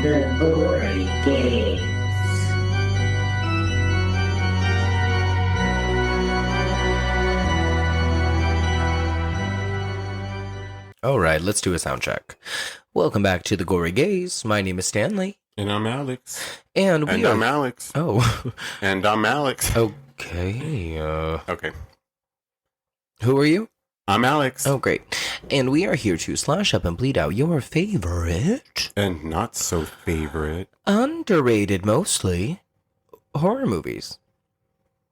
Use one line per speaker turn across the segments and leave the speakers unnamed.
The Gory Gaze.
All right, let's do a sound check. Welcome back to the Gory Gaze. My name is Stanley.
And I'm Alex.
And
I'm Alex.
Oh.
And I'm Alex.
Okay.
Okay.
Who are you?
I'm Alex.
Oh, great. And we are here to slash up and bleed out your favorite,
And not so favorite.
underrated mostly, horror movies.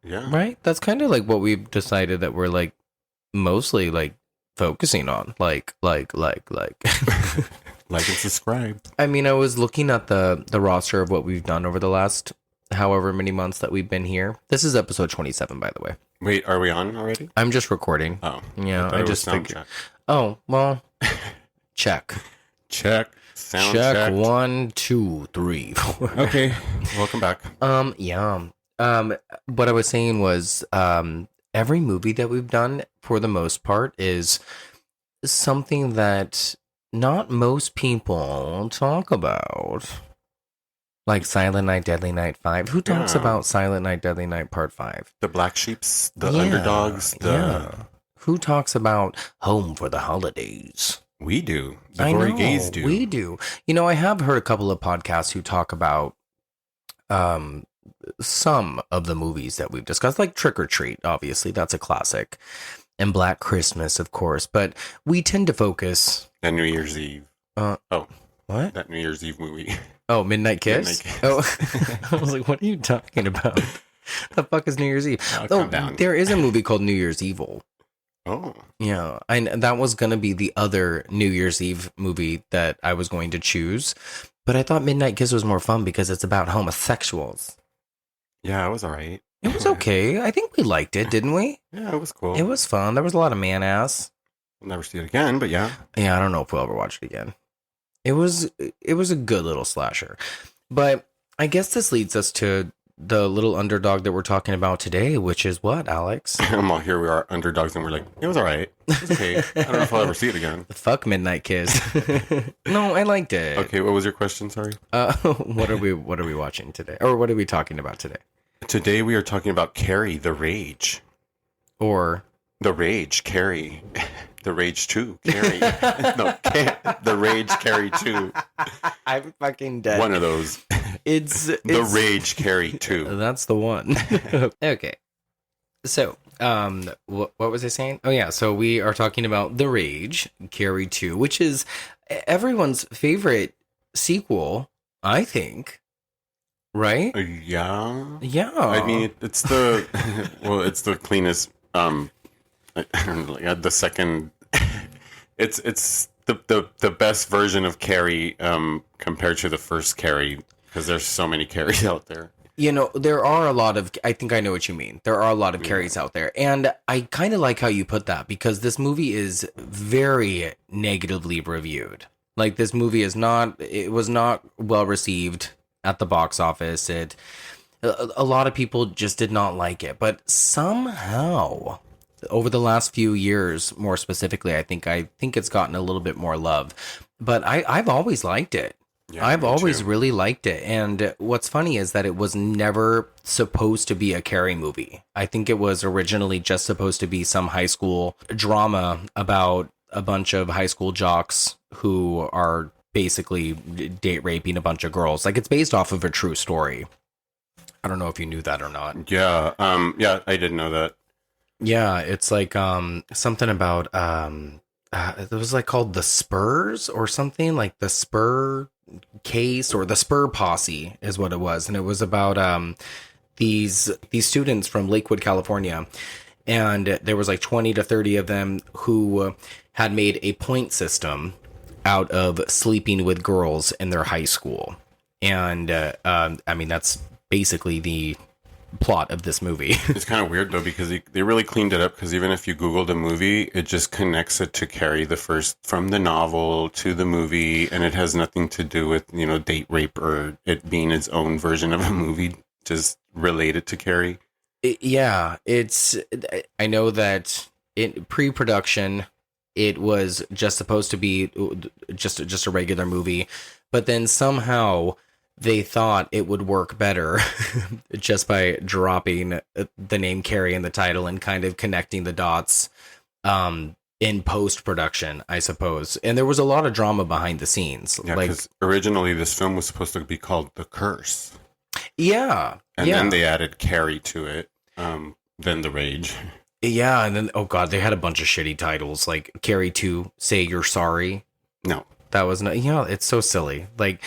Yeah.
Right? That's kind of like what we've decided that we're like mostly like focusing on. Like.
Like and subscribe.
I mean, I was looking at the roster of what we've done over the last however many months that we've been here. This is episode 27, by the way.
Wait, are we on already?
I'm just recording.
Oh.
Yeah, I just
sound
figured.
check.
Oh, well, check.
Check. Sound
check.
checked.
1, 2, 3, 4.
Okay. Welcome back.
Yeah. What I was saying was, every movie that we've done, for the most part, is something that not most people talk about. Like Silent Night, Deadly Night 5. Who talks
Yeah.
about Silent Night, Deadly Night Part 5?
The black sheeps, the
Yeah,
underdogs,
yeah. Who talks about Home for the Holidays?
We do. The
I
Gory
know,
Gays do.
we do. You know, I have heard a couple of podcasts who talk about some of the movies that we've discussed, like Trick or Treat, obviously, that's a classic, and Black Christmas, of course, but we tend to focus...
And New Year's Eve.
What?
That New Year's Eve movie.
Oh, Midnight Kiss?
Midnight Kiss.
Oh, I was like, what are you talking about? The fuck is New Year's Eve?
Calm down.
There is a movie called New Year's Evil.
Oh.
Yeah, and that was going to be the other New Year's Eve movie that I was going to choose, but I thought Midnight Kiss was more fun because it's about homosexuals.
Yeah, it was all right.
It was okay. I think we liked it, didn't we?
Yeah, it was cool.
It was fun. There was a lot of man ass.
We'll never see it again, but yeah.
Yeah, I don't know if we'll ever watch it again. It was a good little slasher. But I guess this leads us to the little underdog that we're talking about today, which is what, Alex?
Well, here we are, underdogs, and we're like, it was all right. It was okay. I don't know if I'll ever see it again.
Fuck Midnight Kiss. No, I liked it.
Okay, what was your question? Sorry.
What are we watching today? Or what are we talking about today?
Today we are talking about Carrie, the Rage.
Or
The Rage, Carrie. The Rage 2, Carrie. No, The Rage, Carrie 2.
I'm fucking dead.
One of those.
It's
The Rage, Carrie 2.
That's the one. Okay. So, what was I saying? Oh yeah, so we are talking about The Rage, Carrie 2, which is everyone's favorite sequel, I think. Right?
Yeah.
Yeah.
I mean, it's the it's the cleanest. I don't know, like, the second. It's the best version of Carrie compared to the first Carrie, because there's so many Carries out there.
You know, there are a lot of, I think I know what you mean. There are a lot of Carries out there. And I kind of like how you put that, because this movie is very negatively reviewed. Like, this movie it was not well received at the box office. A lot of people just did not like it. But somehow, over the last few years, more specifically, I think it's gotten a little bit more love. But I've always liked it.
Yeah,
I've always
too.
really liked it. And what's funny is that it was never supposed to be a Carrie movie. I think it was originally just supposed to be some high school drama about a bunch of high school jocks who are basically date raping a bunch of girls. Like, it's based off of a true story. I don't know if you knew that or not.
Yeah. Yeah, I didn't know that.
Yeah, it's like something about it was like called The Spurs or something, like the Spur case or the Spur posse is what it was, and it was about these students from Lakewood, California, and there was like 20 to 30 of them who had made a point system out of sleeping with girls in their high school, and I mean, that's basically the plot of this movie.
It's kind of weird though, because they really cleaned it up, because even if you Google the movie, it just connects it to Carrie the first, from the novel to the movie, and it has nothing to do with, you know, date rape or it being its own version of a movie, just related to Carrie.
Yeah, I know that in pre-production, it was just supposed to be just a regular movie, but then somehow they thought it would work better just by dropping the name Carrie in the title and kind of connecting the dots in post-production, I suppose. And there was a lot of drama behind the scenes.
Yeah,
like,
because originally this film was supposed to be called The Curse.
yeah.
And
yeah.
then they added Carrie to it. Then The Rage.
Yeah, and then, oh God, they had a bunch of shitty titles, like Carrie 2, Say You're Sorry.
No.
That was not, it's so silly. Like,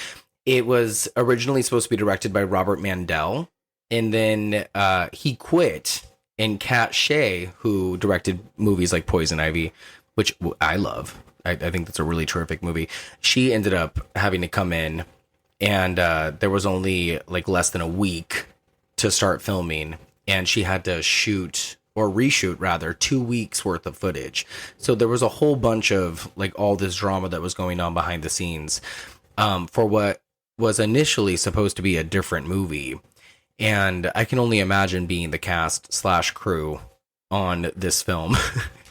it was originally supposed to be directed by Robert Mandel, and then he quit, and Kat Shea, who directed movies like Poison Ivy, which I love. I think that's a really terrific movie. She ended up having to come in, and there was only like less than a week to start filming, and she had to shoot or reshoot rather 2 weeks worth of footage. So there was a whole bunch of like all this drama that was going on behind the scenes for what was initially supposed to be a different movie. And I can only imagine being the cast / crew on this film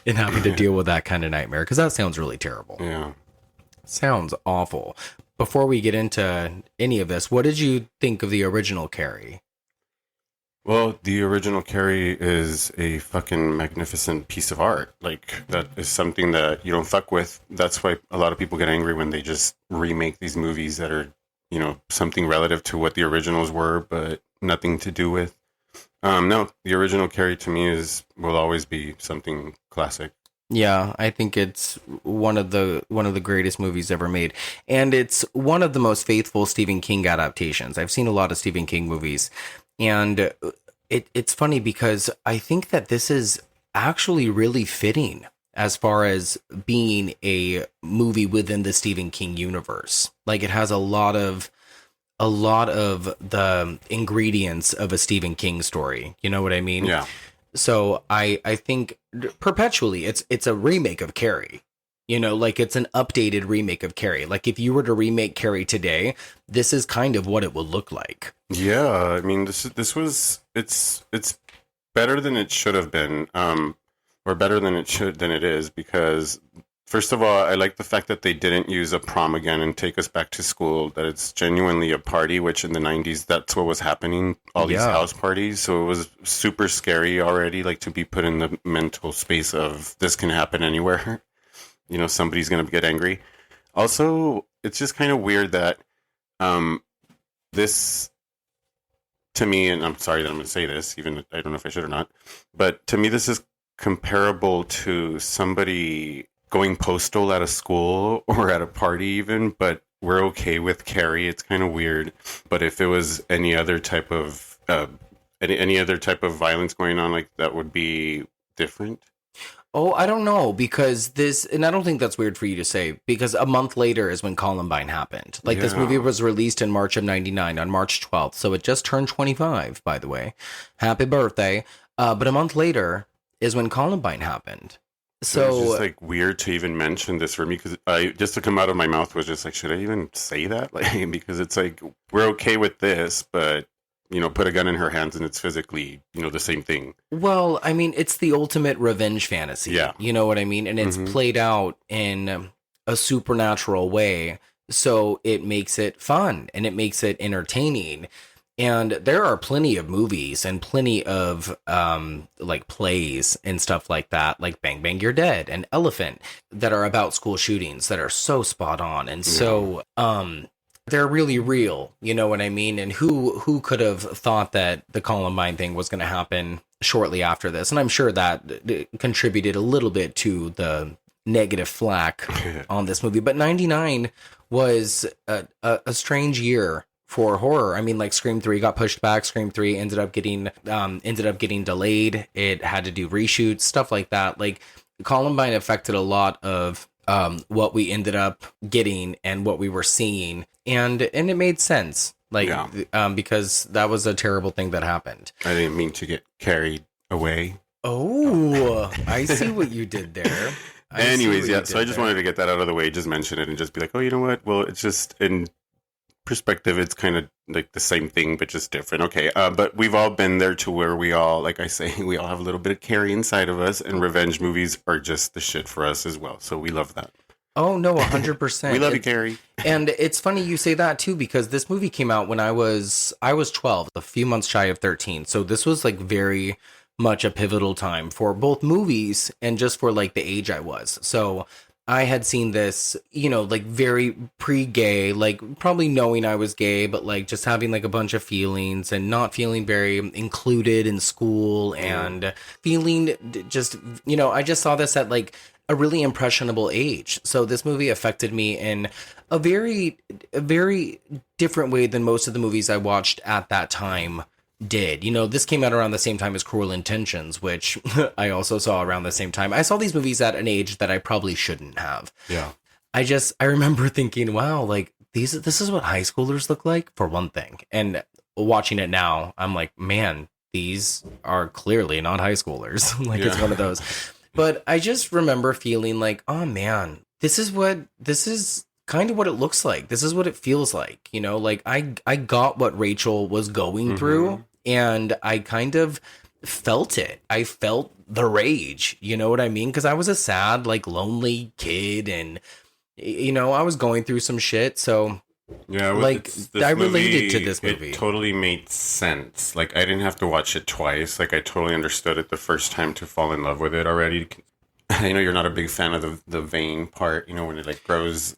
and having to deal with that kind of nightmare, because that sounds really terrible.
Yeah.
Sounds awful. Before we get into any of this, what did you think of the original Carrie?
Well, the original Carrie is a fucking magnificent piece of art. Like, that is something that you don't fuck with. That's why a lot of people get angry when they just remake these movies that are, something relative to what the originals were, but nothing to do with. No, the original Carrie to me will always be something classic.
Yeah, I think it's one of the greatest movies ever made, and it's one of the most faithful Stephen King adaptations. I've seen a lot of Stephen King movies, and it's funny because I think that this is actually really fitting as far as being a movie within the Stephen King universe. Like, it has a lot of the ingredients of a Stephen King story. You know what I mean?
Yeah.
So I think perpetually it's a remake of Carrie. Like, it's an updated remake of Carrie. Like, if you were to remake Carrie today, this is kind of what it would look like.
Yeah, I mean, it's better than it should have been, or better than it is, because first of all, I like the fact that they didn't use a prom again and take us back to school. That it's genuinely a party, which in the 90s, that's what was happening. All these house parties, so it was super scary already, like, to be put in the mental space of this can happen anywhere. Somebody's gonna get angry. Also, it's just kind of weird that this, to me, and I'm sorry that I'm going to say this, even I don't know if I should or not, but to me, this is comparable to somebody going postal at a school or at a party even, but we're okay with Carrie. It's kind of weird. But if it was any other type of violence going on, like, that would be different.
Oh, I don't know, because and I don't think that's weird for you to say, because a month later is when Columbine happened. Like, this movie was released in March of 99, on March 12th. So it just turned 25, by the way. Happy birthday. But a month later is when Columbine happened. So
it's just like weird to even mention this for me, because just to come out of my mouth was just like, should I even say that? Like, because it's like, we're okay with this, but put a gun in her hands and it's physically, the same thing.
Well, I mean, it's the ultimate revenge fantasy.
Yeah.
You know what I mean? And it's played out in a supernatural way. So it makes it fun and it makes it entertaining. And there are plenty of movies and plenty of like plays and stuff like that, like Bang Bang You're Dead and Elephant, that are about school shootings that are so spot on and so they're really real, you know what I mean? And who could have thought that the Columbine thing was going to happen shortly after this? And I'm sure that contributed a little bit to the negative flack on this movie. But 99 was a strange year for horror. I mean, like, Scream 3 got pushed back. Scream 3 ended up getting delayed. It had to do reshoots, stuff like that. Like, Columbine affected a lot of what we ended up getting and what we were seeing, and it made sense, like, because that was a terrible thing that happened.
I didn't mean to get carried away.
Oh, I see what you did there.
Anyways, yeah, so I just wanted to get that out of the way, just mention it and just be like, oh, you know what? Well, it's just, and perspective, it's kind of like the same thing, but just different. Okay. But we've all been there to where we all, like I say, we all have a little bit of Carrie inside of us, and revenge movies are just the shit for us as well. So we love that.
Oh no, 100%.
We love you, Carrie.
And it's funny you say that too, because this movie came out when I was 12, a few months shy of 13. So this was like very much a pivotal time for both movies and just for like the age I was. So I had seen this, you know, like very pre-gay, like probably knowing I was gay, but like just having like a bunch of feelings and not feeling very included in school and feeling just, you know, I just saw this at like a really impressionable age. So this movie affected me in a very different way than most of the movies I watched at that time did. You know, this came out around the same time as Cruel Intentions, which I also saw around the same time. I saw these movies at an age that I probably shouldn't have.
Yeah.
I remember thinking, wow, like this is what high schoolers look like, for one thing. And watching it now, I'm like, man, these are clearly not high schoolers. Like it's one of those. But I just remember feeling like, oh man, this is kind of what it looks like. This is what it feels like. You know, like I got what Rachel was going through, and I kind of felt it. I felt the rage. You know what I mean? Because I was a sad, like lonely kid, and you know, I was going through some shit. So
yeah,
like
this
I related to this movie.
It totally made sense. Like I didn't have to watch it twice. Like I totally understood it the first time to fall in love with it already. I know you're not a big fan of the vein part, you know, when it like grows.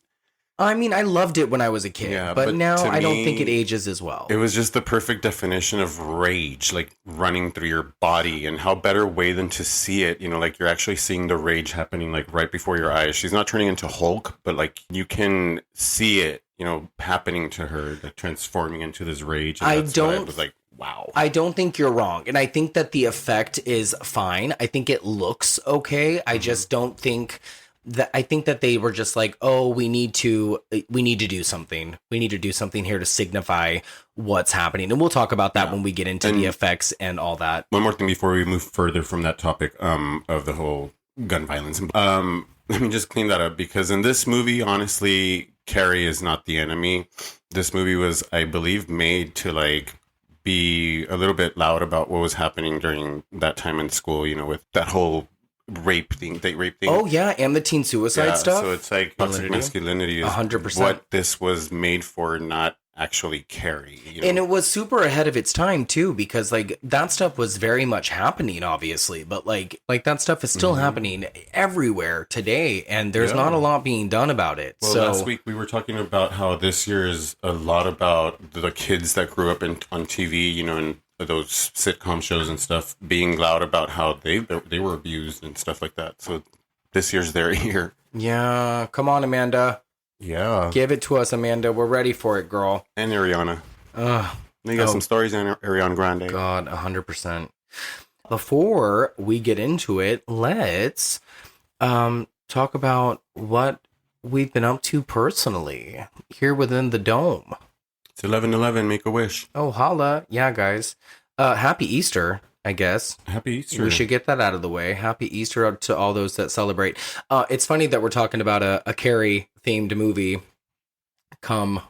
I mean, I loved it when I was a kid, but now I don't think it ages as well.
It was just the perfect definition of rage, like running through your body, and how better way than to see it, you know, like you're actually seeing the rage happening like right before your eyes. She's not turning into Hulk, but like you can see it, you know, happening to her, like transforming into this rage. And I was like, wow.
I don't think you're wrong. And I think that the effect is fine. I think it looks okay. I just don't think that, I think that they were just like, oh, we need to do something. We need to do something here to signify what's happening. And we'll talk about that when we get into the effects and all that.
One more thing before we move further from that topic of the whole gun violence. Let me just clean that up, because in this movie, honestly, Carrie is not the enemy. This movie was, I believe, made to like be a little bit loud about what was happening during that time in school, you know, with that whole date rape thing.
Oh yeah, and the teen suicide stuff.
So it's like toxic masculinity is 100% what this was made for, not actually Carrie. You know?
And it was super ahead of its time too, because like that stuff was very much happening, obviously, but like that stuff is still happening everywhere today, and there's not a lot being done about it.
Well, last week we were talking about how this year is a lot about the kids that grew up on TV, you know, and those sitcom shows and stuff, being loud about how they were abused and stuff like that. So this year's their year.
Yeah, come on, Amanda.
Yeah.
Give it to us, Amanda. We're ready for it, girl.
And Ariana. They got some stories on Ariana Grande.
God, 100%. Before we get into it, let's talk about what we've been up to personally here within the dome.
It's 11/11, make a wish.
Oh, holla. Yeah, guys. Happy Easter, I guess.
Happy Easter.
We should get that out of the way. Happy Easter to all those that celebrate. It's funny that we're talking about a Carrie-themed movie come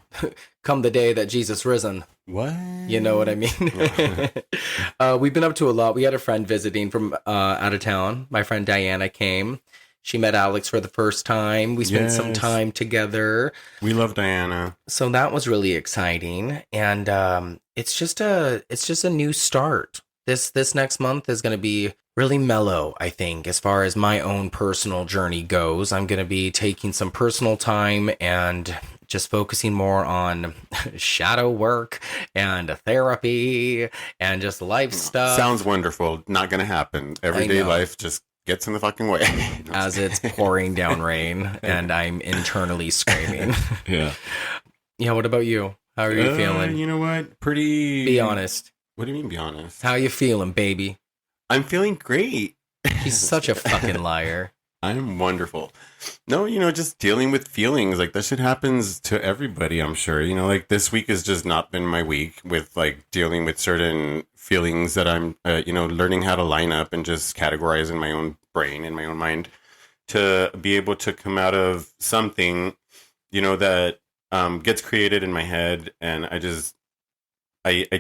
the day that Jesus risen.
What?
You know what I mean? We've been up to a lot. We had a friend visiting from out of town. My friend Diana came. She met Alex for the first time. We spent some time together.
We love Diana.
So that was really exciting. And it's just a new start. This next month is going to be really mellow, I think, as far as my own personal journey goes. I'm going to be taking some personal time and just focusing more on shadow work and therapy and just life stuff.
Sounds wonderful. Not going to happen. Everyday life just gets in the fucking way.
As it's pouring down rain and I'm internally screaming.
Yeah.
Yeah, what about you? How are you feeling?
You know what? Pretty...
Be honest.
What do you mean, be honest?
How you feeling, baby?
I'm feeling great.
He's such a fucking liar.
I'm wonderful. No, you know, just dealing with feelings. Like, that shit happens to everybody, I'm sure. You know, like, this week has just not been my week with, like, dealing with certain feelings that I'm, you know, learning how to line up and just categorize in my own brain, in my own mind, to be able to come out of something, you know, that gets created in my head, and I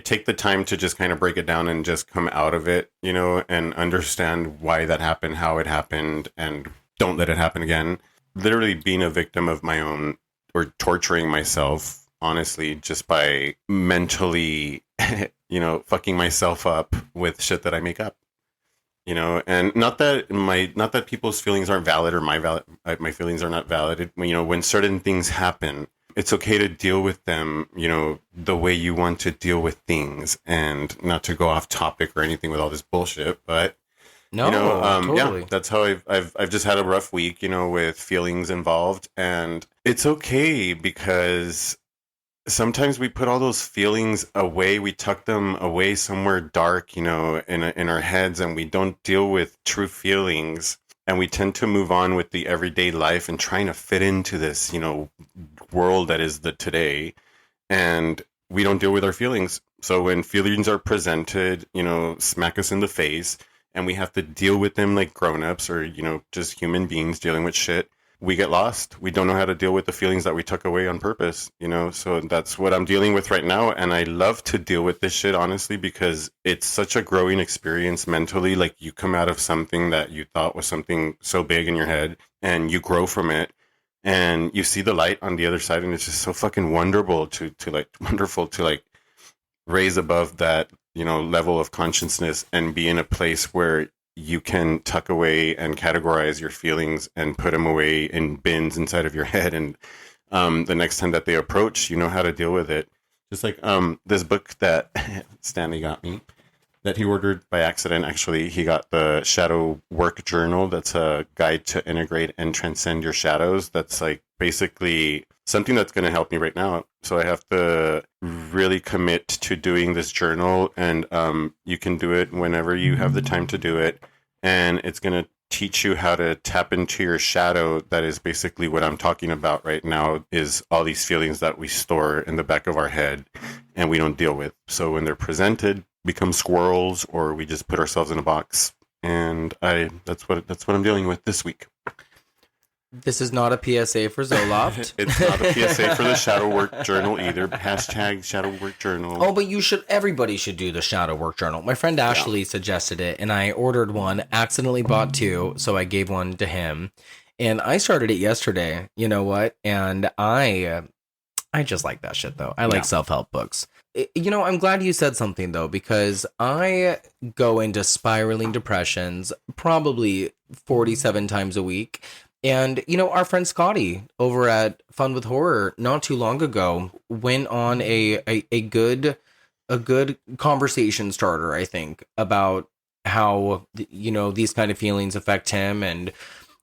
take the time to just kind of break it down and just come out of it, and understand why that happened, how it happened, and don't let it happen again. Literally being a victim of my own, or torturing myself, honestly, just by mentally, fucking myself up with shit that I make up. And not that people's feelings aren't valid, or my feelings are not valid. When certain things happen, it's okay to deal with them, the way you want to deal with things, and not to go off topic or anything with all this bullshit. But
No, totally.
yeah, that's how I've just had a rough week, with feelings involved, and it's okay because sometimes we put all those feelings away. We tuck them away somewhere dark, in our heads, and we don't deal with true feelings. And we tend to move on with the everyday life and trying to fit into this, world that is the today. And we don't deal with our feelings. So when feelings are presented, smack us in the face, and we have to deal with them like grown-ups, or, just human beings dealing with shit, we get lost. We don't know how to deal with the feelings that we took away on purpose, so that's what I'm dealing with right now. And I love to deal with this shit, honestly, because it's such a growing experience mentally. Like, you come out of something that you thought was something so big in your head, and you grow from it, and you see the light on the other side, and it's just so fucking wonderful to raise above that, level of consciousness, and be in a place where you can tuck away and categorize your feelings and put them away in bins inside of your head. And the next time that they approach, you know how to deal with it. Just like this book that Stanley got me, that he ordered by accident. Actually, he got the Shadow Work Journal. That's a guide to integrate and transcend your shadows. That's like basically something that's going to help me right now. So I have to really commit to doing this journal, and you can do it whenever you have the time to do it. And it's going to teach you how to tap into your shadow. That is basically what I'm talking about right now, is all these feelings that we store in the back of our head and we don't deal with. So when they're presented, become squirrels, or we just put ourselves in a box. And that's what I'm dealing with this week.
This is not a PSA for Zoloft.
It's not a PSA for the Shadow Work Journal either. Hashtag Shadow Work Journal.
Oh, but everybody should do the Shadow Work Journal. My friend Ashley suggested it, and I ordered one, accidentally bought two, so I gave one to him. And I started it yesterday, you know what? And I just like that shit, though. I like self-help books. I'm glad you said something, though, because I go into spiraling depressions probably 47 times a week. And, our friend Scotty over at Fun with Horror not too long ago went on a good conversation starter, I think, about how, these kind of feelings affect him. And,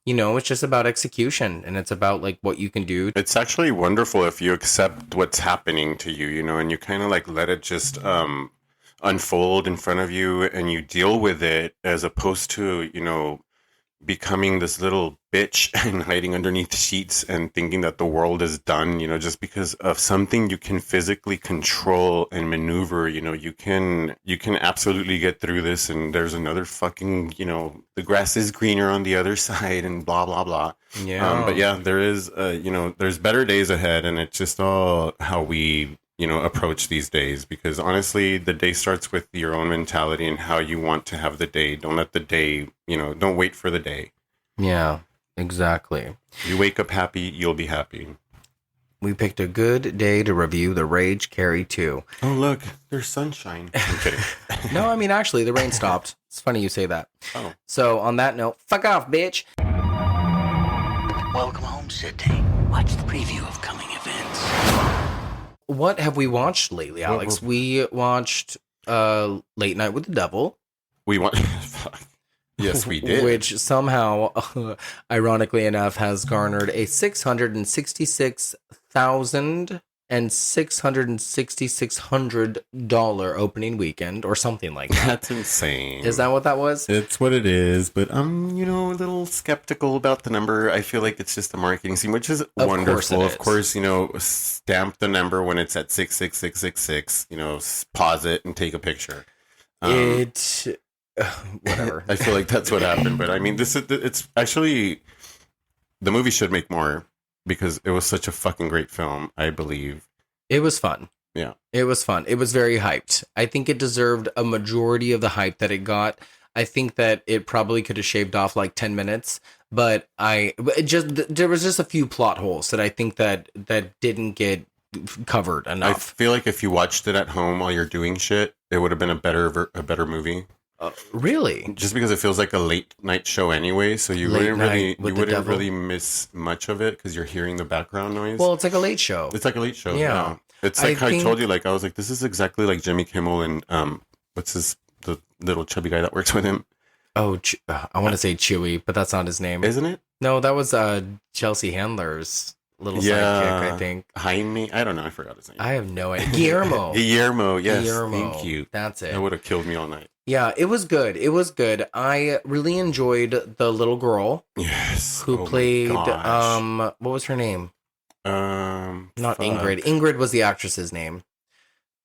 it's just about execution, and it's about like what you can do.
It's actually wonderful if you accept what's happening to you, and you kind of like let it just unfold in front of you, and you deal with it, as opposed to, becoming this little bitch and hiding underneath sheets and thinking that the world is done, just because of something you can physically control and maneuver. You can absolutely get through this, and there's another fucking, the grass is greener on the other side, and blah, blah, blah.
Yeah.
But yeah, there is, there's better days ahead, and it's just all how we, approach these days, because honestly, the day starts with your own mentality and how you want to have the day. Don't let the day, don't wait for the day.
Yeah, exactly.
You wake up happy, you'll be happy.
We picked a good day to review The Rage Carrie 2.
Oh, look, there's sunshine. I'm kidding.
No, I mean, actually, the rain stopped. It's funny you say that.
Oh.
So, on that note, fuck off, bitch.
Welcome home, Sydney. Watch the preview of coming events.
What have we watched lately, Alex? We watched Late Night with the Devil.
We want... Yes, we did.
Which somehow, ironically enough, has garnered a $666,666 opening weekend, or something like that.
That's insane.
Is that what that was?
It's what it is, but I'm, a little skeptical about the number. I feel like it's just a marketing scheme, which is wonderful. Of course, stamp the number when it's at 66666, pause it and take a picture.
Whatever.
I feel like that's what happened, but I mean, it's actually, the movie should make more. because it was such a fucking great film, I believe.
It was fun.
Yeah.
It was fun. It was very hyped. I think it deserved a majority of the hype that it got. I think that it probably could have shaved off like 10 minutes, but there was just a few plot holes that I think that didn't get covered
I
enough.
feel like if you watched it at home while you're doing shit, it would have been a better movie.
Really?
Just because it feels like a late night show anyway, so you
Late
wouldn't
night
really
with the devil?
miss much of it because you're hearing the background noise.
Well, it's like a late show.
It's like a late show.
Yeah.
Yeah. It's like
I
I
think-
told you, like I was like, this is exactly like Jimmy Kimmel and the little chubby guy that works with him,
Oh, I want to say Chewy, but that's not his name.
isn't it?
No, that was Chelsea Handler's little sidekick, I think.
Jaime. I don't know. I forgot his name.
I have no idea. Guillermo.
Guillermo. Yes.
Guillermo.
Thank you.
That's it.
That would have killed me all night.
Yeah, it was good. It was good. I really enjoyed the little girl
Yes.
who
Oh my
played
gosh.
what was her name? Not
Fuck.
Ingrid. Ingrid was the actress's name.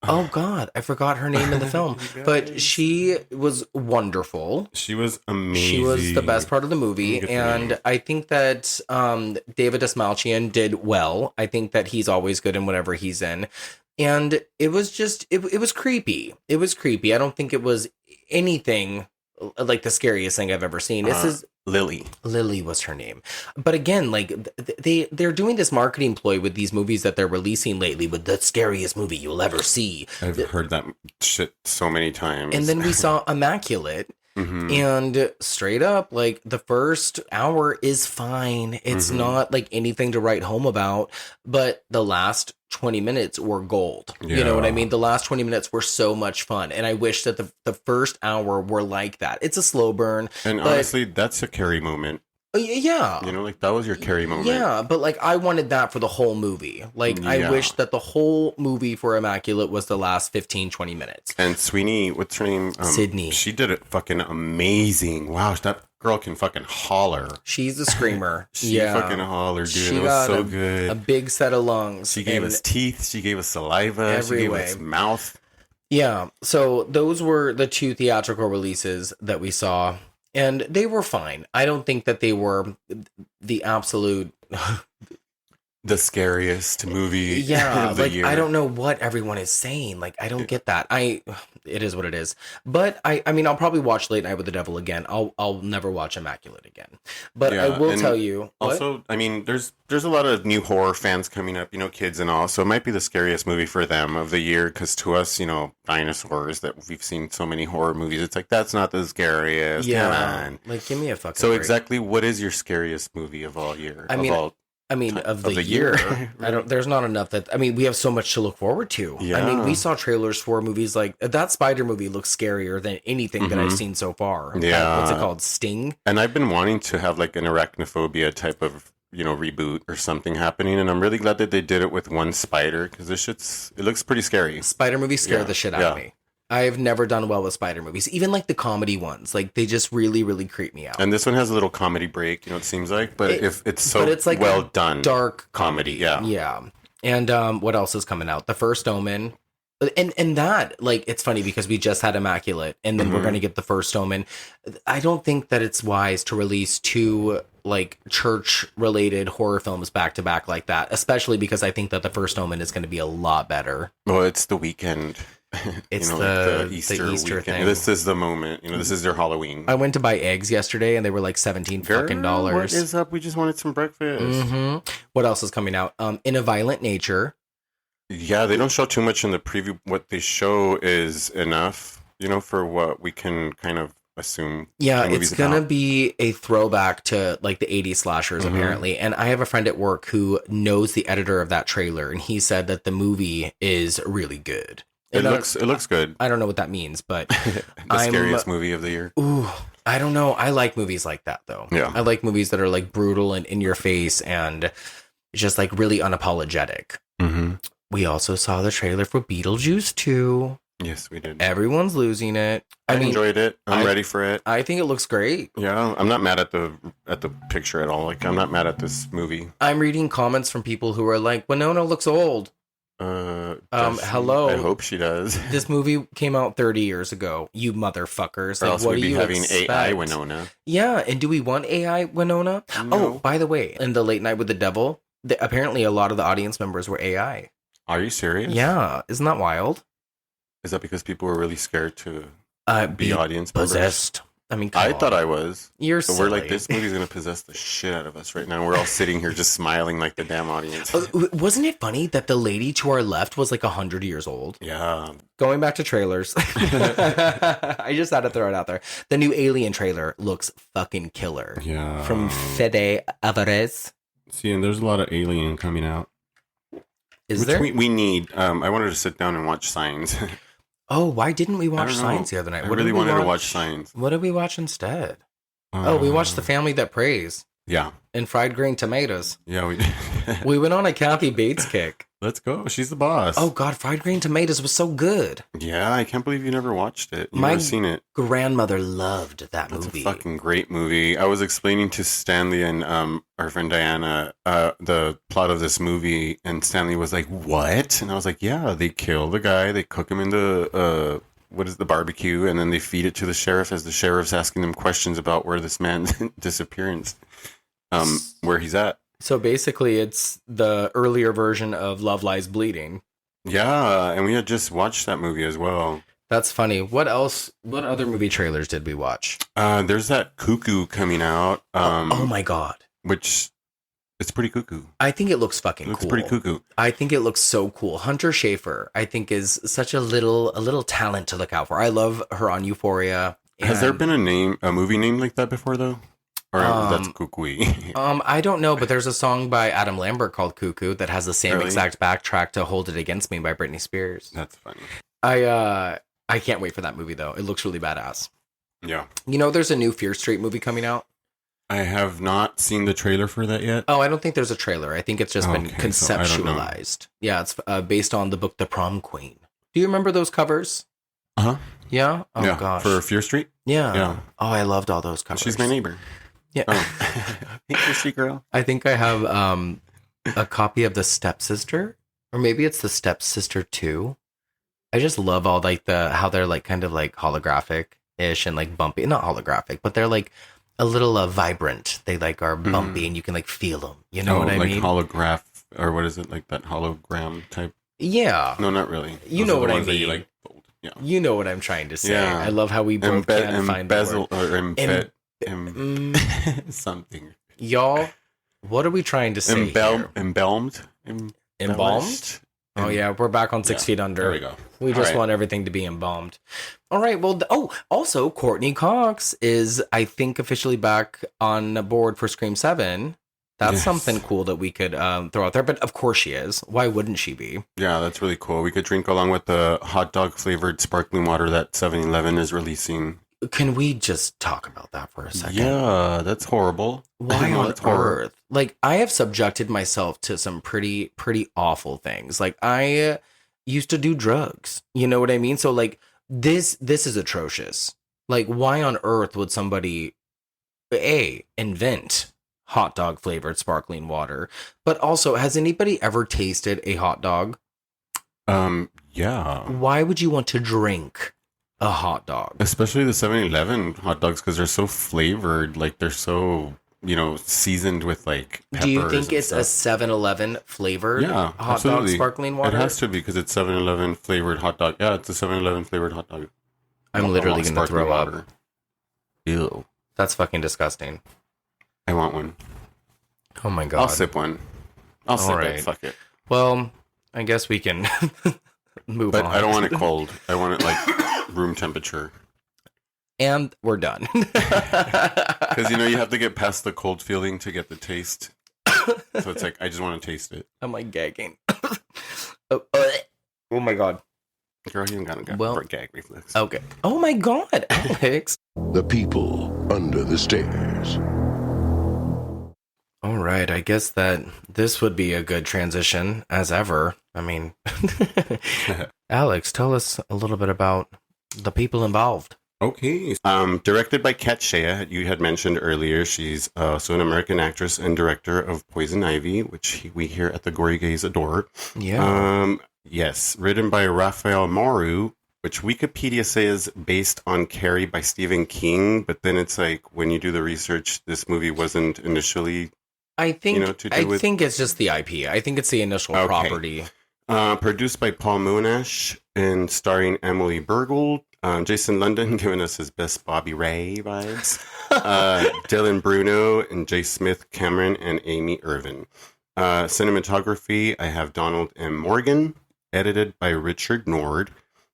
Oh God, I forgot her name in the film. But she was wonderful.
She was amazing.
She was the best part of the movie,
Good for
and
you.
I think that David Desmalchian did well. I think that he's always good in whatever he's in, and it was just it was creepy. It was creepy. I don't think it was anything like the scariest thing I've ever seen. This is
Lily.
Lily was her name. But again, like they're doing this marketing ploy with these movies that they're releasing lately with the scariest movie you'll ever see.
I've heard that shit so many times.
And then we saw Immaculate.
Mhm.
And straight up, like the first hour is fine. It's
Mhm.
not like anything to write home about, but the last 20 minutes were gold. You know what I
Yeah.
mean? The last 20 minutes were so much fun. And I wish that the first hour were like that. It's a slow burn.
And
but-
honestly, that's a Carrie moment.
Yeah.
You know, like that was your Carrie moment.
Yeah, but like I wanted that for the whole movie. Like I
Yeah.
wish that the whole movie for Immaculate was the last 15, 20 minutes.
And Sweeney, what's her name?
Sydney.
She did it fucking amazing. Wow, that girl can fucking holler.
She's a screamer.
She
yeah.
fucking hollered, dude.
She
It was
got
so
a
good.
big set of lungs.
She gave
and-
us teeth. She gave us saliva.
Every
She gave
way.
us mouth.
Yeah, so those were the two theatrical releases that we saw, and they were fine. I don't think that they were the absolute.
The scariest movie
Yeah,
of the
like
year.
I don't know what everyone is saying. Like I don't get that. It is what it is. But I mean, I'll probably watch Late Night with the Devil again. I'll never watch Immaculate again. But I
Yeah,
will
and
tell you. What?
Also, I mean, there's a lot of new horror fans coming up, you know, kids and all. So it might be the scariest movie for them of the year. Because to us, you know, dinosaurs that we've seen so many horror movies, it's like that's not the scariest. Come
yeah,
on.
like give me a fucking.
So
break.
exactly, what is your scariest movie of all year?
I mean, of the year, I don't. There's not enough that. I mean, we have so much to look forward to. I mean,
Yeah.
we saw trailers for movies like that. Spider movie looks scarier than anything that I've seen so far.
Yeah.
What's it called? Sting.
And I've been wanting to have like an arachnophobia type of, you know, reboot or something happening, and I'm really glad that they did it with one spider because it looks pretty scary.
Spider movies scare
Yeah,
the shit out of
yeah.
me. I've never done well with spider movies, even like the comedy ones. Like they just really, really creep me out.
And this one has a little comedy break, you know, it seems like, but if it's so
but it's like
well
a
done,
dark
comedy, yeah.
Yeah. And what else is coming out? The First Omen. And that, like, it's funny because we just had Immaculate and then we're
Mhm.
going to get The First Omen. I don't think that it's wise to release two, like, church related horror films back to back like that, especially because I think that The First Omen is going to be a lot better.
Well, it's the weekend.
It's
you know,
the
like
Easter
weekend.
thing.
This is the moment. You know, this is their Halloween.
I went to buy eggs yesterday and they were like $17 fucking dollars.
What is up? We just wanted some breakfast.
What else is coming out? In a Violent Nature.
Yeah, they don't show too much in the preview. What they show is enough, you know, for what we can kind of assume.
Yeah,
the movie's
it's gonna
about.
be a throwback to like the 80s slashers apparently. And I have a friend at work who knows the editor of that trailer and he said that the movie is really good.
It
And
looks good.
I don't know what that means, but
The
I'm-
scariest movie of the year.
ooh, I don't know. I like movies like that though.
Yeah.
I like movies that are like brutal and in your face and just like really unapologetic.
Mm-hmm.
We also saw the trailer for Beetlejuice 2.
Yes, we did.
Everyone's losing it.
I
mean,
enjoyed it. I'm
I-
ready for it.
I think it looks great.
Yeah, I'm not mad at the picture at all. Like, I'm not mad at this movie.
I'm reading comments from people who are like, Winona looks old.
Does she?
hello.
I hope she does.
This movie came out 30 years ago. You motherfuckers.
Or
Like,
else
what
we'd
do
be
you
having
expect?
AI Winona.
Yeah, and do we want AI Winona?
No.
Oh, by the way, in the Late Night with the Devil, apparently a lot of the audience members were AI.
Are you serious?
Yeah, isn't that wild?
Is that because people were really scared to
Be
audience members?
possessed. I mean, come
I
on.
thought I was.
You're
So
silly.
we're like, this movie's going to possess the shit out of us right now. We're all sitting here just smiling like the damn audience.
Wasn't it funny that the lady to our left was like 100 years old?
Yeah.
Going back to trailers. I just had to throw it out there. The new Alien trailer looks fucking killer.
Yeah.
From Fede Alvarez.
See, and there's a lot of Alien coming out.
Is
Which
there?
we need. I wanted to sit down and watch Signs.
Oh, why didn't we
I
watch
don't know.
Signs the other night?
I
What
really
did we
wanted to watch Signs.
What did we watch instead? We watched The Family That Prays
Yeah.
and Fried Green Tomatoes.
Yeah, we
We went on a Kathy Bates kick.
Let's go. She's the boss.
Oh, God, Fried Green Tomatoes was so good.
Yeah, I can't believe you never watched it. You've
My
never seen it.
grandmother loved that
It's
movie.
a fucking great movie. I was explaining to Stanley and our friend Diana the plot of this movie, and Stanley was like, "What?" And I was like, "Yeah, they kill the guy, they cook him in the what is the barbecue, and then they feed it to the sheriff as the sheriff's asking them questions about where this man's disappearance, where he's at."
So basically, it's the earlier version of Love Lies Bleeding.
Yeah, and we had just watched that movie as well.
That's funny. What else? What other movie trailers did we watch?
There's that Cuckoo coming out.
Oh my God.
Which it's pretty cuckoo.
I think it looks fucking
It looks
cool.
pretty cuckoo.
I think it looks so cool. Hunter Schafer, I think, is such a little talent to look out for. I love her on Euphoria.
Has there
and,
been a movie named like that before though? Or that's cuckoo.
I don't know, but there's a song by Adam Lambert called Cuckoo that has the same
Really?
exact backtrack to Hold It Against Me by Britney Spears.
That's funny.
I can't wait for that movie though. It looks really badass.
Yeah.
You know, there's a new Fear Street movie coming out.
I have not seen the trailer for that yet.
Oh, I don't think there's a trailer. I think it's just been
Okay, so I don't know.
conceptualized. Yeah, it's based on the book The Prom Queen. Do you remember those covers?
Uh-huh.
Yeah? Oh,
yeah.
gosh.
For Fear Street?
Yeah.
Yeah.
Oh, I loved all those covers.
She's my neighbor.
Yeah.
Oh. Hey, Fear Street girl.
I think I have a copy of The Stepsister, or maybe it's The Stepsister 2. I just love all like how they're like kind of like holographic-ish and like bumpy. Not holographic, but they're like a little vibrant. They like are bumpy and you can like feel them. You know what I
like
mean?
holograph, or what is it? Like that hologram type?
Yeah.
No, not really.
You
Those
know
are the
what I
ones that you,
mean.
like, fold. Yeah.
You know what I'm trying to say.
Yeah.
I love how we both can't find the
embezzle
word.
or embed something.
Y'all, what are we trying to say here?
Embalmed?
Embalmed? Oh yeah, we're back on 6 feet under.
There we go.
We just
All right.
want everything to be embalmed. All right. Well, also Courtney Cox is, I think, officially back on board for Scream 7. That's
Yes.
something cool that we could throw out there. But of course she is. Why wouldn't she be?
Yeah, that's really cool. We could drink along with the hot dog flavored sparkling water that 7-Eleven is releasing.
Can we just talk about that for a second?
Yeah, that's horrible.
Why
No,
on
it's horrible.
earth? Like, I have subjected myself to some pretty awful things. Like, I used to do drugs. You know what I mean? So, like, this is atrocious. Like, why on earth would somebody, invent hot dog flavored sparkling water? But also, has anybody ever tasted a hot dog?
Yeah.
Why would you want to drink a hot dog?
Especially the 7-Eleven hot dogs because they're so flavored. Like, they're so, seasoned with, like, peppers.
Do you think
and
it's
stuff.
a 7-Eleven flavored
Yeah,
hot
absolutely.
dog sparkling water?
It has to be because it's 7-Eleven flavored hot dog. Yeah, it's a 7-Eleven flavored hot dog.
I'm literally going to
Sparkling
throw up.
water. Ew.
That's fucking disgusting.
I want one.
Oh my god.
I'll sip one. I'll sip
right.
it. Fuck it.
Well, I guess we can move
But
on.
I don't want it cold. I want it like room temperature.
And we're done.
Because you have to get past the cold feeling to get the taste. So it's like I just want to taste it.
I'm like gagging. Oh my god.
Girl, you ain't got
Well-
for gag reflex.
Okay. Oh my god, Alex.
The people under the stairs.
All right, I guess that this would be a good transition as ever. I mean, Alex, tell us a little bit about the people involved.
Okay. Directed by Kat Shea. You had mentioned earlier. She's also an American actress and director of Poison Ivy, which we here at the Gory Gays adore.
Yeah.
Yes. Written by Raphael Maru, which Wikipedia says based on Carrie by Stephen King. But then it's like when you do the research, this movie wasn't initially
I think
to do with...
think it's just the IP. I think it's the initial property.
Produced by Paul Monash and starring Emily Bergl. Jason London giving us his best Bobby Ray vibes. Dylan Bruno and Jay Smith Cameron and Amy Irvin. Cinematography, I have Donald M. Morgan. Edited by Richard Nord.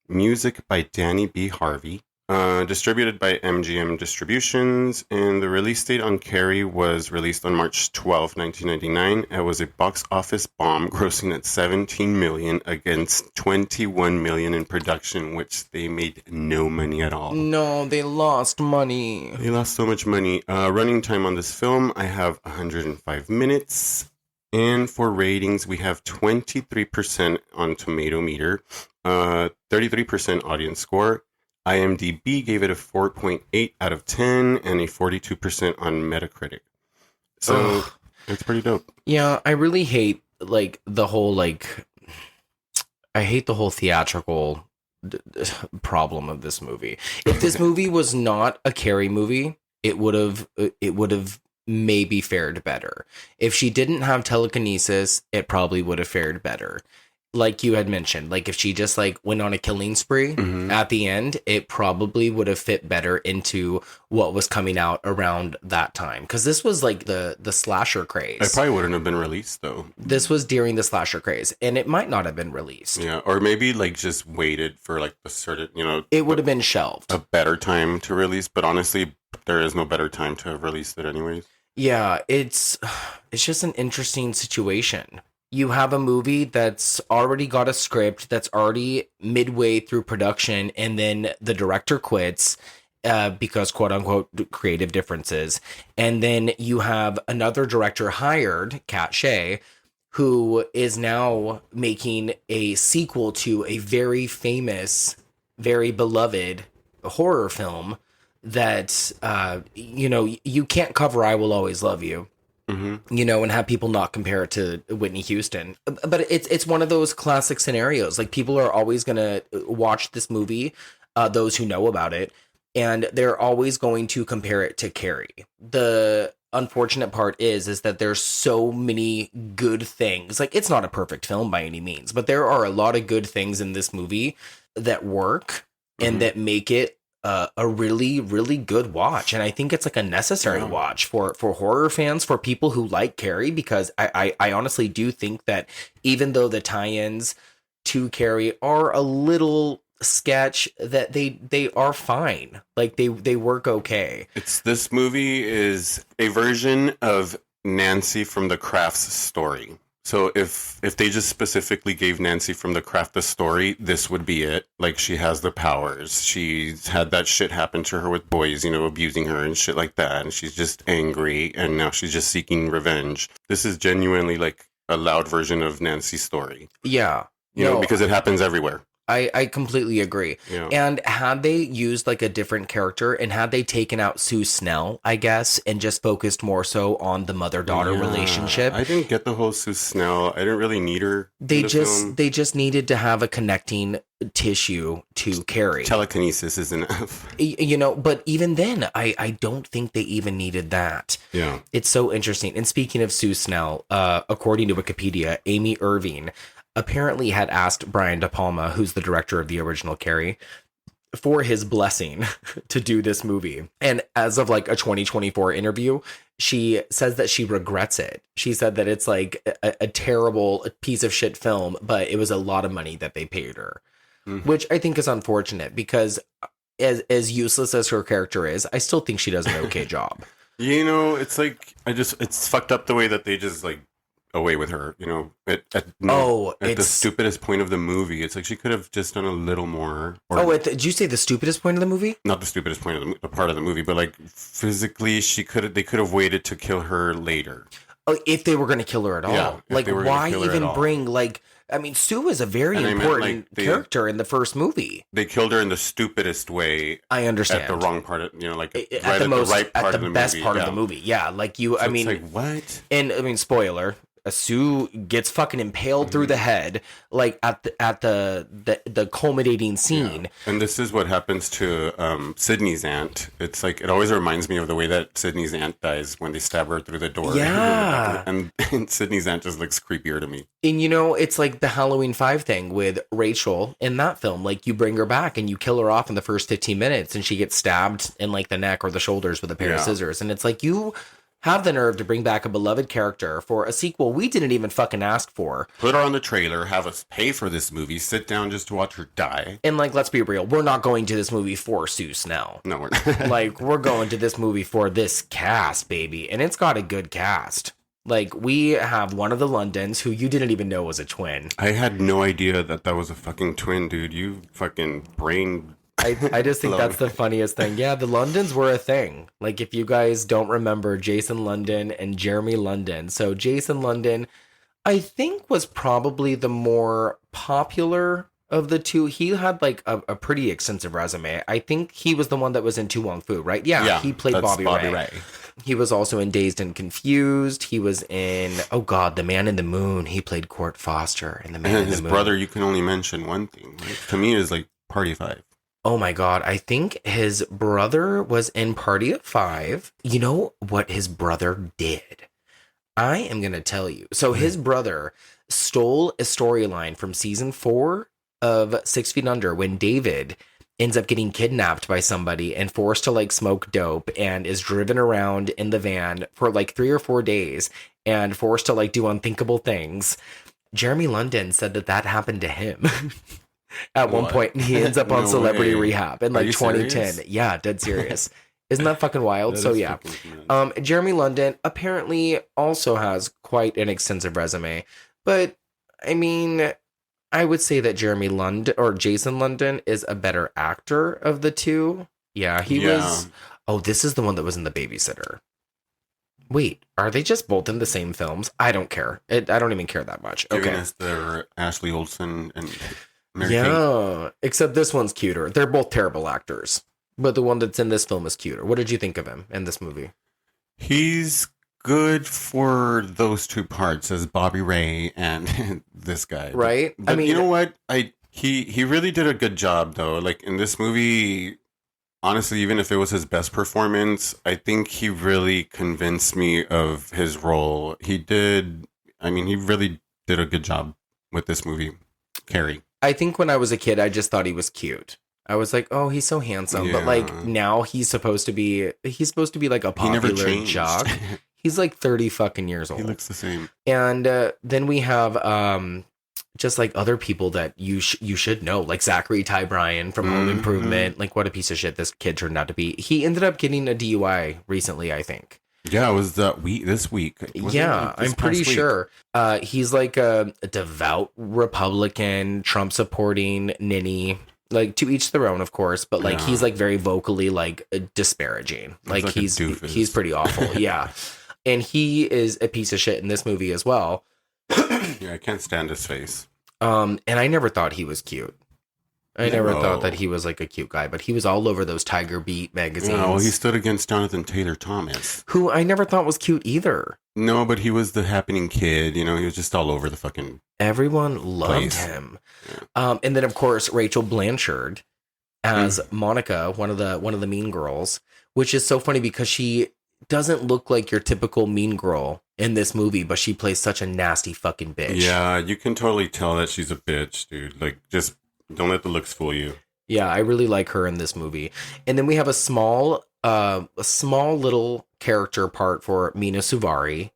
Music by Danny B. Harvey. Distributed by MGM Distributions, and the release date on Carrie was released on March 12, 1999. It was a box office bomb, grossing at $17 million against $21 million in production, which they made no money at all.
No, they lost money.
They lost so much money. Running time on this film, I have 105 minutes. And for ratings, we have 23% on Tomato Meter, 33% audience score. IMDb gave it a 4.8 out of 10 and a 42% on Metacritic. So it's pretty dope.
Yeah, I really hate the whole I hate the whole theatrical problem of this movie. If this movie was not a Carrie movie, it would have maybe fared better. If she didn't have telekinesis, it probably would have fared better. Like you had mentioned, if she just went on a killing spree at the end, it probably would have fit better into what was coming out around that time. Because this was the slasher craze.
It probably wouldn't have been released though.
This was during the slasher craze, and it might not have been released.
Yeah, or maybe just waited for the certain,
it would have been shelved.
A better time to release, but honestly, there is no better time to have released it anyways.
Yeah, it's just an interesting situation. You have a movie that's already got a script that's already midway through production, and then the director quits because quote unquote creative differences. And then you have another director hired, Kat Shea, who is now making a sequel to a very famous, very beloved horror film that, you can't cover I Will Always Love You. And have people not compare it to Whitney Houston. But it's one of those classic scenarios. People are always going to watch this movie, those who know about it, and they're always going to compare it to Carrie. The unfortunate part is that there's so many good things. It's not a perfect film by any means, but there are a lot of good things in this movie that work and that make it a really, really good watch. And I think it's a necessary watch for horror fans, for people who like Carrie, because I honestly do think that even though the tie-ins to Carrie are a little sketch, that they are fine. They work okay.
This movie is a version of Nancy from The Craft's story. So if they just specifically gave Nancy from The Craft the story, this would be it. She has the powers. She's had that shit happen to her with boys, abusing her and shit like that. And she's just angry, and now she's just seeking revenge. This is genuinely a loud version of Nancy's story.
Yeah.
Because it happens everywhere.
I completely agree.
Yeah.
And had they used a different character, and had they taken out Sue Snell, I guess, and just focused more so on the mother-daughter relationship.
I didn't get the whole Sue Snell. I didn't really need her.
They just needed to have a connecting tissue to Carrie.
Telekinesis is enough.
But even then, I don't think they even needed that.
Yeah.
It's so interesting. And speaking of Sue Snell, according to Wikipedia, Amy Irving apparently had asked Brian De Palma, who's the director of the original Carrie, for his blessing to do this movie. And as of a 2024 interview, she says that she regrets it. She said that it's a terrible piece of shit film, but it was a lot of money that they paid her, which I think is unfortunate, because as useless as her character is, I still think she does an okay job.
It's it's fucked up the way that they just away with her, at the stupidest point of the movie. It's she could have just done a little more.
Did you say the stupidest point of the movie?
Not the stupidest point of the part of the movie, but physically, they could have waited to kill her later.
Oh, if they were going to kill her at all.
Yeah,
why even bring Sue is a very important character in the first movie.
They killed her in the stupidest way.
I understand.
At the wrong part of, the
best part of the movie. Yeah,
what?
And spoiler, Sue gets fucking impaled through the head, like at the culminating scene.
Yeah. And this is what happens to Sydney's aunt. It's like, it always reminds me of the way that Sydney's aunt dies when they stab her through the door.
Yeah.
And Sydney's aunt just looks creepier to me.
And it's like the Halloween 5 thing with Rachel in that film. Like, you bring her back and you kill her off in the first 15 minutes and she gets stabbed in like the neck or the shoulders with a pair of scissors. And it's like, you have the nerve to bring back a beloved character for a sequel we didn't even fucking ask for.
Put her on the trailer, have us pay for this movie, sit down just to watch her die.
And like, let's be real, we're not going to this movie for Seuss now.
No, we're not.
Like, we're going to this movie for this cast, baby. And it's got a good cast. Like, we have one of the Londons who you didn't even know was a twin.
I had no idea that was a fucking twin, dude. You fucking brain...
I just think that's the funniest thing. Yeah, the Londons were a thing. Like, if you guys don't remember Jason London and Jeremy London. So Jason London, I think, was probably the more popular of the two. He had like a pretty extensive resume. I think he was the one that was in Tu Wong Fu, right? Yeah, he played Bobby Ray. He was also in Dazed and Confused. He was in, oh God, The Man in the Moon. He played Court Foster in The Man in the Moon.
And his brother, you can only mention one thing. Right? To me, is like Party 5.
Oh my God, I think his brother was in Party of 5. You know what his brother did? I am going to tell you. So his brother stole a storyline from season 4 of 6 Feet Under when David ends up getting kidnapped by somebody and forced to like smoke dope and is driven around in the van for like 3 or 4 days and forced to like do unthinkable things. Jeremy London said that happened to him. At one point, and he ends up on Celebrity Rehab in like 2010. Serious? Yeah, dead serious. Isn't that fucking wild? So yeah, Jeremy London apparently also has quite an extensive resume, but I mean, I would say that Jeremy London or Jason London is a better actor of the two. Yeah, he was. Oh, this is the one that was in The Babysitter. Wait, are they just both in the same films? I don't care. I don't even care that much. Okay,
giving us the Ashley Olsen and.
Yeah, except this one's cuter. They're both terrible actors, but the one that's in this film is cuter. What did you think of him in this movie?
He's good for those two parts as Bobby Ray and this guy,
right?
But I mean, you know what? He really did a good job though. Like in this movie, honestly, even if it was his best performance, I think he really convinced me of his role. He did. I mean, he really did a good job with this movie, Carrie.
I think when I was a kid, I just thought he was cute. I was like, oh, he's so handsome. Yeah. But like now he's supposed to be like a popular jock. He's like 30 fucking years old.
He looks the same.
And then we have just like other people that you should know, like Zachary Ty Bryan from Home Improvement. Like, what a piece of shit this kid turned out to be. He ended up getting a DUI recently, I think.
Yeah, it was this week.
Yeah, I'm pretty sure. He's like a devout Republican, Trump supporting ninny. Like, to each their own, of course, but like he's like very vocally like disparaging. Like he's pretty awful. Yeah, and he is a piece of shit in this movie as well.
Yeah, I can't stand his face.
And I never thought he was cute. I never thought that he was like a cute guy, but he was all over those Tiger Beat magazines.
No, well, he stood against Jonathan Taylor Thomas,
who I never thought was cute either.
No, but he was the happening kid. You know, he was just all over the fucking.
Everyone loved him. Yeah. And then of course Rachel Blanchard as Monica, one of the mean girls, which is so funny because she doesn't look like your typical mean girl in this movie, but she plays such a nasty fucking bitch.
Yeah, you can totally tell that she's a bitch, dude. Like, just. Don't let the looks fool you.
Yeah, I really like her in this movie. And then we have a small little character part for Mina Suvari,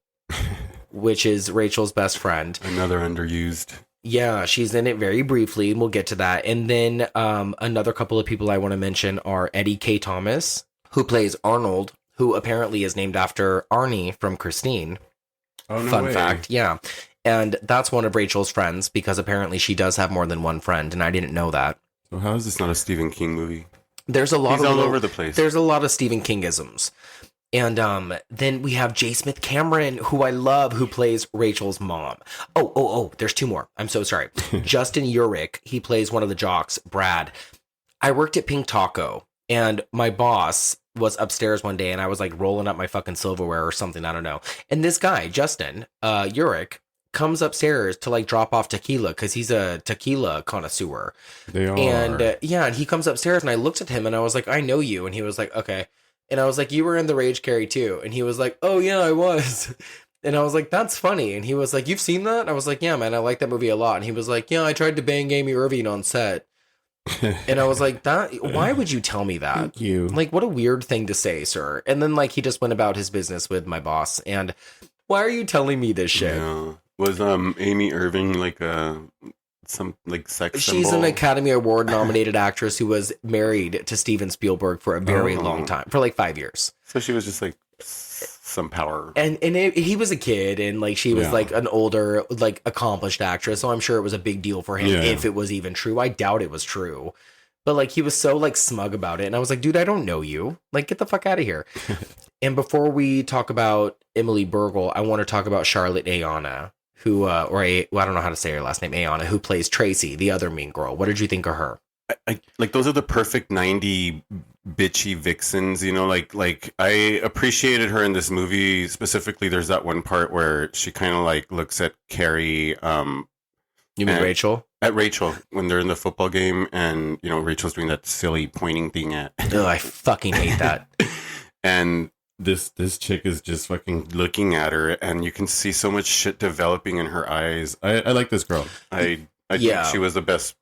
which is Rachel's best friend.
Another underused.
Yeah, she's in it very briefly, and we'll get to that. And then another couple of people I want to mention are Eddie K. Thomas, who plays Arnold, who apparently is named after Arnie from Christine.
Oh, no
Fun
way.
fact, yeah. And that's one of Rachel's friends, because apparently she does have more than one friend, and I didn't know that.
So how is this not a Stephen King movie?
He's all
over the place.
There's a lot of Stephen King-isms. And then we have J. Smith Cameron, who I love, who plays Rachel's mom. Oh, there's two more. I'm so sorry. Justin Urich, he plays one of the jocks, Brad. I worked at Pink Taco And my boss was upstairs one day and I was like rolling up my fucking silverware or something. I don't know. And this guy, Justin, Uric, comes upstairs to like drop off tequila because he's a tequila connoisseur.
They are.
And and he comes upstairs and I looked at him and I was like, I know you. And he was like, okay. And I was like, you were in The Rage, Carrie, too. And he was like, oh, yeah, I was. And I was like, that's funny. And he was like, you've seen that? And I was like, yeah, man, I like that movie a lot. And he was like, yeah, I tried to bang Amy Irving on set. And I was like, that, why would you tell me that?
Thank you.
Like, what a weird thing to say, sir. And then, like, he just went about his business with my boss. And why are you telling me this shit?
Yeah. Was Amy Irving like some like sex
She's
symbol?
an Academy Award nominated actress who was married to Steven Spielberg for a very long time, for like 5 years.
So she was just like some power.
And he was a kid, and like she was like an older, like accomplished actress. So I'm sure it was a big deal for him if it was even true. I doubt it was true. But like he was so like smug about it. And I was like, dude, I don't know you. Like, get the fuck out of here. And before we talk about Emily Bergl, I want to talk about Charlotte Ayanna, who, I don't know how to say her last name, Ayanna, who plays Tracy, the other mean girl. What did you think of her?
I like those are the perfect 90 bitchy vixens, you know, like I appreciated her in this movie. Specifically, there's that one part where she kind of like looks at Carrie.
You mean Rachel?
At Rachel when they're in the football game, and you know Rachel's doing that silly pointing thing at.
Oh, I fucking hate that.
And this chick is just fucking looking at her, and you can see so much shit developing in her eyes. I like this girl. I think she was the best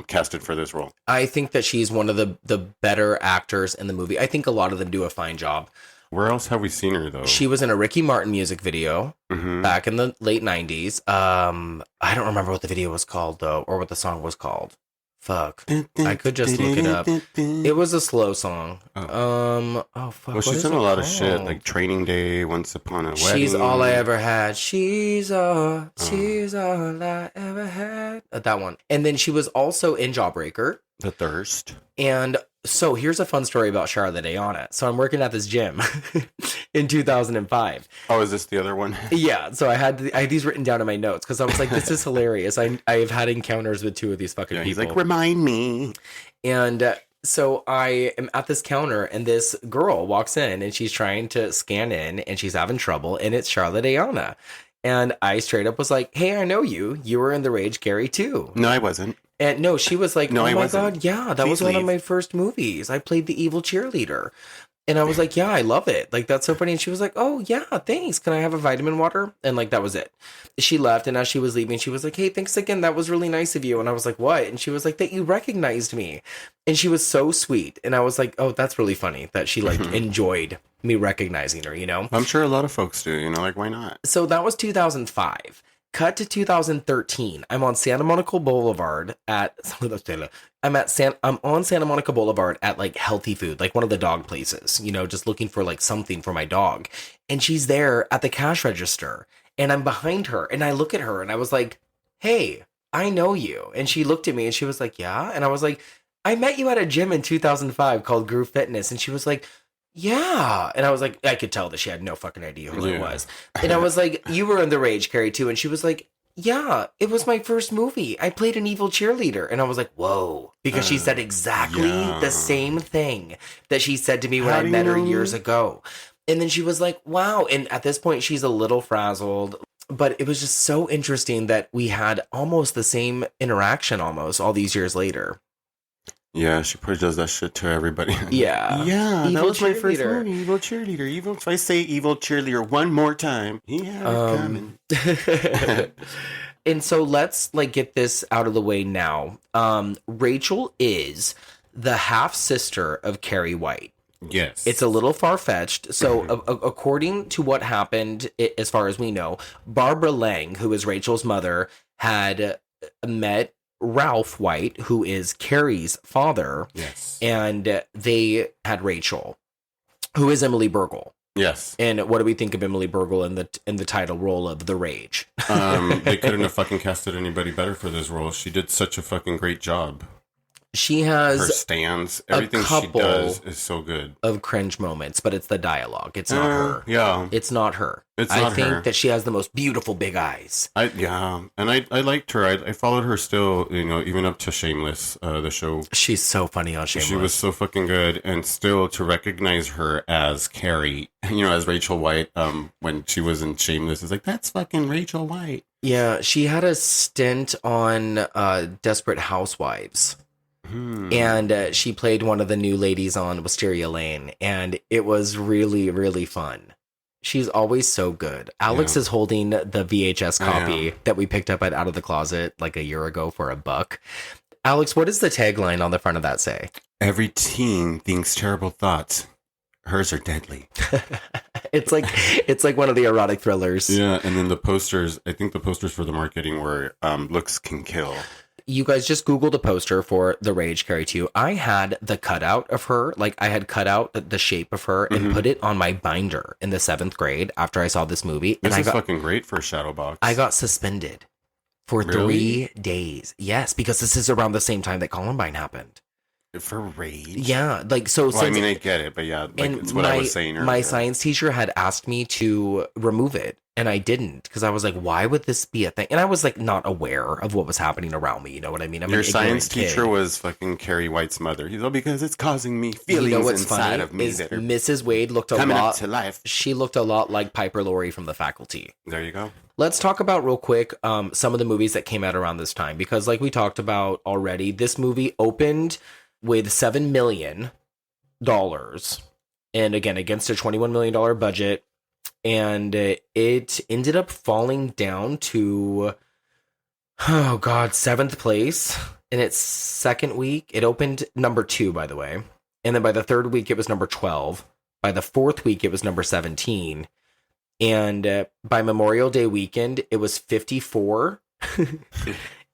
casted for this role.
I think that she's one of the better actors in the movie. I think a lot of them do a fine job.
Where else have we seen her though?
She was in a Ricky Martin music video back in the late 90s. I don't remember what the video was called though, or what the song was called. Fuck. I could just look it up. It was a slow song. Oh fuck.
Well, she's done a lot of shit, like Training Day, Once Upon a Wedding.
She's all I ever had. She's all I ever had. That one. And then she was also in Jawbreaker.
The Thirst.
And so here's a fun story about Charlotte Ayanna. So I'm working at this gym in 2005.
Oh, is this the other one?
Yeah. So I had these written down in my notes because I was like, this is hilarious. I've had encounters with two of these fucking people.
He's like, remind me.
And so I am at this counter and this girl walks in and she's trying to scan in and she's having trouble. And it's Charlotte Ayanna. And I straight up was like, hey, I know you. You were in The Rage, Carrie, too.
No, I wasn't.
And no, she was like,
no,
oh my God, yeah, that was one of my first movies. I played the evil cheerleader. And I was like, yeah, I love it. Like, that's so funny. And she was like, oh, yeah, thanks. Can I have a vitamin water? And like, that was it. She left. And as she was leaving, she was like, hey, thanks again. That was really nice of you. And I was like, what? And she was like, that you recognized me. And she was so sweet. And I was like, oh, that's really funny that she like enjoyed me recognizing her, you know?
I'm sure a lot of folks do, you know, like, why not?
So that was 2005. Cut to 2013. I'm on Santa Monica Boulevard at I'm on Santa Monica Boulevard at like Healthy Food, like one of the dog places, you know, just looking for like something for my dog. And she's there at the cash register and I'm behind her and I look at her and I was like, hey, I know you. And she looked at me and she was like, yeah. And I was like, I met you at a gym in 2005 called Groove Fitness. And she was like, yeah. And I was like, I could tell that she had no fucking idea who it was. And I was like, you were in The Rage, Carrie, too. And she was like, yeah, it was my first movie. I played an evil cheerleader. And I was like, whoa. Because she said exactly the same thing that she said to me when I met her years ago. And then she was like, wow. And at this point, she's a little frazzled. But it was just so interesting that we had almost the same interaction almost all these years later.
Yeah, she probably does that shit to everybody.
Yeah.
Yeah,
evil
that was my first
cheerleader.
movie, evil cheerleader. Even if I say evil cheerleader one more time, he had it coming.
And so let's like get this out of the way now. Rachel is the half sister of Carrie White.
Yes.
It's a little far-fetched. So according to what happened, as far as we know, Barbara Lang, who is Rachel's mother, had met Ralph White, who is Carrie's father.
Yes. And
they had Rachel, who is Emily Bergl.
Yes.
And what do we think of Emily Bergl in the title role of The Rage?
They couldn't have fucking casted anybody better for this role. She did such a fucking great job.
She
Her
has
stance, everything she
couple
does is so good.
of cringe moments, but it's the dialogue. It's not her.
Yeah.
It's not her.
I
think that she has the most beautiful big eyes.
And I liked her. I followed her still, even up to Shameless, the show.
She's so funny on Shameless.
She was so fucking good, and still to recognize her as Carrie, as Rachel White, when she was in Shameless, it's like, that's fucking Rachel White.
Yeah, she had a stint on Desperate Housewives. And she played one of the new ladies on Wisteria Lane, and it was really, really fun. She's always so good. Alex is holding the VHS copy that we picked up at Out of the Closet like a year ago for $1. Alex, what does the tagline on the front of that say?
Every teen thinks terrible thoughts. Hers are deadly.
It's like one of the erotic thrillers.
Yeah, and then the posters, I think the posters for the marketing were looks can kill.
You guys just Googled a poster for The Rage Carrie 2. I had the cutout of her, like I had cut out the shape of her and put it on my binder in the 7th grade after I saw this movie.
This is fucking great for a shadow box.
I got suspended for 3 days. Yes, because this is around the same time that Columbine happened.
For rage?
Yeah, like so.
Well, I mean, I get it, but yeah, like it's what I was saying earlier.
My science teacher had asked me to remove it, and I didn't because I was like, "Why would this be a thing?" And I was like, not aware of what was happening around me. You know what I mean?
Your science teacher was fucking Carrie White's mother. He's all because it's causing me feelings inside of me. That are
Mrs. Wade looked a
coming
lot
up to life.
She looked a lot like Piper Laurie from The Faculty.
There you go.
Let's talk about real quick some of the movies that came out around this time because, like we talked about already, this movie opened with $7 million, and again against a $21 million budget, and it ended up falling down to 7th place in its second week. It opened number 2, by the way, and then by the third week it was number 12. By the fourth week it was number 17, and by Memorial Day weekend it was 54,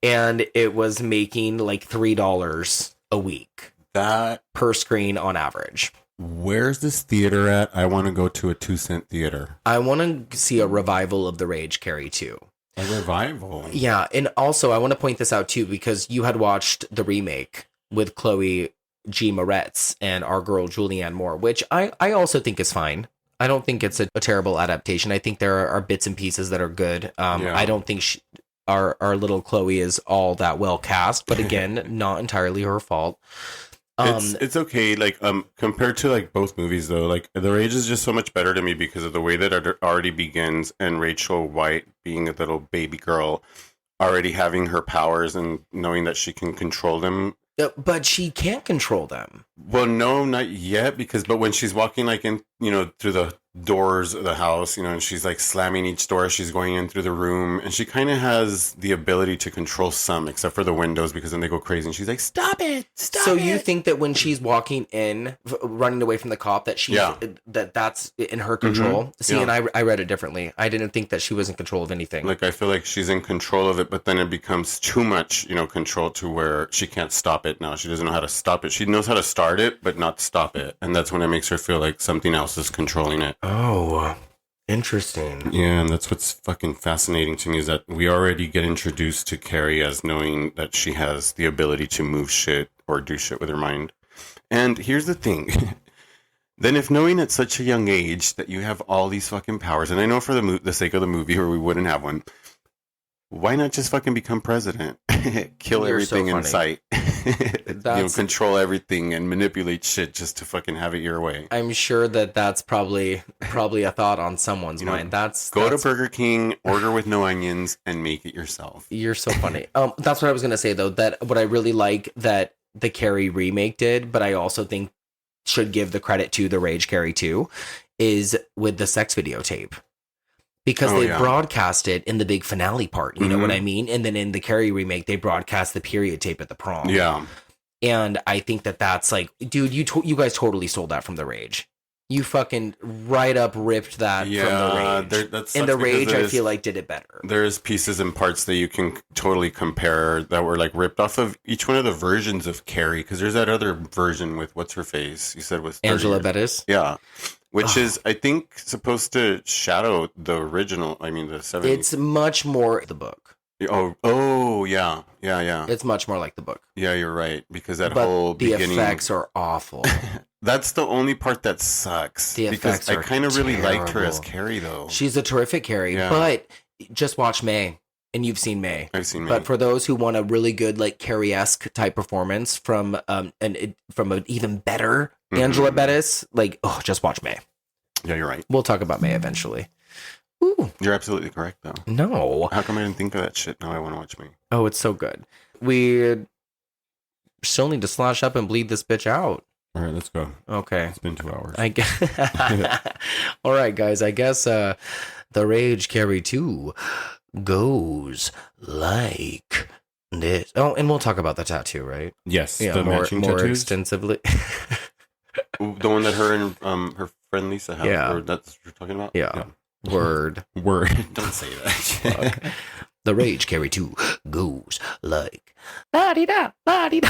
and it was making like $3 a week
that
per screen on average.
Where's this theater at? I want to go to a 2-cent theater.
I want to see a revival of The Rage Carrie 2.
A revival?
Yeah, and also I want to point this out too because you had watched the remake with Chloe G. Moretz and our girl Julianne Moore, which I also think is fine. I don't think it's a terrible adaptation. I think there are bits and pieces that are good. I don't think our little Chloe is all that well cast, but again, not entirely her fault.
It's okay. Like compared to like both movies though, like The Rage is just so much better to me because of the way that it already begins, and Rachel White being a little baby girl, already having her powers and knowing that she can control them.
But she can't control them.
Well, no, not yet, but when she's walking like in, through the doors of the house, and she's like slamming each door as she's going in through the room, and she kind of has the ability to control some, except for the windows, because then they go crazy, and she's like, stop it.
So you think that when she's walking in, running away from the cop, that she's that's in her control? Mm-hmm. See, and I read it differently. I didn't think that she was in control of anything.
Like, I feel like she's in control of it, but then it becomes too much, control to where she can't stop it now. She doesn't know how to stop it. She knows how to start it, but not stop it. And that's when it makes her feel like something else is controlling it.
Oh, interesting.
Yeah, and that's what's fucking fascinating to me is that we already get introduced to Carrie as knowing that she has the ability to move shit or do shit with her mind. And here's the thing. Then if knowing at such a young age that you have all these fucking powers, and I know for the sake of the movie or we wouldn't have one, why not just fucking become president? Kill everything in sight. Control everything and manipulate shit just to fucking have it your way.
I'm sure that's probably a thought on someone's mind.
Go to Burger King, order with no onions, and make it yourself.
You're so funny. That's what I was gonna say though. That what I really like that the Carrie remake did, but I also think should give the credit to The Rage Carrie 2 is with the sex videotape. Because they broadcast it in the big finale part, you know what I mean? And then in the Carrie remake, they broadcast the period tape at the prom.
Yeah.
And I think that's like, dude, you guys totally stole that from The Rage. You fucking right up ripped that from The Rage. And The Rage, I feel like, did it better.
There's pieces and parts that you can totally compare that were like ripped off of each one of the versions of Carrie. Because there's that other version with what's her face? You said was
Angela Bettis?
Yeah. Which is, I think, supposed to shadow the original. I mean, the 70s.
It's much more the book.
Oh, yeah. Yeah.
It's much more like the book.
Yeah, you're right. Because that
But
whole
the
beginning...
effects are awful.
That's the only part that sucks.
The effects
because
are
I kind of really liked her as
terrible.
Carrie, though.
She's a terrific Carrie,
Yeah.
but just watch May, and you've seen May.
I've seen May.
But for those who want a really good, like, Carrie-esque type performance from an even better Angela Bettis, like, just watch May.
Yeah, you're right.
We'll talk about May eventually. Ooh,
You're absolutely correct, though.
no.
How come I didn't think of that shit? Now I want to watch May.
Oh, it's so good. We still need to slash up and bleed this bitch out.
All right, let's go.
Okay.
It's been 2 hours.
I guess. All right, guys. I guess the Rage Carrie 2 goes like this. Oh, and we'll talk about the tattoo, right?
Yes,
Yeah,
the
more
matching tattoos.
extensively.
The one that her and her friend Lisa have.
Yeah.
Or that's what you're talking about?
Yeah. Word.
Don't say that.
Okay. The Rage Carrie 2 goes like la-di-da, la-di-da.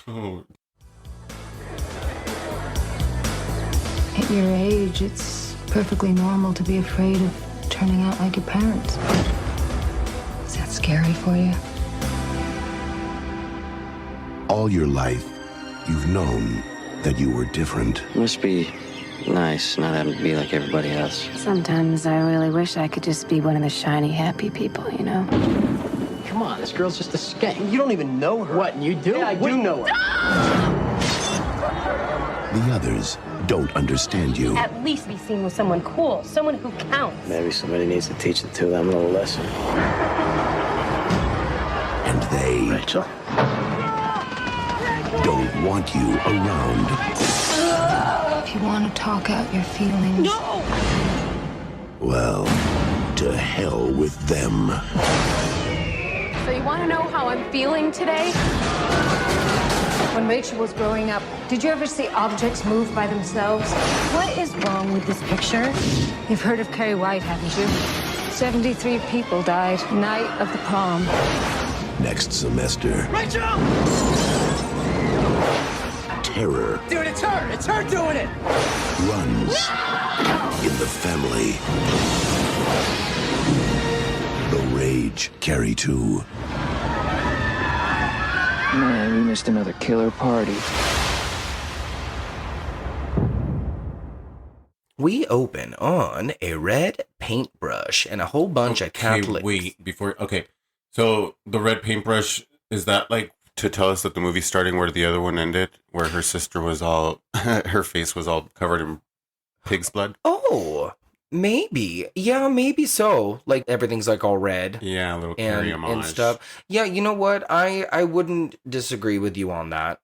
Oh,
At your age, it's perfectly normal to be afraid of turning out like your parents. Is that scary for you?
All your life, you've known that you were different.
Must be nice not having to be like everybody else.
Sometimes I really wish I could just be one of the shiny, happy people, you know?
Come on, this girl's just a skank. You don't even know her. What, you do? Yeah, I do know her.
The others don't understand you.
At least be seen with someone cool, someone who counts.
Maybe somebody needs to teach the two of them a little lesson.
And they
Rachel?
don't want you around.
If you want to talk out your feelings,
Well, to hell with them.
So you want to know how I'm feeling today?
When Rachel was growing up, did you ever see objects move by themselves?
What is wrong with this picture?
You've heard of Carrie White, haven't you? 73 people died night of the prom.
Next semester,
Rachel!
terror
Dude, it's her! It's her doing it!
runs in the family. The Rage Carrie 2.
Man, we missed another killer party.
We open on a red paintbrush and a whole bunch of Catholic.
Okay, so the red paintbrush, is that like to tell us that the movie's starting where the other one ended? Where her sister was all, her face was all covered in pig's blood?
Oh, maybe. Yeah, maybe so. Like everything's like all red.
Yeah, a little Carrie
and
homage.
stuff. Yeah, you know what? I wouldn't disagree with you on that.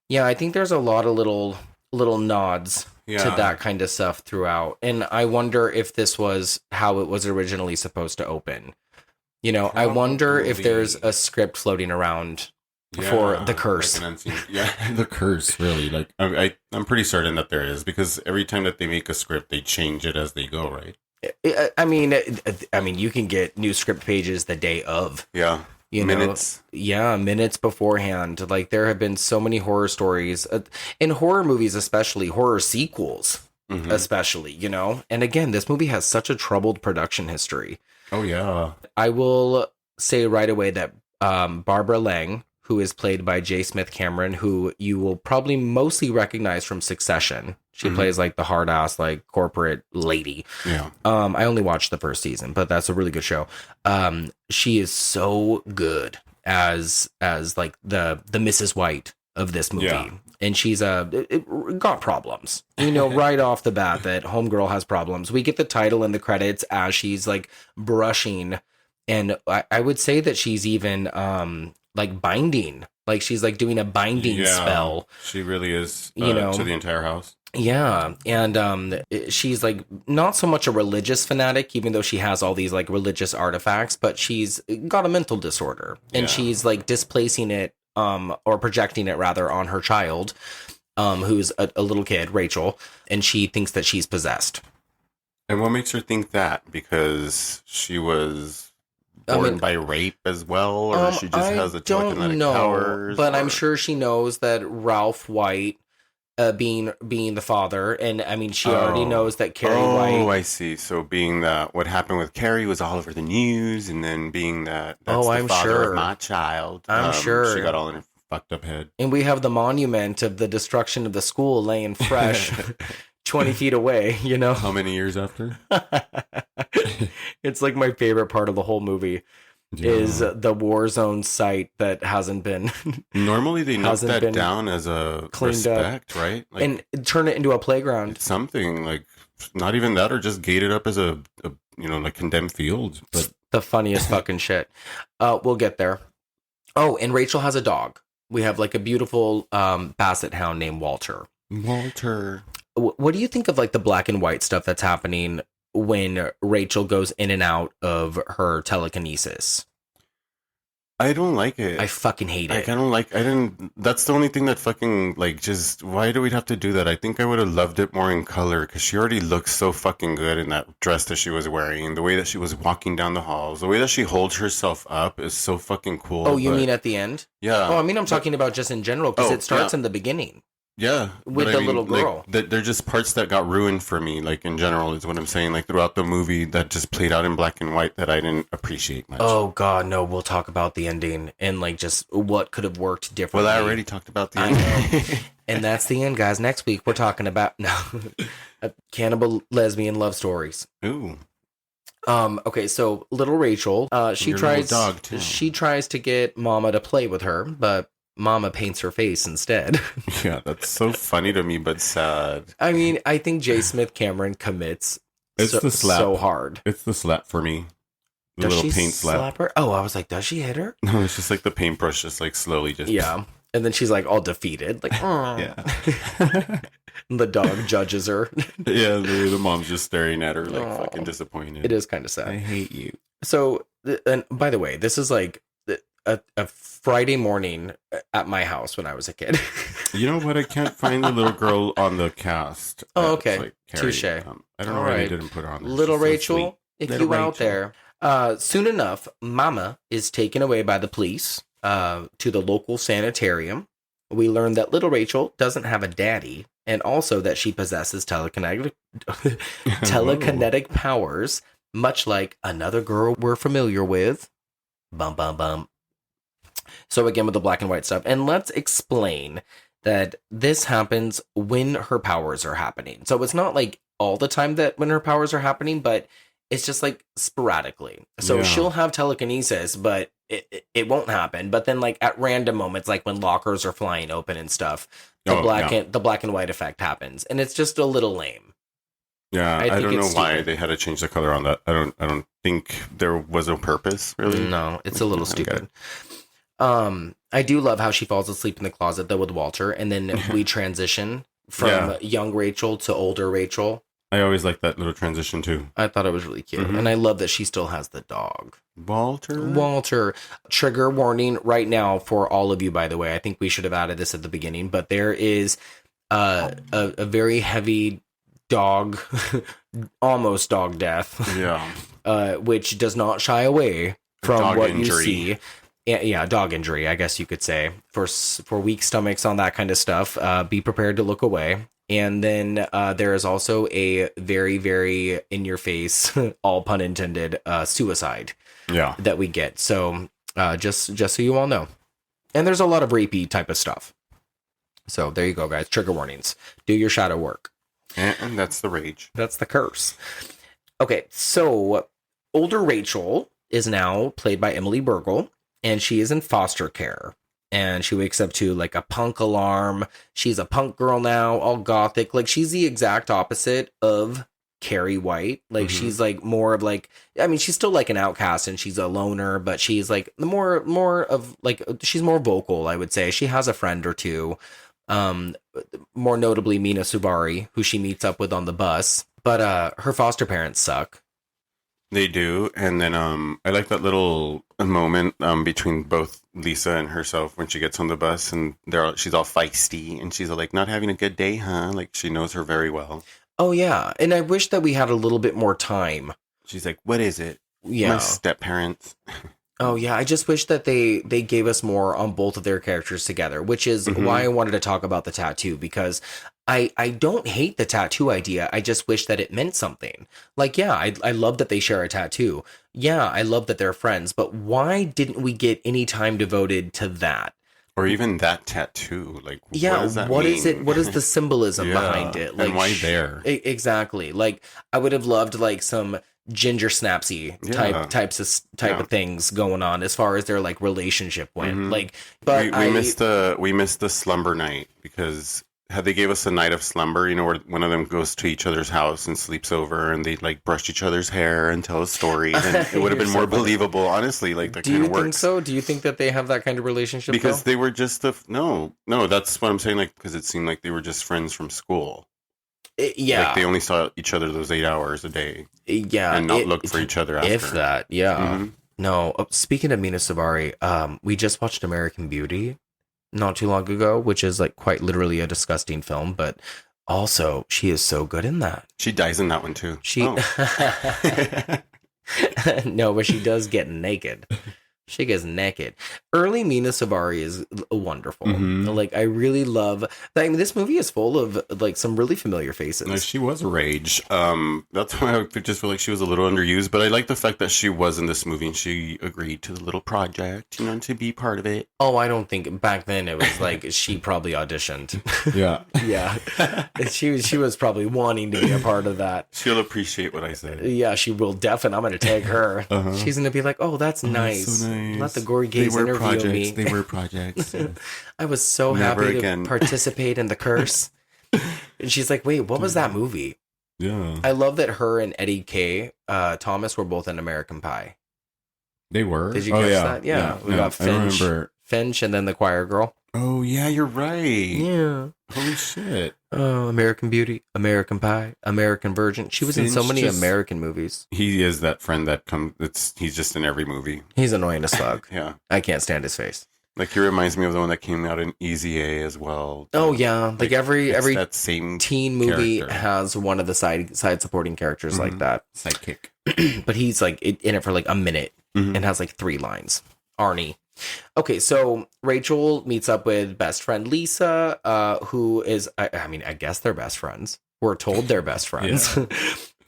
Yeah, I think there's a lot of little nods
Yeah.
to that kind of stuff throughout. And I wonder if this was how it was originally supposed to open. You know, I wonder if there's
Probably.
a script floating around for the curse.
Like an unseen, the curse, really. Like I'm pretty certain that there is, because every time that they make a script, they change it as they go, right?
I mean, you can get new script pages the day of.
Yeah.
Minutes beforehand. Like there have been so many horror stories in horror movies, especially horror sequels, especially, you know. And again, this movie has such a troubled production history.
Oh yeah.
I will say right away that Barbara Lang, who is played by J. Smith Cameron, who you will probably mostly recognize from Succession. She plays like the hard ass, like corporate lady.
Yeah.
I only watched the first season, but that's a really good show. She is so good as like the Mrs. White of this movie.
Yeah.
And she's got problems, you know, right off the bat that homegirl has problems. We get the title in the credits as she's like brushing. And I would say that she's even like binding, like she's like doing a binding spell.
She really is,
You know.
to the entire house.
Yeah, and she's like not so much a religious fanatic, even though she has all these like religious artifacts, but she's got a mental disorder, and
Yeah.
she's like displacing it, or projecting it rather, on her child, who's a little kid, Rachel, and she thinks that she's possessed.
And what makes her think that? Because she was born by rape as well, or she just has a telekinetic powers?
But
or...
I'm sure she knows that Ralph White being the father, and I mean, she already knows that Carrie White.
Oh, I see. So being that what happened with Carrie was all over the news, and then being that that's the
I'm
father
sure.
of my child,
I'm sure
she got all in her fucked up head.
And we have the monument of the destruction of the school laying fresh 20 feet away, you know?
How many years after?
It's like my favorite part of the whole movie is the war zone site that hasn't been
Normally they knock
hasn't
that
been
down as a
cleaned
respect, right? Like,
and turn it into a playground.
it's something like not even that, or just gate it up as a like condemned field. But
The funniest fucking shit. We'll get there. Oh, and Rachel has a dog. We have like a beautiful basset hound named Walter.
Walter.
What do you think of like the black and white stuff that's happening when Rachel goes in and out of her telekinesis?
I don't like it.
I fucking hate it.
That's the only thing that fucking, like, just, why do we have to do that? I think I would have loved it more in color, because she already looks so fucking good in that dress that she was wearing, the way that she was walking down the halls, the way that she holds herself up is so fucking cool.
Oh, you mean at the end?
Yeah.
Oh, I mean, I'm talking about just in general, because it starts in the beginning.
Yeah.
With the little girl.
Like, they're just parts that got ruined for me, like, in general, is what I'm saying. Like, throughout the movie, that just played out in black and white that I didn't appreciate much.
Oh, God, no. We'll talk about the ending and, like, just what could have worked differently.
Well, I already talked about the ending.
And that's the end, guys. Next week, we're talking about cannibal lesbian love stories.
Ooh.
Okay, so little Rachel, she
Your
tries
little dog, too.
She tries to get Mama to play with her, but Mama paints her face instead.
Yeah, that's so funny to me, but sad.
I mean, I think J. Smith Cameron commits
It's the slap.
so hard.
It's the slap for me. The
Does
little
she
paint slap.
her? Oh, I was like, does she hit her?
No, it's just like the paintbrush, just like slowly, just
Yeah. And then she's like all defeated, like,
yeah.
The dog judges her.
Yeah, the mom's just staring at her like fucking disappointed.
It is kind of sad.
I hate you.
So, and by the way, this is like a Friday morning at my house when I was a kid.
You know what? I can't find the little girl on the cast.
Oh, okay.
Like Carrie.
Touche.
I don't know why they didn't put her on there.
Little
She's so
Rachel,
sweet.
if
Little
you out
Rachel.
there. Soon enough, Mama is taken away by the police to the local sanitarium. We learn that little Rachel doesn't have a daddy, and also that she possesses telekinetic powers, much like another girl we're familiar with. Bum, bum, bum. So again, with the black and white stuff. And let's explain that this happens when her powers are happening. So it's not like all the time that when her powers are happening, but it's just like sporadically. So
Yeah.
she'll have telekinesis, but it won't happen. But then like at random moments, like when lockers are flying open and stuff, the black and white effect happens. And it's just a little lame.
Yeah,
I
I
think
don't know
it's
why
stupid.
they had to change the color on that. I don't think there was a purpose, really.
No, it's a little
Okay.
stupid. I do love how she falls asleep in the closet though with Walter, and then we transition from young Rachel to older Rachel.
I always like that little transition too.
I thought it was really cute, and I love that she still has the dog. Walter. Trigger warning right now for all of you, by the way. I think we should have added this at the beginning, but there is a very heavy dog, almost dog death.
Yeah.
Which does not shy away from
Dog
what
injury.
you see. Yeah, dog injury, I guess you could say. For weak stomachs on that kind of stuff, be prepared to look away. And then there is also a very, very in your face, all pun intended, suicide.
Yeah.
That we get. So just so you all know. And there's a lot of rapey type of stuff. So there you go, guys. Trigger warnings. Do your shadow work.
And that's the rage.
That's the curse. Okay, so older Rachel is now played by Emily Bergl, and she is in foster care. And she wakes up to like a punk alarm. She's a punk girl now, all gothic. Like she's the exact opposite of Carrie White. Like she's like more of like, I mean, she's still like an outcast and she's a loner, but she's like more of like, she's more vocal, I would say. She has a friend or two. More notably Mina Subari, who she meets up with on the bus. But her foster parents suck.
They do. And then I like that little moment between both Lisa and herself when she gets on the bus and she's all feisty and she's like, not having a good day, huh? Like she knows her very well.
Oh, yeah. And I wish that we had a little bit more time.
She's like, what is it?
Yeah.
My step parents.
Oh yeah, I just wish that they gave us more on both of their characters together, which is why I wanted to talk about the tattoo, because I don't hate the tattoo idea. I just wish that it meant something. Like, yeah, I love that they share a tattoo. Yeah, I love that they're friends, but why didn't we get any time devoted to that?
Or even that tattoo. Like,
Yeah,
what does that
what
mean?
is it? What is the symbolism behind it? Like,
and why there?
Exactly. Like, I would have loved like some ginger snapsy type of things going on as far as their like relationship went. Like, but
we missed the slumber night, because had they gave us a night of slumber, where one of them goes to each other's house and sleeps over, and they like brush each other's hair and tell a story, then it would have been more believable. Honestly, like that kind of works.
Do you think so? Do you think that they have that kind of relationship?
Because they were just no. That's what I'm saying. Like, because it seemed like they were just friends from school.
Yeah,
like they only saw each other those 8 hours a day.
Yeah,
and not look for each other after.
If that, yeah. No. Speaking of Mina Sabari, we just watched American Beauty not too long ago, which is like quite literally a disgusting film, but also she is so good in that.
She dies in that one too.
No, but she does get naked. She gets naked. Early Mina Sabari is wonderful. Like, I really love. I mean, this movie is full of like some really familiar faces.
No, she was Rage. That's why I just feel like she was a little underused. But I like the fact that she was in this movie and she agreed to the little project, to be part of it.
Oh, I don't think back then it was like she probably auditioned.
Yeah,
yeah. She was probably wanting to be a part of that.
She'll appreciate what I said.
Yeah, she will definitely. I'm going to tag her. She's going to be like, "Oh, that's nice.
So nice.
Let the Gory gays interview me."
They were projects.
I was so happy to participate in The Curse. And she's like, "Wait, what was that movie?"
Yeah.
I love that her and Eddie K. Thomas were both in American Pie.
They were?
Did you catch that? Yeah. We got Finch and then the choir girl.
Oh, yeah, you're right.
Yeah.
Holy shit.
Oh, American Beauty, American Pie, American Virgin. She was in so many American movies.
He is that friend that he's just in every movie.
He's annoying as fuck.
Yeah.
I can't stand his face.
Like, he reminds me of the one that came out in Easy A as well.
Oh, yeah. Like every
that same
teen movie has one of the side supporting characters like that.
Sidekick.
But he's like in it for like a minute and has like 3 lines. Arnie. Okay, so Rachel meets up with best friend Lisa, who is, I mean, I guess they're best friends. We're told they're best friends.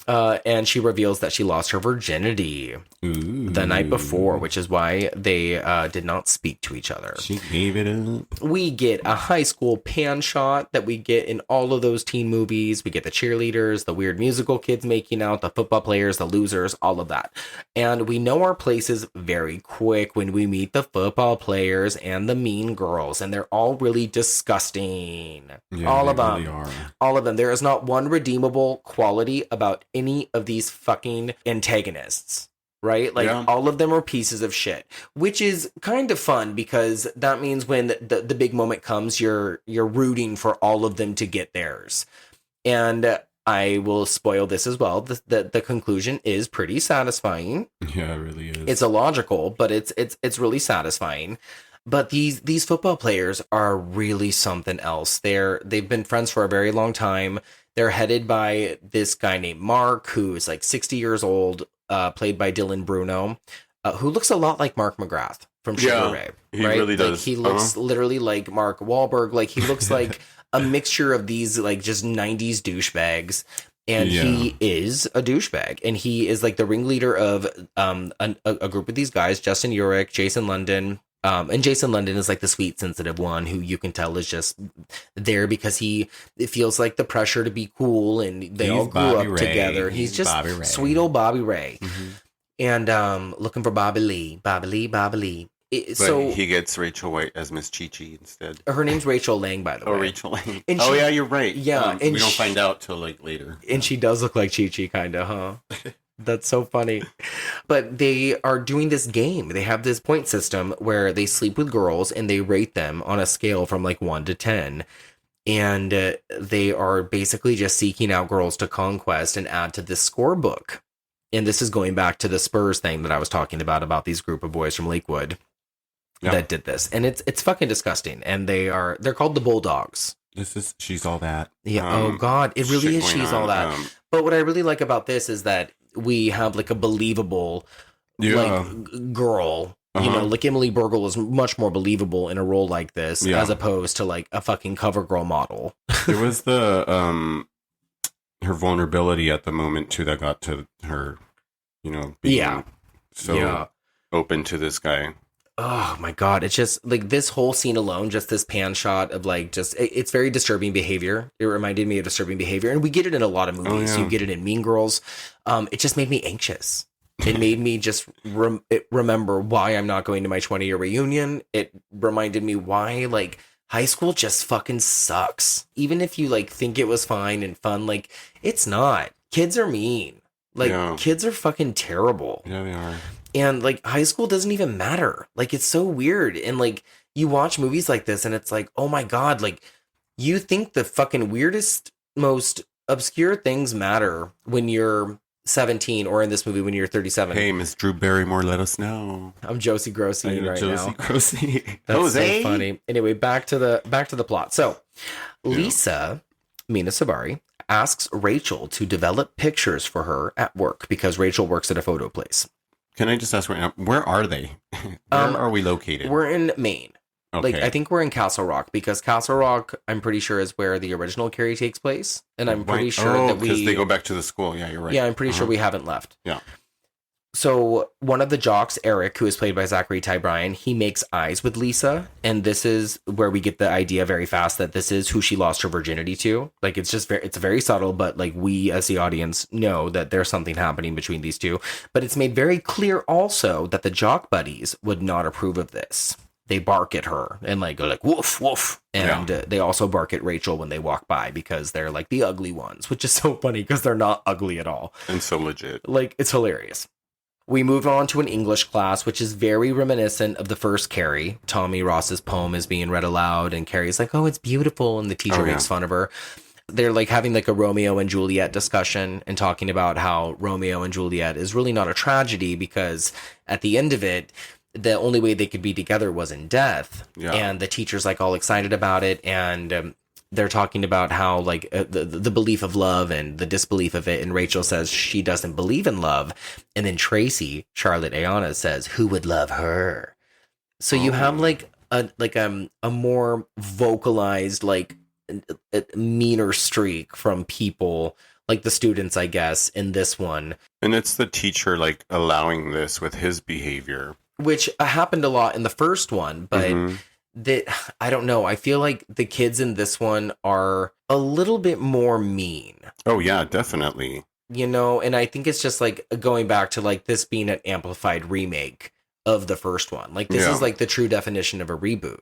And she reveals that she lost her virginity the night before, which is why they did not speak to each other.
She gave it up.
We get a high school pan shot that we get in all of those teen movies. We get the cheerleaders, the weird musical kids making out, the football players, the losers, all of that. And we know our places very quick when we meet the football players and the mean girls. And they're all really disgusting.
Yeah,
all of them.
Really are.
All of them. There is not one redeemable quality about any of these fucking antagonists, right? Like, all of them are pieces of shit, which is kind of fun because that means when the big moment comes, you're rooting for all of them to get theirs. And I will spoil this as well. The conclusion is pretty satisfying.
Yeah, it really is.
It's illogical, but it's really satisfying. But these football players are really something else. They've been friends for a very long time. They're headed by this guy named Mark, who is like 60 years old, played by Dylan Bruno, who looks a lot like Mark McGrath from Sugar Ray.
He really does.
Like, he looks literally like Mark Wahlberg. Like, he looks like a mixture of these like just 90s douchebags. And he is a douchebag. And he is like the ringleader of a group of these guys, Justin Urich, Jason London. And Jason London is like the sweet, sensitive one who you can tell is just there because it feels like the pressure to be cool, and they all grew up together. He's just sweet old Bobby Ray. And looking for Bobby Lee.
But he gets Rachel White as Miss Chi-Chi instead.
Her name's Rachel Lang, by the way.
Oh, Rachel Lang.
And
yeah, you're right.
Yeah.
And we don't find out till like later.
And she does look like Chi-Chi, kind of, huh? That's so funny. But they are doing this game. They have this point system where they sleep with girls and they rate them on a scale from like 1 to 10. And they are basically just seeking out girls to conquest and add to this scorebook. And this is going back to the Spurs thing that I was talking about these group of boys from Lakewood that did this. And it's fucking disgusting. And they're called the Bulldogs.
She's all that.
Yeah. Oh God. It really is. She's all that. But what I really like about this is that we have like a believable like girl You know, like Emily Bergl is much more believable in a role like this as opposed to like a fucking cover girl model.
It was the her vulnerability at the moment too that got to her, you know, being so open to this guy.
Oh my God. It's just like this whole scene alone, just this pan shot of like, just, it's very disturbing behavior. It reminded me of disturbing behavior. And we get it in a lot of movies. You get it in Mean Girls. It just made me anxious. It made me just remember why I'm not going to my 20-year reunion. It reminded me why like high school just fucking sucks. Even if you like think it was fine and fun, like it's not. Kids are mean. Like kids are fucking terrible.
Yeah, they are.
And like high school doesn't even matter. Like it's so weird. And like you watch movies like this and it's like, oh my God, like you think the fucking weirdest, most obscure things matter when you're 17 or in this movie when you're 37.
Hey, Miss Drew Barrymore, let us know.
I'm Josie Grossi right
Josie
now.
Grossi.
That's
Jose.
so funny. Anyway, back to the plot. So Lisa, Mina Savari, asks Rachel to develop pictures for her at work because Rachel works at a photo place.
Can I just ask right now, where are they? Where are we located?
We're in Maine.
Okay.
Like, I think we're in Castle Rock because Castle Rock, I'm pretty sure, is where the original Carrie takes place. And I'm pretty sure that
because they go back to the school. Yeah, you're right.
Yeah, I'm pretty sure we haven't left.
Yeah.
So one of the jocks, Eric, who is played by Zachary Ty Bryan, he makes eyes with Lisa. And this is where we get the idea very fast that this is who she lost her virginity to. Like, it's just it's very subtle, but like we as the audience know that there's something happening between these two. But it's made very clear also that the jock buddies would not approve of this. They bark at her and like go like woof woof, and they also bark at Rachel when they walk by because they're like the ugly ones, which is so funny because they're not ugly at all
and so legit.
Like it's hilarious. We move on to an English class, which is very reminiscent of the first Carrie. Tommy Ross's poem is being read aloud, and Carrie's like, "Oh, it's beautiful," and the teacher makes fun of her. They're like having like a Romeo and Juliet discussion and talking about how Romeo and Juliet is really not a tragedy because at the end of it, the only way they could be together was in death. Yeah. And the teacher's like all excited about it. And they're talking about how like the belief of love and the disbelief of it. And Rachel says she doesn't believe in love. And then Tracy, Charlotte Ayana, says, who would love her? So you have like a more vocalized, like a meaner streak from people like the students, I guess, in this one.
And it's the teacher like allowing this with his behavior.
Which happened a lot in the first one, but that I don't know. I feel like the kids in this one are a little bit more mean.
Oh, yeah, definitely.
You know, and I think it's just like going back to like this being an amplified remake of the first one. Like this is like the true definition of a reboot.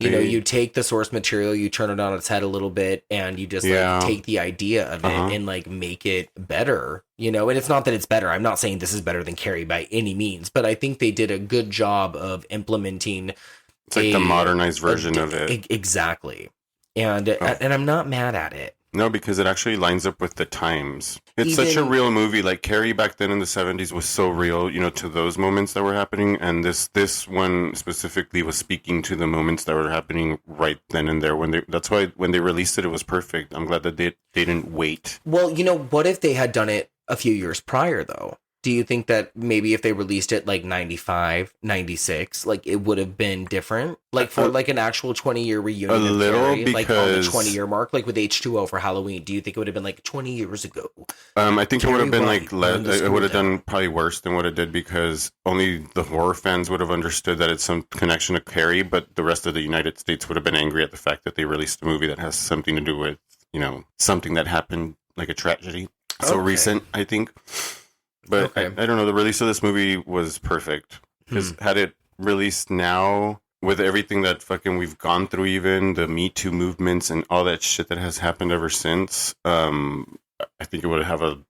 You know, you take the source material, you turn it on its head a little bit, and you just like take the idea of it and like make it better, you know, and it's not that it's better. I'm not saying this is better than Carrie by any means, but I think they did a good job of implementing.
It's like the modernized version of it.
Exactly. And I'm not mad at it.
No, because it actually lines up with the times. It's such a real movie. Like Carrie back then in the 70s was so real, you know, to those moments that were happening. And this one specifically was speaking to the moments that were happening right then and there. That's why when they released it, it was perfect. I'm glad that they didn't wait.
Well, you know, what if they had done it a few years prior, though? Do you think that maybe if they released it like 95, 96, like it would have been different? Like for like an actual 20-year reunion
a little
Carrie,
because,
like on the 20-year mark, like with H2O for Halloween, do you think it would have been like 20 years ago?
I think
Carrie
it would have been
White
like, it would have done probably worse than what it did because only the horror fans would have understood that it's some connection to Carrie, but the rest of the United States would have been angry at the fact that they released a movie that has something to do with, you know, something that happened, like a tragedy. So recent, I think. But I don't know. The release of this movie was perfect because had it released now with everything that fucking we've gone through, even the Me Too movements and all that shit that has happened ever since, I think it would have a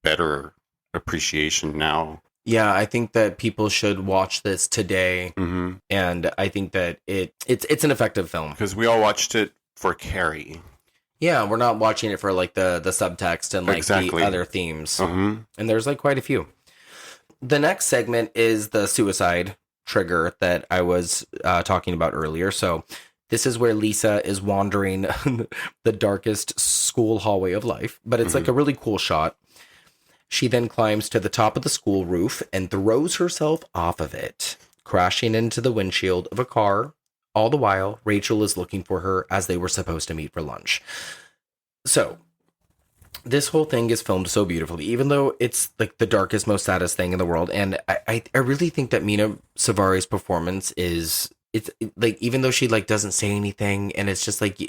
better appreciation now.
Yeah, I think that people should watch this today, and I think that it's an effective film
because we all watched it for Carrie.
Yeah, we're not watching it for like the subtext and like the other themes. And there's like quite a few. The next segment is the suicide trigger that I was talking about earlier. So this is where Lisa is wandering the darkest school hallway of life, but it's like a really cool shot. She then climbs to the top of the school roof and throws herself off of it. crashing into the windshield of a car. All the while, Rachel is looking for her as they were supposed to meet for lunch. So, this whole thing is filmed so beautifully, even though it's like the darkest, most saddest thing in the world. And I really think that Mina Savari's performance is, it's like, even though she like doesn't say anything, and it's just like,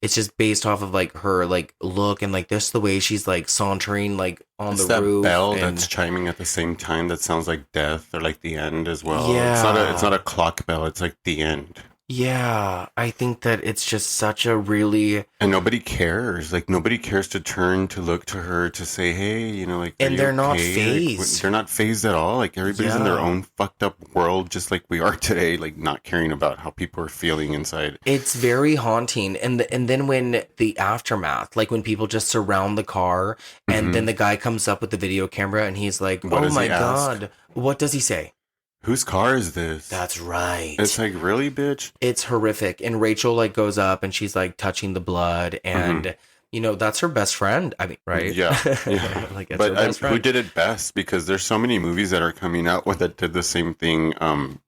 it's just based off of like her like look and like this, the way she's like sauntering like on the roof.
Bell
and
that's chiming at the same time that sounds like death or like the end as well.
Yeah.
It's not a clock bell. It's like the end.
Yeah, I think that it's just such a really...
And nobody cares. Like, nobody cares to turn to look to her to say, hey, you know, like...
And they're not
phased.
phased.
They're not phased at all. Like, everybody's in their own fucked up world, just like we are today, like, not caring about how people are feeling inside.
It's very haunting. And then when the aftermath, like when people just surround the car, and then the guy comes up with the video camera, and he's like, oh my God. What does he say?
Whose car is this?
That's right.
It's like, really, bitch?
It's horrific. And Rachel like goes up and she's like touching the blood, and you know, that's her best friend. I mean, right?
Yeah.
Like, it's
but
her best friend.
who did it best? Because there's so many movies that are coming out that did the same thing.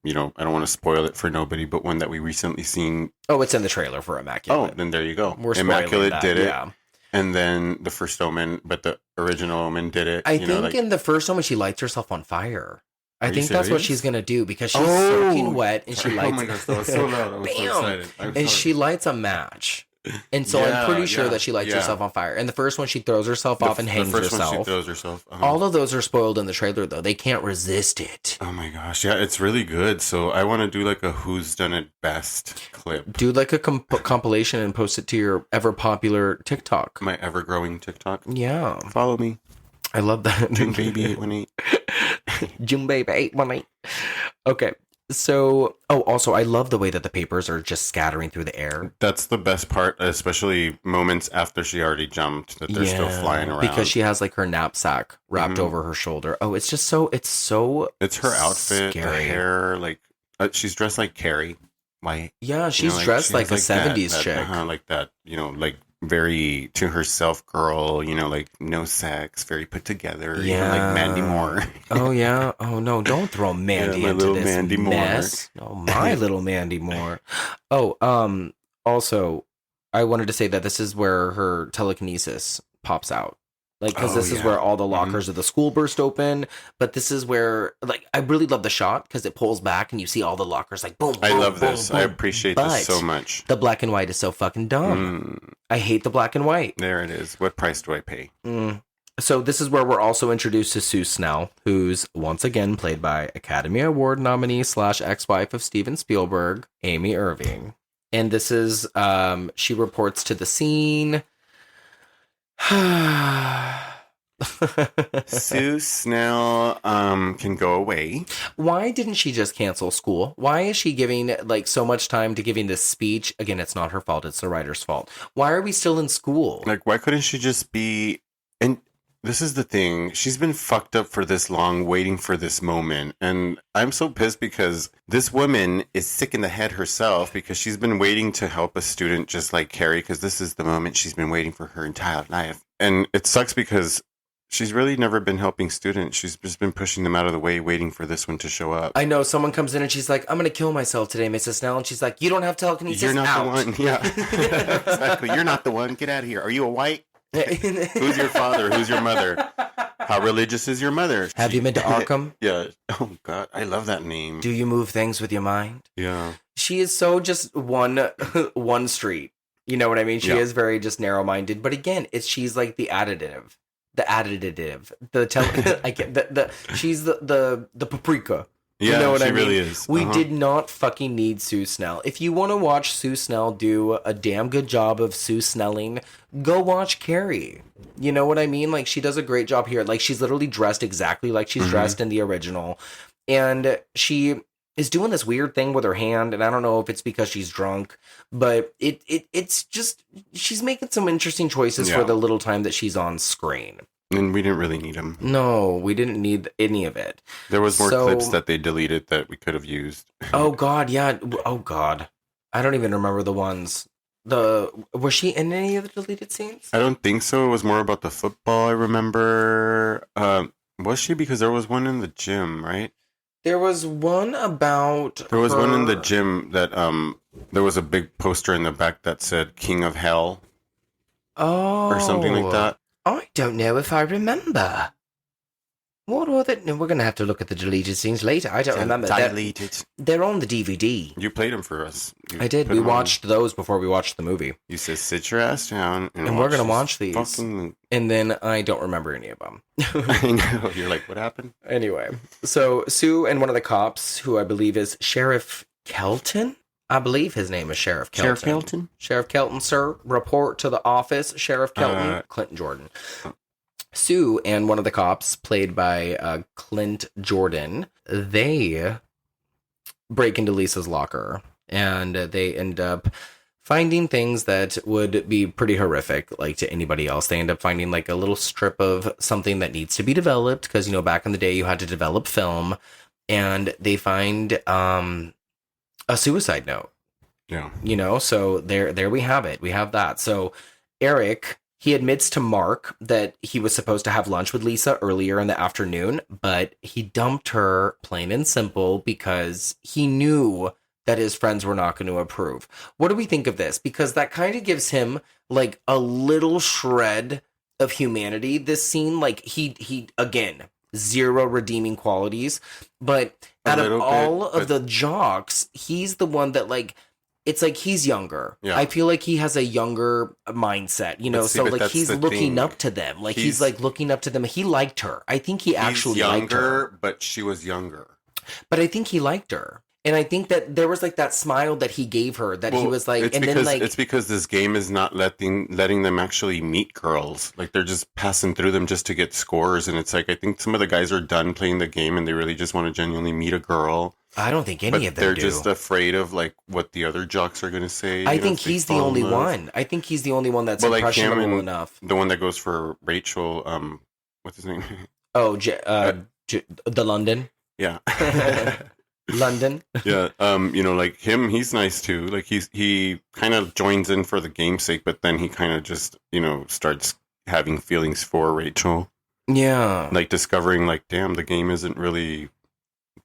You know, I don't want to spoil it for nobody, but one that we recently seen.
Oh, it's in the trailer for Immaculate.
Oh, then there you go.
We're spoiling
Immaculate
that,
did it.
yeah.
And then the first Omen, but the original Omen did it.
I think in the first one when she lights herself on fire. I think that's what she's gonna do, because she's soaking wet and she lights.
Oh my gosh, that was so loud! I was so excited.
And she lights a match, and so I'm pretty sure that she lights herself on fire. And the first one, she throws herself off and hangs herself. The first one, she throws herself. All of those are spoiled in the trailer, though. They can't resist it.
Oh my gosh, yeah, it's really good. So I want to do like a "Who's Done It Best" clip.
Do like a compilation and post it to your ever popular TikTok.
My ever growing TikTok.
Yeah,
follow me.
I love that.
June Baby 818.
June Baby 818. Okay. So, also, I love the way that the papers are just scattering through the air.
That's the best part, especially moments after she already jumped, that they're still flying around.
Because she has like her knapsack wrapped over her shoulder. Oh, it's just so, it's
her outfit,
scary.
The hair, like, she's dressed like Carrie. White.
Yeah, she's dressed like a 70s chick.
Like that, you know, like very to herself girl, you know, like no sex, very put together.
Yeah.
Even like Mandy Moore.
Oh, yeah. Oh, no, don't throw Mandy into this
Mandy
mess. No, my little Mandy Moore. Oh, also, I wanted to say that this is where her telekinesis pops out. Like, because this is where all the lockers of the school burst open. But this is where, like, I really love the shot because it pulls back and you see all the lockers, like, boom, boom,
I love
boom,
this.
boom.
I appreciate this so much.
The black and white is so fucking dumb. I hate the black and white.
There it is. What price do I pay?
So this is where we're also introduced to Sue Snell, who's once again played by Academy Award nominee / ex-wife of Steven Spielberg, Amy Irving. And this is, she reports to the scene.
Sue Snell can go away.
Why didn't she just cancel school? Why is she giving like so much time to giving this speech? Again, it's not her fault, it's the writer's fault. Why are we still in school?
Like, why couldn't she just be... And this is the thing, she's been fucked up for this long waiting for this moment, and I'm so pissed because this woman is sick in the head herself because she's been waiting to help a student just like Carrie, because this is the moment she's been waiting for her entire life. And it sucks because she's really never been helping students. She's just been pushing them out of the way, waiting for this one to show up.
I know, someone comes in and she's like, I'm going to kill myself today, Mrs. Snell. And she's like, you don't have telekinesis.
You're not
out.
the one. Yeah, exactly. You're not the one. Get out of here. Are you a white? Who's your father? Who's your mother? How religious is your mother?
Have you been to Arkham?
Yeah. Oh, God. I love that name.
Do you move things with your mind?
Yeah.
She is so just one street. You know what I mean? She is very just narrow-minded. But again, she's like the additive. I get she's the paprika.
Yeah,
you know what I mean?
Really is.
We did not fucking need Sue Snell. If you want to watch Sue Snell do a damn good job of Sue Snelling, go watch Carrie. You know what I mean? Like, she does a great job here. Like, she's literally dressed exactly like she's dressed in the original. And she is doing this weird thing with her hand, and I don't know if it's because she's drunk, but it's just, she's making some interesting choices for the little time that she's on screen.
And we didn't really need them.
No, we didn't need any of it.
There was more clips that they deleted that we could have used.
Oh, God, yeah. Oh, God. I don't even remember the ones. Was she in any of the deleted scenes?
I don't think so. It was more about the football, I remember. Was she? Because there was one in the gym, right?
There was one about
There was one in the
her-
gym that there was a big poster in the back that said King of Hell
Oh.
or something like that.
I don't know if I remember. What were they? No, we're going to have to look at the deleted scenes later. I don't remember.
Dilated.
They're on the DVD.
You played them for us. You
I did.
put
We
'em on.
watched those before we watched the movie.
You said sit your ass down
And we're going to
this
watch these.
fucking-
And then I don't remember any of them.
I know. You're like, what happened?
Anyway, so Sue and one of the cops, who I believe is Sheriff Kelton. I believe his name is Sheriff Kelton.
Sheriff Kelton?
Sheriff Kelton, sir. Report to the office. Sheriff Kelton. Clinton Jordan. Sue and one of the cops, played by Clint Jordan, they break into Lisa's locker and they end up finding things that would be pretty horrific, like to anybody else. They end up finding like a little strip of something that needs to be developed because, you know, back in the day you had to develop film, and they find a suicide note.
Yeah.
You know, so there we have it. We have that. So Eric, he admits to Mark that he was supposed to have lunch with Lisa earlier in the afternoon, but he dumped her plain and simple because he knew that his friends were not going to approve. What do we think of this? Because that kind of gives him like a little shred of humanity. This scene, like he again, zero redeeming qualities, but out of all of the jocks, he's the one that like, it's like he's younger.
Yeah.
I feel like he has a younger mindset, you know,
But see,
so
but
like
that's
he's
the
looking
thing.
up to them. Like he's
He's-
like looking up to them. He liked her. I think he actually
He's
liked her.
younger, but she was younger.
But I think he liked her. And I think that there was like that smile that he gave her that he
Well,
was like,
it's
and
because,
then like,
it's because this game is not letting them actually meet girls. Like they're just passing through them just to get scores. And it's like, I think some of the guys are done playing the game and they really just want to genuinely meet a girl.
I don't think any
But
of them
they're
do.
just afraid of like what the other jocks are going to say.
I
you know,
think
if they
he's the
fall in
only
love.
one. I think he's the only one that's
Well, like him
impressionable
and
enough.
the one that goes for Rachel, what's his name?
Oh, the London.
Yeah.
London.
Yeah. You know, like him, he's nice too. Like he kind of joins in for the game's sake, but then he kind of just, you know, starts having feelings for Rachel.
Yeah.
Like discovering like, damn, the game isn't really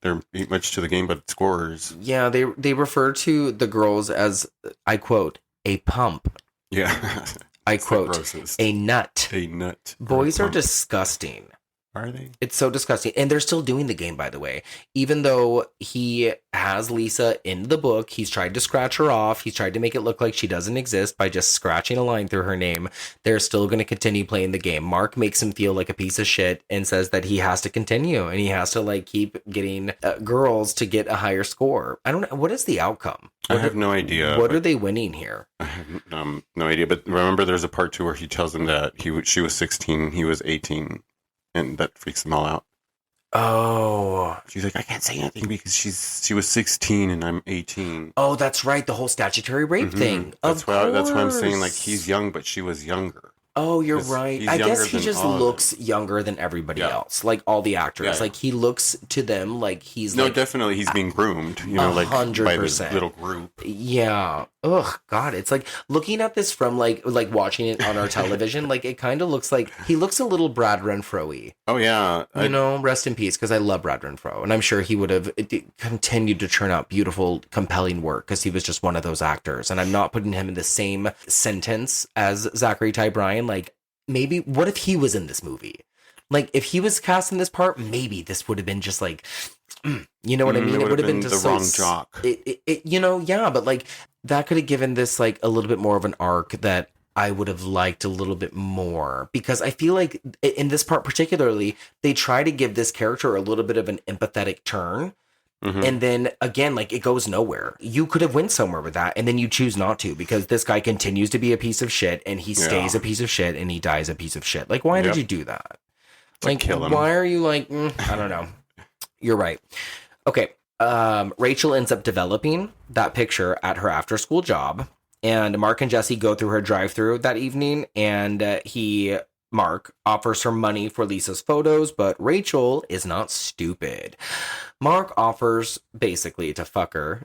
there ain't much to the game but scores.
Yeah, they refer to the girls as, I quote, a pump.
Yeah.
I
It's the
quote,
grossest.
a nut.
A nut.
Boys are
Pump.
disgusting.
Are they?
It's so disgusting. And they're still doing the game, by the way. Even though he has Lisa in the book, he's tried to scratch her off. He's tried to make it look like she doesn't exist by just scratching a line through her name. They're still going to continue playing the game. Mark makes him feel like a piece of shit and says that he has to continue and he has to like keep getting girls to get a higher score. I don't know. What is the outcome?
I have no idea.
What are they winning here?
I have no idea. But remember, there's a part 2 where he tells them that she was 16, he was 18. And that freaks them all out.
Oh.
She's like, I can't say anything because she was 16 and I'm 18.
Oh, that's right. The whole statutory rape
Mhm.
thing.
That's why I'm saying like
course.
he's young, but she was younger.
Oh, you're
'Cause
right.
he's
I guess
younger
he
than
just
all of
looks younger than everybody
Yeah.
else, like all the actors.
Yeah.
Like he looks to them like he's
No,
like,
definitely he's being groomed. You know, like by this
100%.
little group.
yeah. Ugh, God, it's like looking at this from like watching it on our television. Like it kind of looks like he looks a little Brad Renfro-y.
Oh yeah,
You know, rest in peace, because I love Brad Renfro, and I'm sure he would have continued to churn out beautiful, compelling work because he was just one of those actors. And I'm not putting him in the same sentence as Zachary Ty Bryan. Like, maybe what if he was in this movie? Like, if he was cast in this part, maybe this would have been just like, you know what I mean?
It would have been
just
the wrong
so,
jock.
You know, yeah, but like that could have given this like a little bit more of an arc that I would have liked a little bit more, because I feel like in this part particularly, they try to give this character a little bit of an empathetic turn.
Mhm.
And then again, like it goes nowhere. You could have went somewhere with that, and then you choose not to because this guy continues to be a piece of shit, and he stays
Yeah.
a piece of shit, and he dies a piece of shit. Like, why did
Yep.
you do that?
Like, kill him.
Why are you like? I don't know. You're right. Okay. Rachel ends up developing that picture at her after-school job, and Mark and Jesse go through her drive-through that evening, and Mark offers her money for Lisa's photos, but Rachel is not stupid. Mark offers basically to fuck her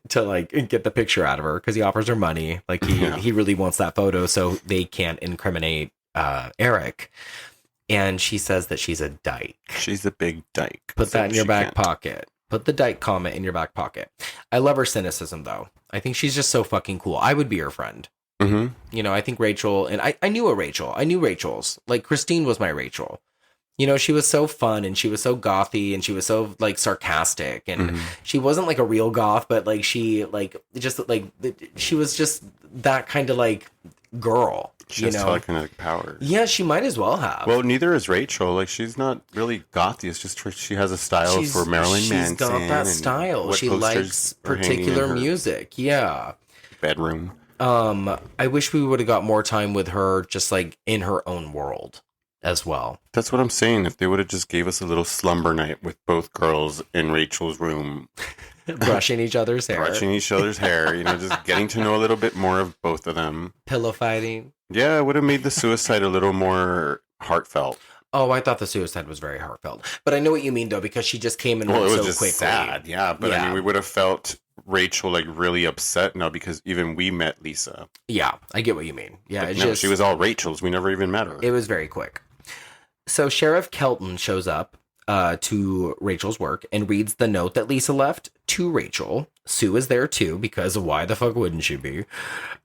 to like get the picture out of her because he offers her money. Like he really wants that photo so they can't incriminate Eric. And she says that she's a dyke.
She's a big dyke.
Put that in your
she
back
can't.
pocket. Put the dyke comment in your back pocket. I love her cynicism, though. I think she's just so fucking cool. I would be her friend.
Mm-hmm.
You know, I think Rachel, and I knew a Rachel. I knew Rachel's. Like, Christine was my Rachel. You know, she was so fun, and she was so gothy, and she was so, like, sarcastic, and she wasn't, like, a real goth, but, like, she, like, just, like, she was just that kind of, like, girl.
She has telekinetic powers.
Yeah, she might as well have.
Well, neither is Rachel. Like, she's not really gothy. It's just she has a style for Marilyn Manson.
She's got that style. She likes particular music. Yeah.
Bedroom.
I wish we would have got more time with her, just like in her own world as well.
That's what I'm saying. If they would have just gave us a little slumber night with both girls in Rachel's room,
brushing each other's hair,
you know, just getting to know a little bit more of both of them.
Pillow fighting.
Yeah, it would have made the suicide a little more heartfelt.
Oh, I thought the suicide was very heartfelt, but I know what you mean though, because she just came in
it was
so
just
quickly.
sad. Yeah, but I mean, we would have felt Rachel like really upset now because even we met Lisa.
Yeah, I get what you mean. Yeah,
but no, she was all Rachel's. We never even met her.
It was very quick. So Sheriff Kelton shows up to Rachel's work and reads the note that Lisa left to Rachel. Sue is there too, because why the fuck wouldn't she be?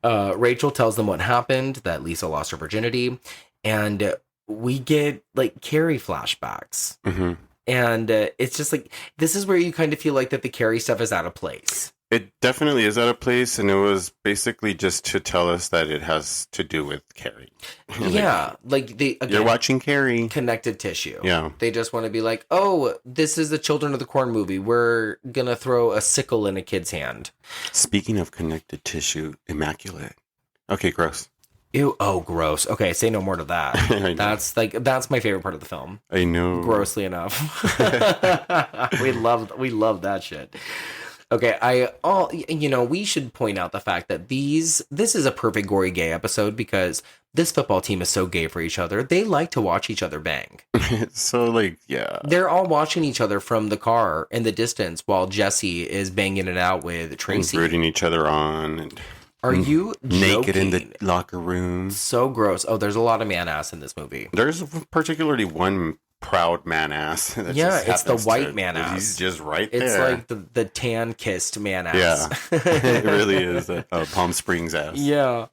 Rachel tells them what happened, that Lisa lost her virginity, and we get like Carrie flashbacks.
Mm-hmm.
And it's just like, this is where you kind of feel like that the Carrie stuff is out of place.
It definitely is out of place, and it was basically just to tell us that it has to do with Carrie.
Yeah, like they again,
you're watching Carrie.
Connective tissue.
Yeah,
they just want to be like, oh, this is the Children of the Corn movie. We're gonna throw a sickle in a kid's hand.
Speaking of connective tissue, immaculate. Okay, gross.
Ew, oh, gross. Okay, say no more to that. That's my favorite part of the film.
I know.
Grossly enough. we love that shit. Okay, we should point out the fact that this is a perfect gory gay episode because this football team is so gay for each other. They like to watch each other bang.
So, like, yeah.
They're all watching each other from the car in the distance while Jesse is banging it out with Tracy.
And rooting each other on. And
are you
naked
joking?
in the locker room?
So gross. Oh, there's a lot of man ass in this movie.
There's particularly one proud man ass.
Yeah, it's the white man ass.
He's just right there.
It's like the tan kissed man ass.
Yeah, it really is a Palm Springs ass.
Yeah.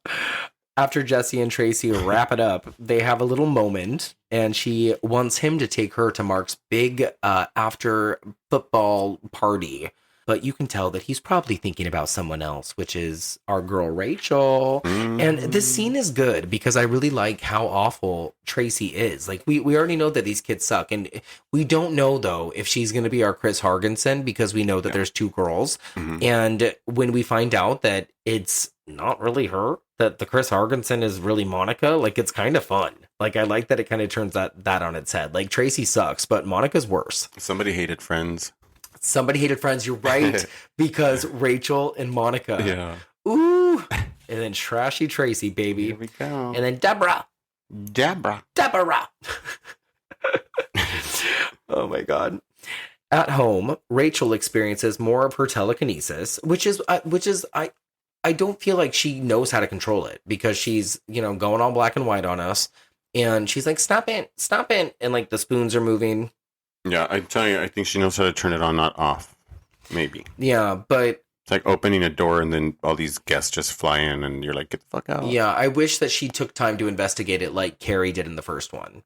After Jesse and Tracy wrap it up, they have a little moment, and she wants him to take her to Mark's big after football party. But you can tell that he's probably thinking about someone else, which is our girl Rachel. Mm-hmm. And this scene is good because I really like how awful Tracy is. Like, we already know that these kids suck. And we don't know, though, if she's going to be our Chris Hargensen because we know that there's two girls. Mm-hmm. And when we find out that it's not really her, that the Chris Hargensen is really Monica, like, it's kind of fun. Like, I like that it kind of turns that on its head. Like, Tracy sucks, but Monica's worse.
Somebody hated Friends.
Somebody hated Friends, you're right, because Rachel and Monica.
Yeah.
Ooh. And then trashy Tracy, baby.
Here we go.
And then Deborah. Oh my God. At home, Rachel experiences more of her telekinesis, which is I don't feel like she knows how to control it because she's, going all black and white on us. And she's like, stop it. And like the spoons are moving.
Yeah, I'm telling you, I think she knows how to turn it on, not off. Maybe.
Yeah, but
it's like opening a door and then all these guests just fly in and you're like, get the fuck out.
Yeah, I wish that she took time to investigate it like Carrie did in the first one.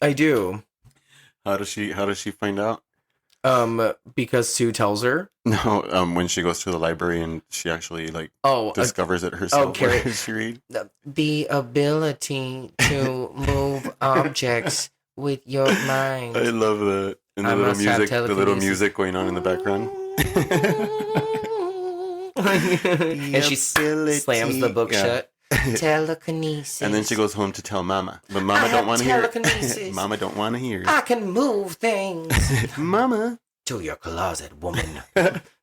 I do.
How does she find out?
Because Sue tells her.
No, when she goes to the library and she actually discovers it herself.
Oh, Carrie.
What does she read?
The ability to move objects with your mind.
I love that. And the little music going on in the background.
And she slams the book shut. Telekinesis.
And then she goes home to tell Mama. But Mama don't want to hear it. Mama don't want to hear it.
I can move things.
Mama.
To your closet, woman.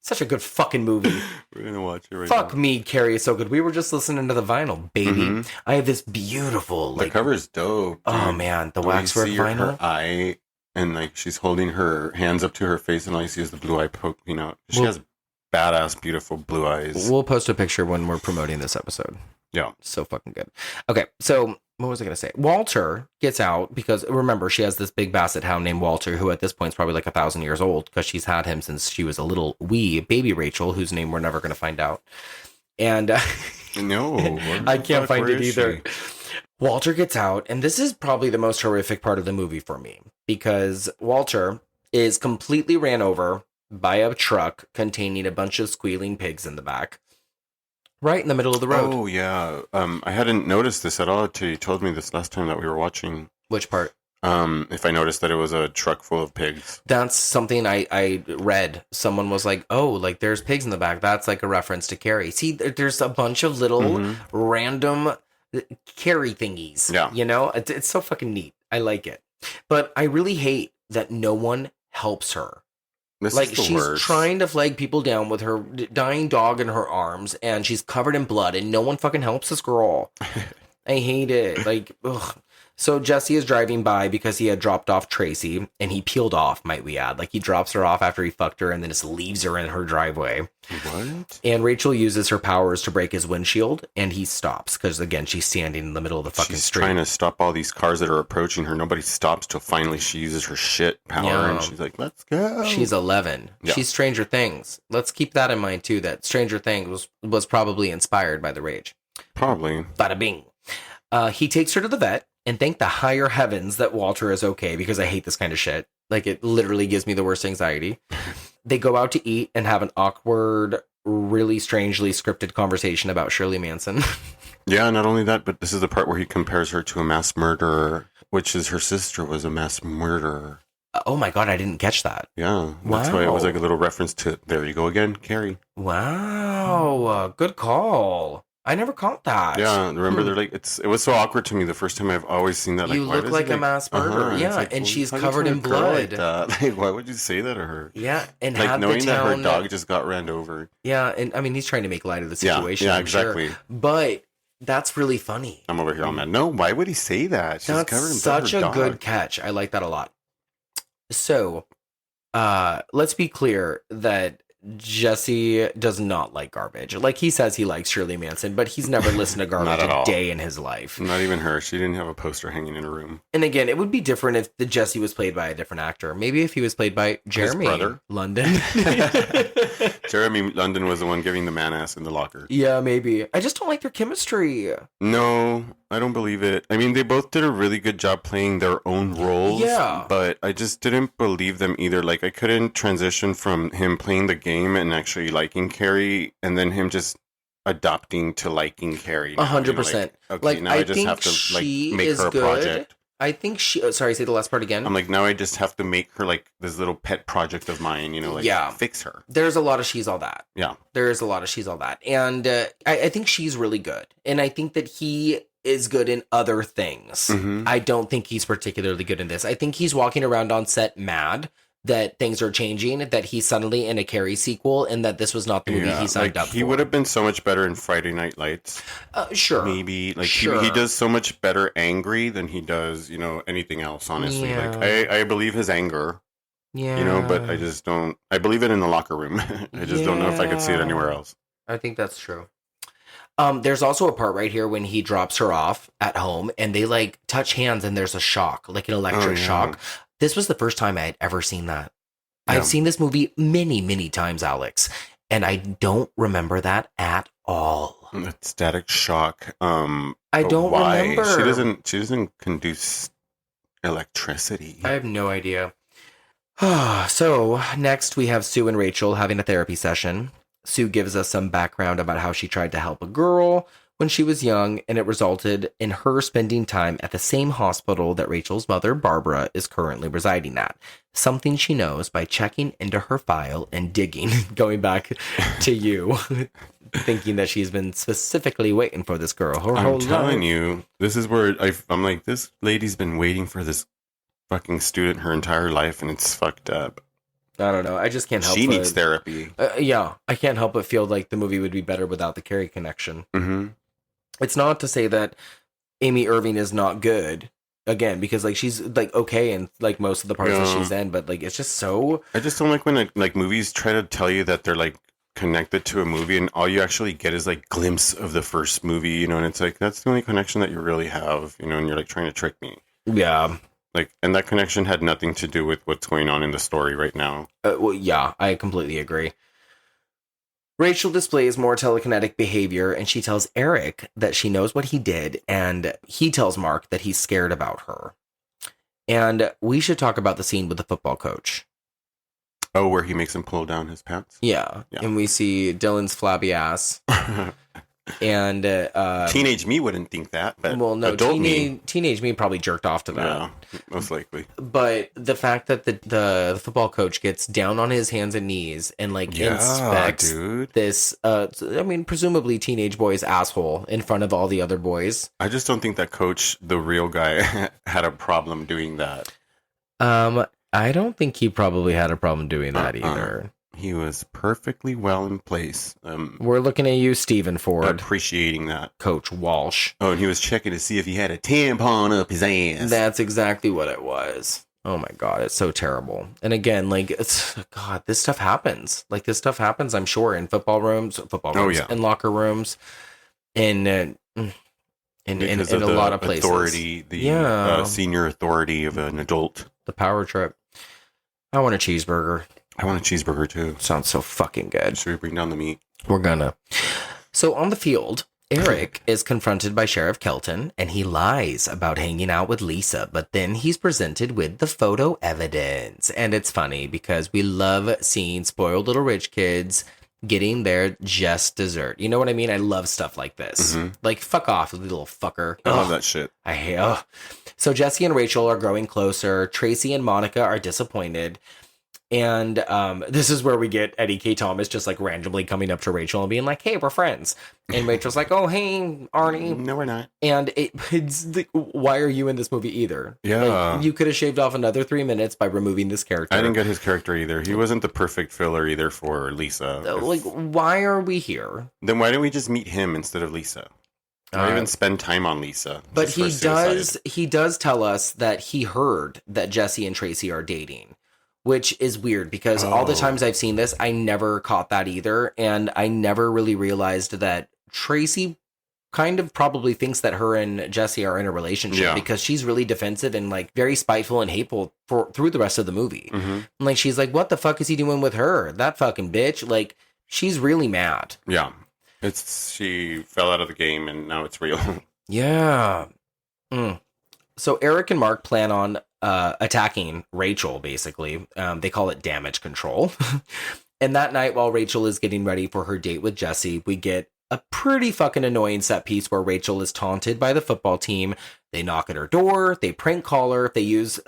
Such a good fucking movie.
We're going to watch it right
Fuck
now.
me, Carrie is so good. We were just listening to the vinyl, baby. Mm-hmm. I have this beautiful...
The cover's dope. Dude.
Oh, man. The waxwork vinyl.
Her eye, and like she's holding her hands up to her face, and all you see is the blue eye poking out. She has badass, beautiful blue eyes.
We'll post a picture when we're promoting this episode.
Yeah.
So fucking good. Okay, so what was I going to say? Walter gets out because, remember, she has this big basset hound named Walter, who at this point is probably like 1,000 years old because she's had him since she was a little wee baby Rachel, whose name we're never going to find out. And
No.
I can't find it either. Walter gets out, and this is probably the most horrific part of the movie for me because Walter is completely ran over by a truck containing a bunch of squealing pigs in the back, right in the middle of the road.
Oh, yeah. I hadn't noticed this at all until you told me this last time that we were watching.
Which part?
If I noticed that it was a truck full of pigs.
That's something I read. Someone was like, oh, like there's pigs in the back. That's like a reference to Carrie. See, there's a bunch of little random Carrie thingies.
Yeah.
You know, it's so fucking neat. I like it. But I really hate that no one helps her.
This
Like,
is the
she's
worst.
trying to flag people down with her dying dog in her arms, and she's covered in blood, and no one fucking helps this girl. I hate it. Like, ugh. So Jesse is driving by because he had dropped off Tracy, and he peeled off, might we add. Like, he drops her off after he fucked her, and then just leaves her in her driveway.
What?
And Rachel uses her powers to break his windshield, and he stops, because, again, she's standing in the middle of the fucking
She's
street.
trying to stop all these cars that are approaching her. Nobody stops till finally she uses her shit power,
Yeah.
and she's like, let's go.
She's 11.
Yeah.
She's Stranger Things. Let's keep that in mind, too, that Stranger Things was probably inspired by The Rage.
Probably.
Bada bing. He takes her to the vet and thank the higher heavens that Walter is okay, because I hate this kind of shit. Like, it literally gives me the worst anxiety. They go out to eat and have an awkward, really strangely scripted conversation about Shirley Manson.
Yeah, not only that, but this is the part where he compares her to a mass murderer, which is her sister was a mass murderer.
Oh my God, I didn't catch that.
Yeah, that's why it was
Wow.
like a little reference to, there you go again, Carrie.
Wow, good call. I never caught that.
Yeah, remember they're like, it was so awkward to me the first time. I've always seen that. Like,
You
why
look
does
like
he,
a mass murderer.
It's
Yeah,
like,
and
well,
she's
how do you
covered
tell
in
a girl like
blood.
that? Like, why would you say that to her?
Yeah, and
Like
have
knowing
the
that
town,
her dog just got ran over.
Yeah, and I mean, he's trying to make light of the
Yeah,
situation.
yeah,
I'm sure.
exactly.
But that's really funny.
I'm over here all mad. No, why would he say that? She's
That's
covered in blood,
such
her
a
dog.
good catch. I like that a lot. So, let's be clear that Jesse does not like garbage. Like, he says he likes Shirley Manson, but he's never listened to garbage
Not at
a
all.
day in his life.
Not even her. She didn't have a poster hanging in her room.
And again, it would be different if the Jesse was played by a different actor. Maybe if he was played by Jeremy
brother?
London.
Jeremy London was the one giving the man ass in the locker.
Yeah, maybe. I just don't like their chemistry.
No, I don't believe it. I mean, they both did a really good job playing their own roles.
Yeah.
But I just didn't believe them either. Like, I couldn't transition from him playing the game and actually liking Carrie, and then him just adopting to liking Carrie. now,
100%.
like, okay,
Like,
now
I
I just
think
have to
she
make
is
her a
good.
project.
I think she... Oh, sorry, say the last part again.
I'm like, now I just have to make her like this little pet project of mine, like
Yeah.
fix her.
There's a lot of she's all that.
Yeah.
There is a lot of she's all that. And I think she's really good. And I think that he is good in other things.
Mhm.
I don't think he's particularly good in this. I think he's walking around on set mad that things are changing, that he's suddenly in a Carrie sequel, and that this was not the movie he signed up for.
He would have been so much better in Friday Night Lights.
Sure.
Maybe like
Sure.
he does so much better angry than he does, anything else, honestly.
Yeah.
Like I believe his anger,
Yeah.
but I just don't, I believe it in the locker room. I just don't know if I could see it anywhere else.
I think that's true. There's also a part right here when he drops her off at home and they like touch hands and there's a shock, like an electric
yeah.
shock. This was the first time I had ever seen that.
Yeah.
I've seen this movie many, many times, Alex, and I don't remember that at all.
That static shock.
I
but
don't
why?
remember.
She doesn't conduce electricity.
I have no idea. So next we have Sue and Rachel having a therapy session. Sue gives us some background about how she tried to help a girl when she was young, and it resulted in her spending time at the same hospital that Rachel's mother, Barbara, is currently residing at. Something she knows by checking into her file and digging, going back to you, thinking that she's been specifically waiting for this girl her whole
I'm telling
life.
you, this is where I'm like, this lady's been waiting for this fucking student her entire life, and it's fucked up.
I don't know. I just can't help
She
but...
needs therapy.
Yeah, I can't help but feel like the movie would be better without the Carrie connection.
Mm-hmm.
It's not to say that Amy Irving is not good, again, because like she's like okay in like most of the parts that
Yeah.
she's in, but like it's just so...
I just don't like when like movies try to tell you that they're like connect it to a movie, and all you actually get is like glimpse of the first movie, you know, and it's like that's the only connection that you really have, you know, and you're like trying to trick me.
Yeah.
Like, and that connection had nothing to do with what's going on in the story right now.
Well, yeah, I completely agree. Rachel displays more telekinetic behavior, and she tells Eric that she knows what he did, and he tells Mark that he's scared about her. And we should talk about the scene with the football coach.
Oh, where he makes him pull down his pants?
Yeah. And we see Dylan's flabby ass. And
teenage me wouldn't think that, but
well, no,
adult
teenage me probably jerked off to that.
Yeah, most likely.
But the fact that the football coach gets down on his hands and knees and like inspects this, I mean, presumably teenage boy's asshole in front of all the other boys.
I just don't think that coach, the real guy, had a problem doing that.
I don't think he probably had a problem doing that either.
He was perfectly well in place.
We're looking at you, Stephen Ford.
Appreciating that.
Coach Walsh.
Oh, and he was checking to see if he had a tampon up his ass.
That's exactly what it was. Oh my God, it's so terrible. And again, like, God, this stuff happens. Like, this stuff happens, I'm sure, in football rooms, in locker rooms, in a lot of places.
Authority, the senior authority of an adult.
The power trip. I want a cheeseburger.
I want a cheeseburger too.
Sounds so fucking good.
Should we bring down the meat?
We're gonna. So on the field, Eric is confronted by Sheriff Kelton, and he lies about hanging out with Lisa, but then he's presented with the photo evidence. And it's funny because we love seeing spoiled little rich kids getting their just dessert. You know what I mean? I love stuff like this. Mm-hmm. Like, fuck off, little fucker.
I love that shit.
I hate. So Jesse and Rachel are growing closer. Tracy and Monica are disappointed. And this is where we get Eddie K. Thomas just like randomly coming up to Rachel and being like, hey, we're friends. And Rachel's like, oh, hey, Arnie.
No, we're not.
And it's why are you in this movie either?
Yeah.
Like, you could have shaved off another 3 minutes by removing this character.
I didn't get his character either. He wasn't the perfect filler either for Lisa.
Like, why are we here?
Then why don't we just meet him instead of Lisa? Or even spend time on Lisa.
But he does tell us that he heard that Jesse and Tracy are dating. Which is weird because all the times I've seen this, I never caught that either. And I never really realized that Tracy kind of probably thinks that her and Jesse are in a relationship because she's really defensive and like very spiteful and hateful through the rest of the movie. Mm-hmm. And like, she's like, what the fuck is he doing with her? That fucking bitch. Like, she's really mad.
Yeah. She fell out of the game and now it's real.
Yeah. So Eric and Mark plan on attacking Rachel, basically. They call it damage control. And that night, while Rachel is getting ready for her date with Jesse, we get a pretty fucking annoying set piece where Rachel is taunted by the football team. They knock at her door, they prank call her, they use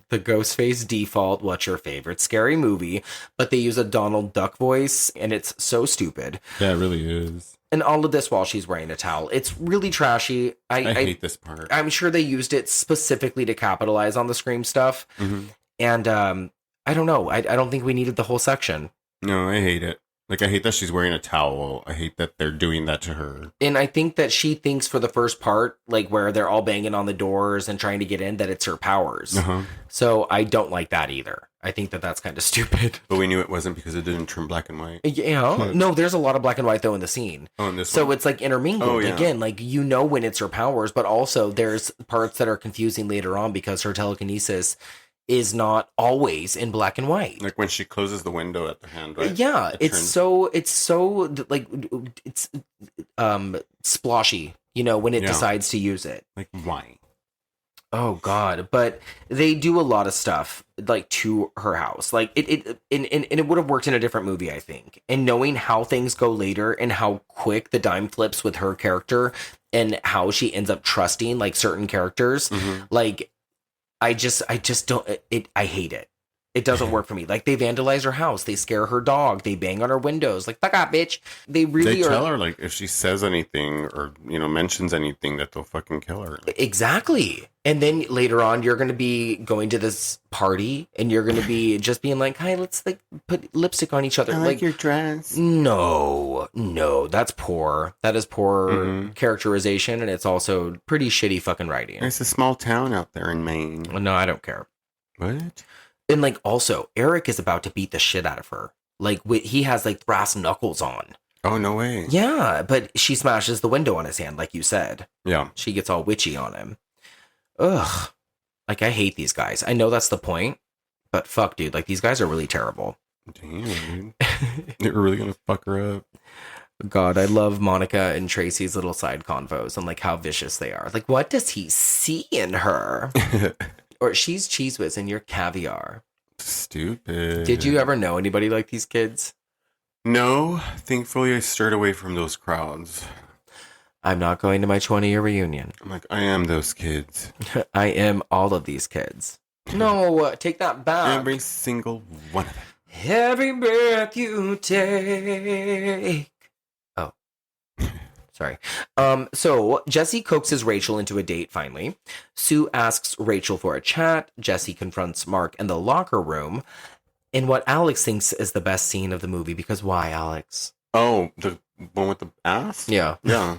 the Ghostface default, what's your favorite scary movie, but they use a Donald Duck voice, and it's so stupid.
Yeah, it really is.
And all of this while she's wearing a towel. It's really trashy. I
hate this part.
I'm sure they used it specifically to capitalize on the Scream stuff. Mm-hmm. And I don't know. I don't think we needed the whole section.
No, I hate it. Like, I hate that she's wearing a towel. I hate that they're doing that to her.
And I think that she thinks for the first part, like where they're all banging on the doors and trying to get in, that it's her powers. Uh-huh. So I don't like that either. I think that that's kind of stupid.
But we knew it wasn't because it didn't turn black and white.
Yeah. No, there's a lot of black and white, though, in the scene.
Oh, in this
so
one?
It's like intermingled.
Oh, yeah.
Again, like, you know when it's her powers, but also there's parts that are confusing later on because her telekinesis is not always in black and white.
Like when she closes the window at the hand, right?
Yeah, it's so like it's sploshy, you know, when it decides to use it.
Like, why?
Oh God! But they do a lot of stuff like to her house, like it would have worked in a different movie, I think. And knowing how things go later and how quick the dime flips with her character and how she ends up trusting like certain characters, like. I just don't, I hate it. It doesn't work for me. Like, they vandalize her house. They scare her dog. They bang on her windows. Like, fuck off, bitch. They
tell her, like, if she says anything or, you know, mentions anything, that they'll fucking kill her.
Exactly. And then later on, you're going to be going to this party and you're going to be just being like, hi, let's like put lipstick on each other.
I like your dress.
No, that's poor. That is poor characterization. And it's also pretty shitty fucking writing.
It's a small town out there in Maine.
No, I don't care.
What?
And like, also, Eric is about to beat the shit out of her. Like, he has, like, brass knuckles on.
Oh, no way.
Yeah, but she smashes the window on his hand, like you said.
Yeah.
She gets all witchy on him. Ugh. Like, I hate these guys. I know that's the point, but fuck, dude. Like, these guys are really terrible.
Damn, dude. They were really gonna fuck her up.
God, I love Monica and Tracy's little side convos and, like, how vicious they are. Like, what does he see in her? Or she's Cheese Whiz and you're caviar.
Stupid.
Did you ever know anybody like these kids?
No. Thankfully, I steered away from those crowds.
I'm not going to my 20-year reunion.
I'm like, I am those kids.
I am all of these kids. No, take that back.
Every single one of them.
Every breath you take. Oh, sorry. So Jesse coaxes Rachel into a date finally. Sue asks Rachel for a chat. Jesse confronts Mark in the locker room in what Alex thinks is the best scene of the movie. Because why, Alex?
Oh, the one with the ass?
Yeah.
Yeah.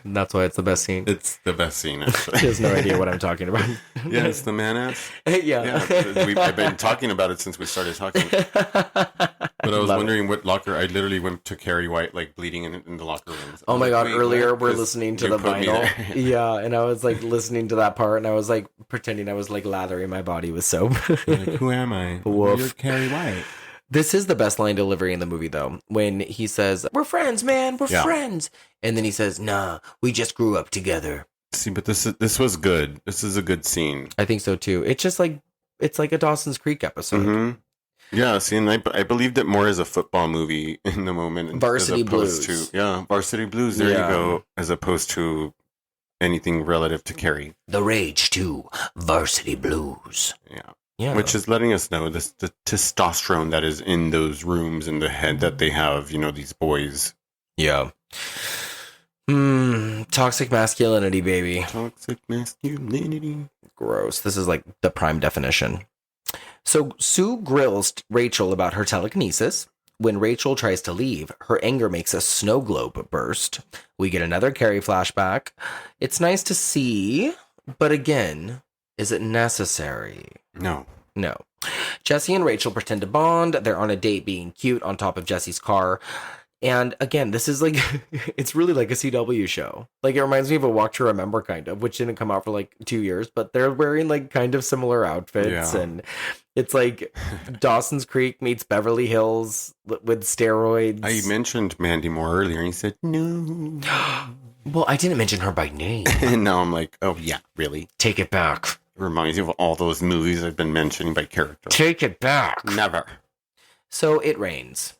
That's why it's the best scene.
It's the best scene, actually.
He has no idea what I'm talking about.
Yeah, it's the man ass.
Yeah.
I've been talking about it since we started talking. But I was wondering what locker. I literally went to Carrie White, like bleeding in the locker rooms.
Oh my God.
Wait,
Earlier,
what?
we're listening to
You
the
put me
vinyl.
there.
Yeah. And I was like listening to that part and I was like pretending I was like lathering my body with soap.
Like, who am I?
Woof.
You're Carrie White.
This is the best line delivery in the movie, though, when he says, "We're friends, man. We're friends." And then he says, "Nah, we just grew up together."
See, but this was good. This is a good scene.
I think so, too. It's just like, it's like a Dawson's Creek episode.
Mm-hmm. Yeah, see, and I believed it more as a football movie in the moment.
Varsity Blues.
Varsity Blues. There you go. As opposed to anything relative to Carrie.
The Rage 2, Varsity Blues.
Yeah.
Yeah.
Which is letting us know the testosterone that is in those rooms in the head that they have, these boys.
Yeah. Toxic masculinity, baby.
Toxic masculinity.
Gross. This is like the prime definition. So Sue grills Rachel about her telekinesis. When Rachel tries to leave, her anger makes a snow globe burst. We get another Carrie flashback. It's nice to see, but again, is it necessary?
No.
Jesse and Rachel pretend to bond. They're on a date being cute on top of Jesse's car. And again, this is like, it's really like a CW show. Like, it reminds me of A Walk to Remember, kind of, which didn't come out for like 2 years, but they're wearing like kind of similar outfits. Yeah. And it's like Dawson's Creek meets Beverly Hills with steroids.
I mentioned Mandy Moore earlier and he said, no.
Well, I didn't mention her by name.
And now I'm like, oh yeah, really?
Take it back.
It reminds you of all those movies I've been mentioning by character.
Take it back.
Never.
So it rains.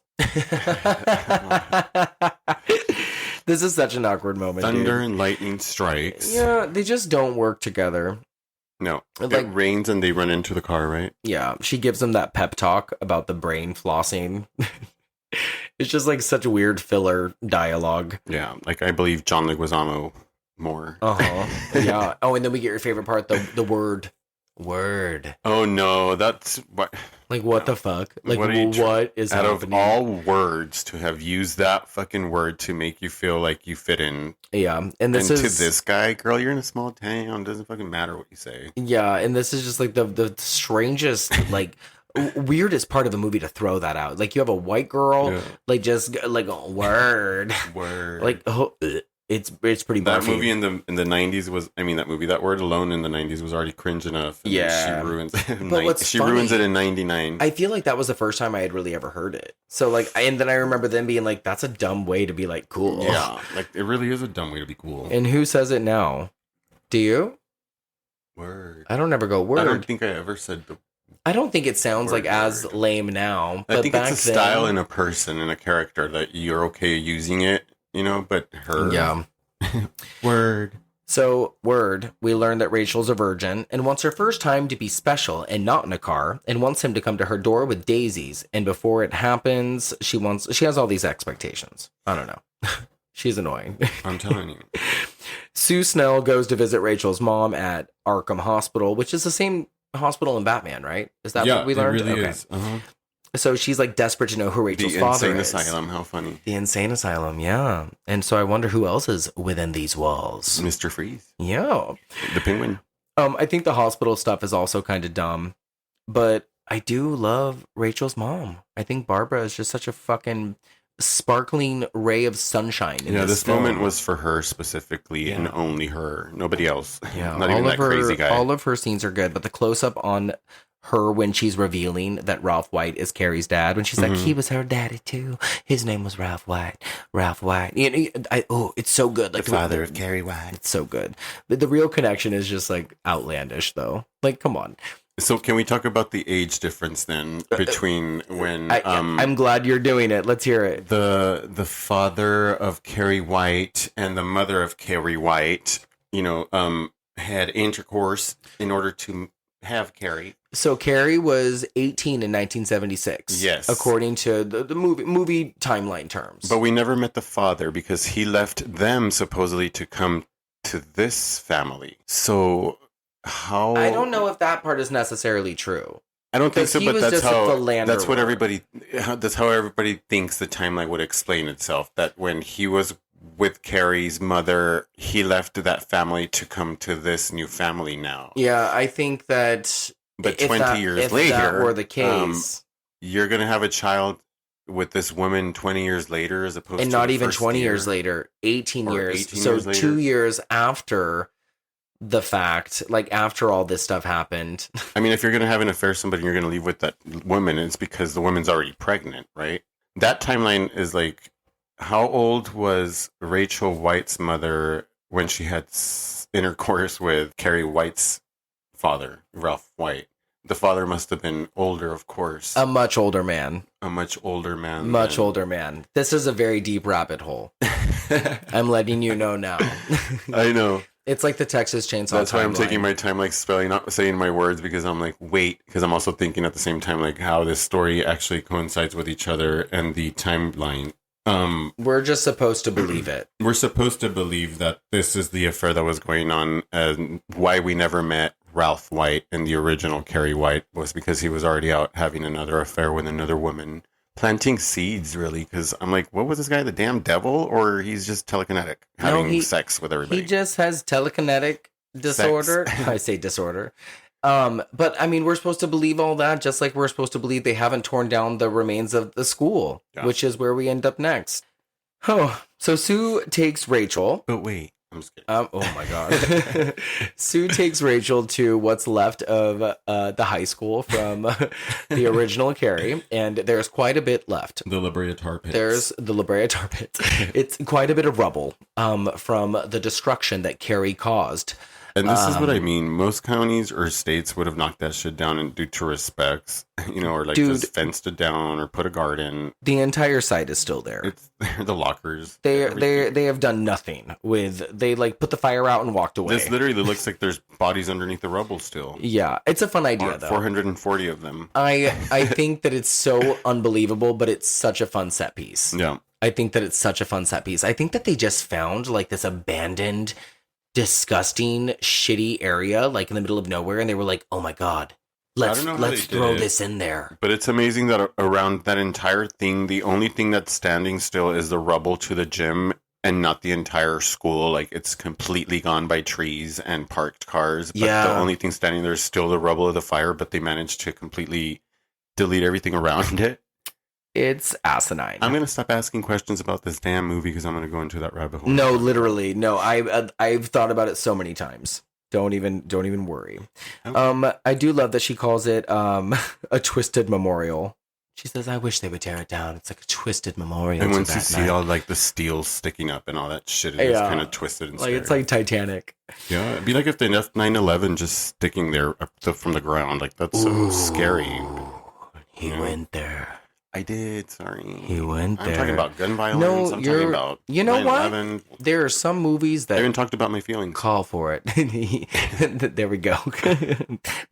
This is such an awkward moment.
Thunder and lightning strikes.
Yeah, they just don't work together.
No,
like,
it rains and they run into the car, right?
Yeah, she gives him that pep talk about the brain flossing. It's just like such weird filler dialogue.
Yeah, like I believe John Leguizamo more.
Yeah. Oh, and then we get your favorite part, the word. Word.
Oh no, that's what.
Like what the fuck? Like what is
out
happening?
Of all words to have used that fucking word to make you feel like you fit in?
Yeah, and this is
to this guy, girl. You're in a small town. Doesn't fucking matter what you say.
Yeah, and this is just like the strangest like. Weirdest part of the movie to throw that out. Like you have a white girl, like just like a word, like it's pretty.
That
Buffy.
movie in the 90s was. I mean, that word alone in the 90s was already cringe enough. And
yeah,
she ruins.
She
ruins it in 99.
I feel like that was the first time I had really ever heard it. So like, and then I remember them being like, "That's a dumb way to be like cool."
Yeah, like it really is a dumb way to be cool.
And who says it now? Do you?
Word.
I don't ever go word.
I don't think I ever said the.
I don't think it sounds like as lame now. But
I think it's a style in a person and a character that you're okay using it, but her.
Yeah.
Word.
So, we learn that Rachel's a virgin and wants her first time to be special and not in a car and wants him to come to her door with daisies. And before it happens, she has all these expectations. I don't know. She's annoying.
I'm telling you.
Sue Snell goes to visit Rachel's mom at Arkham Hospital, which is the same hospital in Batman, right? Is that what we learned?
It really is. Uh-huh.
So she's like desperate to know who Rachel's father is.
The insane asylum, how funny.
The insane asylum, yeah. And so I wonder who else is within these walls.
Mr. Freeze.
Yeah.
The penguin.
I think the hospital stuff is also kind of dumb, but I do love Rachel's mom. I think Barbara is just such a fucking sparkling ray of sunshine in
this
film.
moment was for her specifically and only her. Nobody else.
Yeah,
Not even that crazy guy.
All of her scenes are good, but the close up on her when she's revealing that Ralph White is Carrie's dad, when she's like, he was her daddy too. His name was Ralph White. Ralph White. It's so good. Like
The father of Carrie White.
It's so good. But the real connection is just like outlandish, though. Like, come on.
So can we talk about the age difference then between when
I'm glad you're doing it. Let's hear it.
the father of Carrie White and the mother of Carrie White, had intercourse in order to have Carrie.
So Carrie was 18 in 1976.
Yes.
According to the movie timeline terms.
But we never met the father because he left them supposedly to come to this family. So how...
I don't know if that part is necessarily true.
I don't think so, but that's what
everybody...
that's how everybody thinks the timeline would explain itself. That when he was with Carrie's mother, he left that family to come to this new family now.
Yeah, I think that...
But 20 years later,
that were the case,
you're going to have a child with this woman 20 years later as opposed to...
And not even 20 years later, 18 years.
18
so
years later.
2 years after the fact, like after all this stuff happened.
I mean, if you're going to have an affair with somebody and you're going to leave with that woman, it's because the woman's already pregnant, right? That timeline is like, how old was Rachel White's mother when she had intercourse with Carrie White's father, Ralph White? The father must have been older, of course.
A much older man.
Much older man.
This is a very deep rabbit hole. I'm letting you know now.
I know.
It's like the Texas Chainsaw
That's why I'm
timeline.
taking my time, like saying my words, because I'm like, wait, because I'm also thinking at the same time, like how this story actually coincides with each other and the timeline.
We're just supposed to believe it.
We're supposed to believe that this is the affair that was going on, and why we never met Ralph White and the original Carrie White was because he was already out having another affair with another woman, planting seeds, really. Because I'm like, what was this guy, the damn devil, or he's just telekinetic, having sex with everybody?
He just has telekinetic disorder. I say disorder. But I mean, we're supposed to believe all that, just like we're supposed to believe they haven't torn down the remains of the school, which is where we end up next. Oh, so Sue takes Rachel.
But wait, I'm just kidding.
Oh my God. Sue takes Rachel to what's left of the high school from the original Carrie, and there's quite a bit left.
The La Brea Tar Pits.
There's the La Brea Tar Pits. It's quite a bit of rubble from the destruction that Carrie caused.
And this is what I mean. Most counties or states would have knocked that shit down and due to respects, or like just fenced it down or put a garden.
The entire site is still there.
It's the lockers.
They have done nothing with. They like put the fire out and walked away.
This literally looks like there's bodies underneath the rubble still.
Yeah, it's a fun idea though.
440 of them.
I think that it's so unbelievable, but it's such a fun set piece.
Yeah,
I think that it's such a fun set piece. I think that they just found like this abandoned, disgusting, shitty area like in the middle of nowhere, and they were like, oh my God, let's throw this in there.
But it's amazing that around that entire thing, the only thing that's standing still is the rubble to the gym and not the entire school. Like it's completely gone by trees and parked cars, but the only thing standing there is still the rubble of the fire, but they managed to completely delete everything around it.
It's asinine.
I'm going to stop asking questions about this damn movie because I'm going to go into that rabbit hole.
No, literally. No, I've thought about it so many times. Don't even worry. Okay. I do love that she calls it a twisted memorial. She says, I wish they would tear it down. It's like a twisted memorial.
And once you see all like the steel sticking up and all that shit, it's kind of twisted and scary.
Like it's like Titanic.
Yeah, it'd be like if they left 9/11 just sticking there from the ground. Like that's so scary.
He went there.
I did. Sorry,
he went there.
I'm talking about gun violence. I'm talking about.
You know what? There are some movies that
I even talked about my feelings.
Call for it. There we go.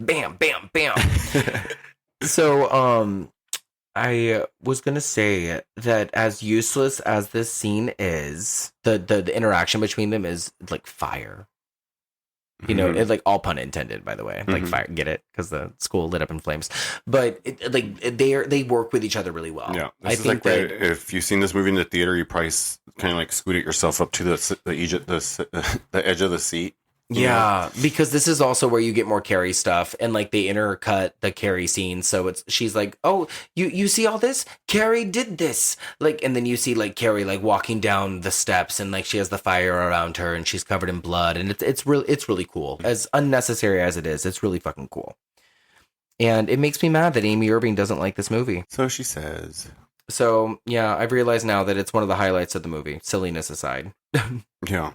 Bam, bam, bam. So, I was gonna say that as useless as this scene is, the interaction between them is like fire. You know, it's like all pun intended, by the way. Like fire, get it? Because the school lit up in flames. But they work with each other really well.
Yeah, I think that if you've seen this movie in the theater, you probably kind of like scooted yourself up to the edge of the seat
Yeah, because this is also where you get more Carrie stuff, and like they intercut the Carrie scene, so she's like, "Oh, you see all this? Carrie did this." Like, and then you see like Carrie like walking down the steps, and like she has the fire around her, and she's covered in blood, and it's really cool. As unnecessary as it is, it's really fucking cool. And it makes me mad that Amy Irving doesn't like this movie.
So she says.
So yeah, I've realized now that it's one of the highlights of the movie. Silliness aside.
Yeah.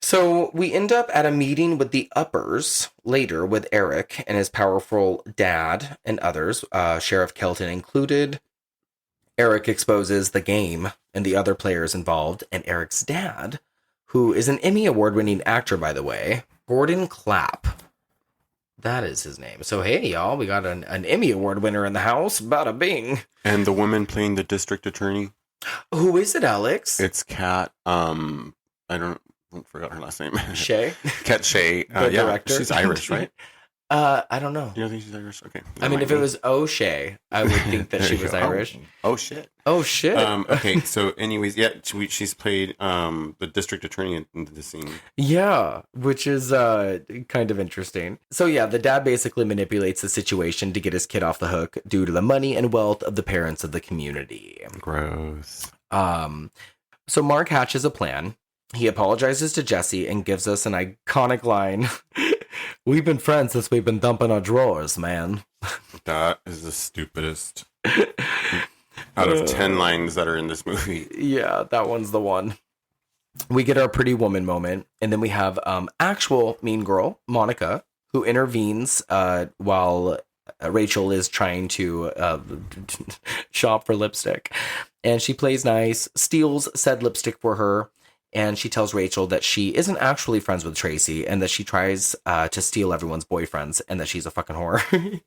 So we end up at a meeting with the uppers later with Eric and his powerful dad and others, Sheriff Kelton included. Eric exposes the game and the other players involved, and Eric's dad, who is an Emmy award-winning actor, by the way, Gordon Clapp. That is his name. So hey, y'all, we got an Emmy award winner in the house. Bada bing.
And the woman playing the district attorney.
Who is it, Alex?
It's Kat. I forgot her last name.
Shay?
Kat Shay.
The director?
She's Irish, right?
I don't know.
You don't think she's Irish? Okay.
I mean, if it was O'Shea, I would think that she was Irish.
Oh, shit.
Oh, shit.
Okay, so anyways, yeah, she's played the district attorney in the scene.
Yeah, which is kind of interesting. So yeah, the dad basically manipulates the situation to get his kid off the hook due to the money and wealth of the parents of the community.
Gross.
So Mark hatches a plan. He apologizes to Jesse and gives us an iconic line. "We've been friends since we've been dumping our drawers, man."
That is the stupidest out of 10 lines that are in this movie.
Yeah, that one's the one. We get our pretty woman moment, and then we have actual mean girl, Monica, who intervenes while Rachel is trying to shop for lipstick. And she plays nice, steals said lipstick for her, and she tells Rachel that she isn't actually friends with Tracy and that she tries to steal everyone's boyfriends and that she's a fucking whore.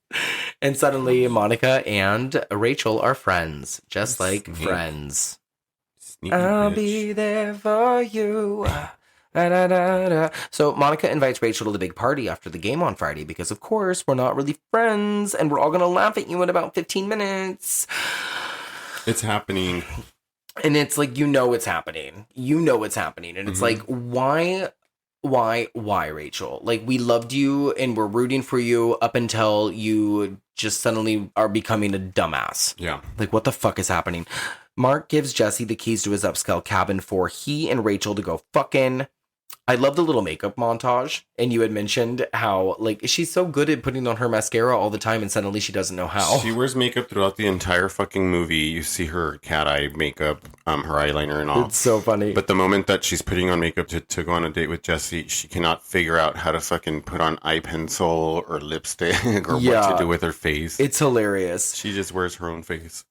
And suddenly Monica and Rachel are friends, just like friends.
Sneaky
I'll
bitch.
be there for you. Da, da, da, da. So Monica invites Rachel to the big party after the game on Friday because, of course, we're not really friends and we're all going to laugh at you in about 15 minutes.
It's happening.
And it's like, it's happening. It's happening. And it's like, why, Rachel? Like, we loved you and we're rooting for you up until you just suddenly are becoming a dumbass.
Yeah.
Like, what the fuck is happening? Mark gives Jesse the keys to his upscale cabin for he and Rachel to go fucking. I love the little makeup montage. And you had mentioned how, like, she's so good at putting on her mascara all the time and suddenly she doesn't know how.
She wears makeup throughout the entire fucking movie. You see her cat eye makeup, her eyeliner and all.
It's so funny.
But the moment that she's putting on makeup to go on a date with Jesse, she cannot figure out how to fucking put on eye pencil or lipstick or what to do with her face.
It's hilarious.
She just wears her own face.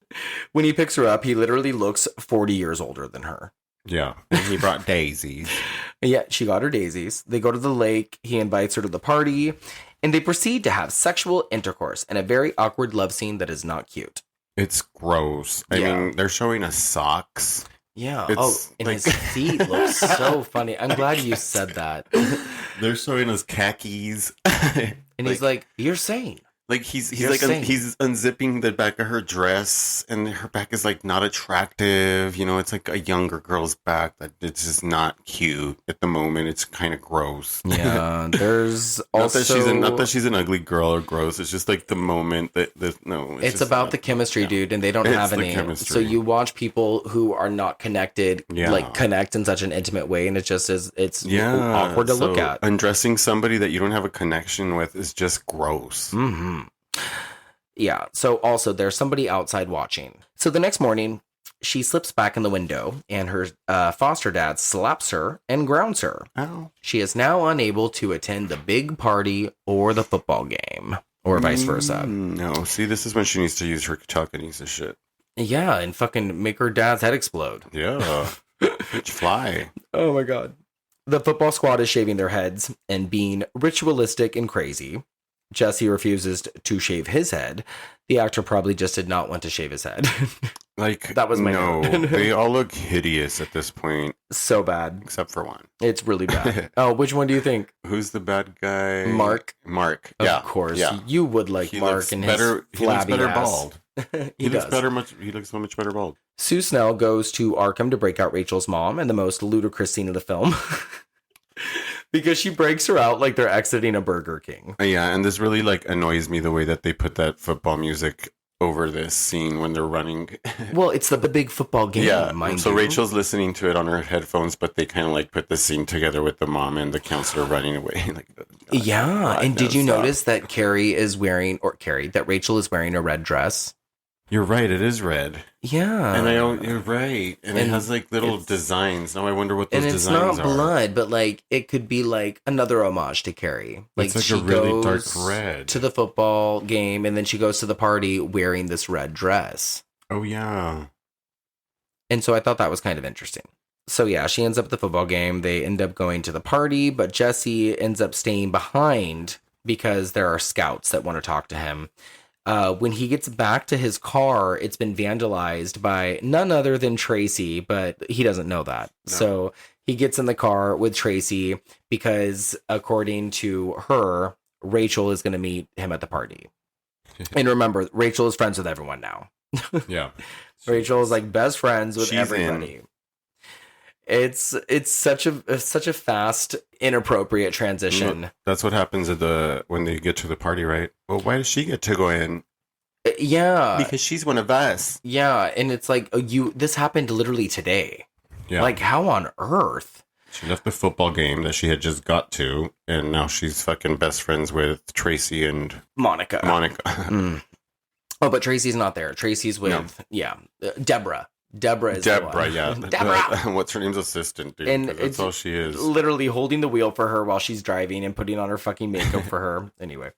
When he picks her up, he literally looks 40 years older than her.
Yeah. And he brought daisies.
Yeah, she got her daisies. They go to the lake. He invites her to the party. And they proceed to have sexual intercourse in a very awkward love scene that is not cute.
It's gross. I mean, they're showing us socks.
Yeah.
It's
and
like-
his feet look so funny. I'm glad you said that.
They're showing us khakis.
And he's like, "You're sane."
Like he's
You're
like
sane.
he's unzipping the back of her dress, and her back is like not attractive. You know, it's like a younger girl's back that it's just not cute at the moment. It's kind of gross.
Yeah. There's also
not that she's an ugly girl or gross. It's just like the moment that
It's
just
about
not-
the chemistry, dude, and they don't
It's
have
the
any.
chemistry.
So you watch people who are not connected,
Yeah.
like connect in such an intimate way, and it just is. It's awkward to look
so
at.
Undressing somebody that you don't have a connection with is just gross.
Mm-hmm. Yeah. So also there's somebody outside watching. So the next morning, she slips back in the window and her foster dad slaps her and grounds her.
Oh.
She is now unable to attend the big party or the football game or vice versa.
No, see, this is when she needs to use her telekinesis shit.
Yeah. And fucking make her dad's head explode.
Yeah. Bitch fly.
Oh my God. The football squad is shaving their heads and being ritualistic and crazy. Jesse refuses to shave his head. The actor probably just did not want to shave his head.
Like,
That was my
no.
note.
They all look hideous at this point,
So bad.
except for one.
It's really bad. Oh, which one do you think?
Who's the bad guy?
Mark.
Mark.
Of
Yeah.
course.
Yeah.
You would like
He
Mark
looks
and
better.
his
He looks
flabby
better
ass.
bald.
he
looks
does.
better. He looks so much better bald.
Sue Snell goes to Arkham to break out Rachel's mom in the most ludicrous scene of the film. because she breaks her out like they're exiting a Burger King.
Yeah, and this really like annoys me the way that they put that football music over this scene when they're running.
Well, it's the big football game,
Yeah,
mind
so
you.
Rachel's listening to it on her headphones, but they kind of like put the scene together with the mom and the counselor running away. Like,
Yeah, and did you
stop.
notice that that Rachel is wearing a red dress?
You're right, it is red.
Yeah.
And you're right. And it has like little designs. Now I wonder what those
and it's
designs
not
are.
blood, but like it could be like another homage to Carrie. Like,
It's like
she
a really
goes
dark red.
to the football game, and then she goes to the party wearing this red dress.
Oh, yeah.
And so I thought that was kind of interesting. So yeah, she ends up at the football game. They end up going to the party, but Jesse ends up staying behind because there are scouts that want to talk to him. When he gets back to his car, it's been vandalized by none other than Tracy, but he doesn't know that.
No.
So he gets in the car with Tracy because, according to her, Rachel is going to meet him at the party. And remember, Rachel is friends with everyone now.
Yeah.
Rachel is like best friends with
She's
everybody. It's such a fast, inappropriate transition.
That's what happens when they get to the party, right? Well, why does she get to go in?
Yeah.
Because she's one of us.
Yeah, and it's like this happened literally today.
Yeah.
Like, how on earth?
She left the football game that she had just got to, and now she's fucking best friends with Tracy and
Monica.
Monica.
Oh, but Tracy's not there. Tracy's with Deborah. Deborah is the one.
Yeah.
Deborah.
What's her name's assistant, dude?
And
'Cause that's
it's
all she is.
Literally holding the wheel for her while she's driving and putting on her fucking makeup for her. Anyway.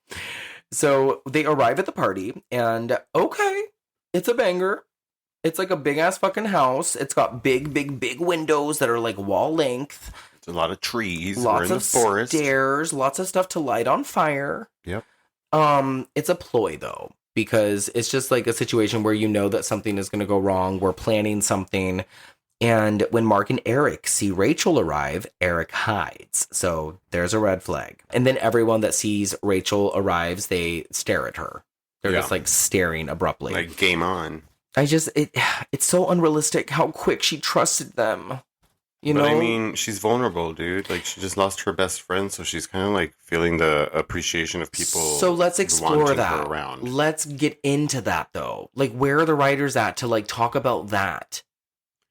So they arrive at the party, and okay, it's a banger. It's like a big ass fucking house. It's got big windows that are like wall length.
It's a lot of trees.
Lots
We're in
of
the forest.
stairs. Lots of stuff to light on fire.
Yep.
It's a ploy though, because it's just like a situation where you know that something is going to go wrong. We're planning something. And when Mark and Eric see Rachel arrive, Eric hides. So there's a red flag. And then everyone that sees Rachel arrives, they stare at her. They're just like staring abruptly.
Like, game on.
It's so unrealistic how quick she trusted them. You know?
I mean, she's vulnerable, dude. Like, she just lost her best friend, so she's kind of like feeling the appreciation of people.
So let's explore
wanting her
that.
around.
Let's get into that though. Like, where are the writers at to like talk about that?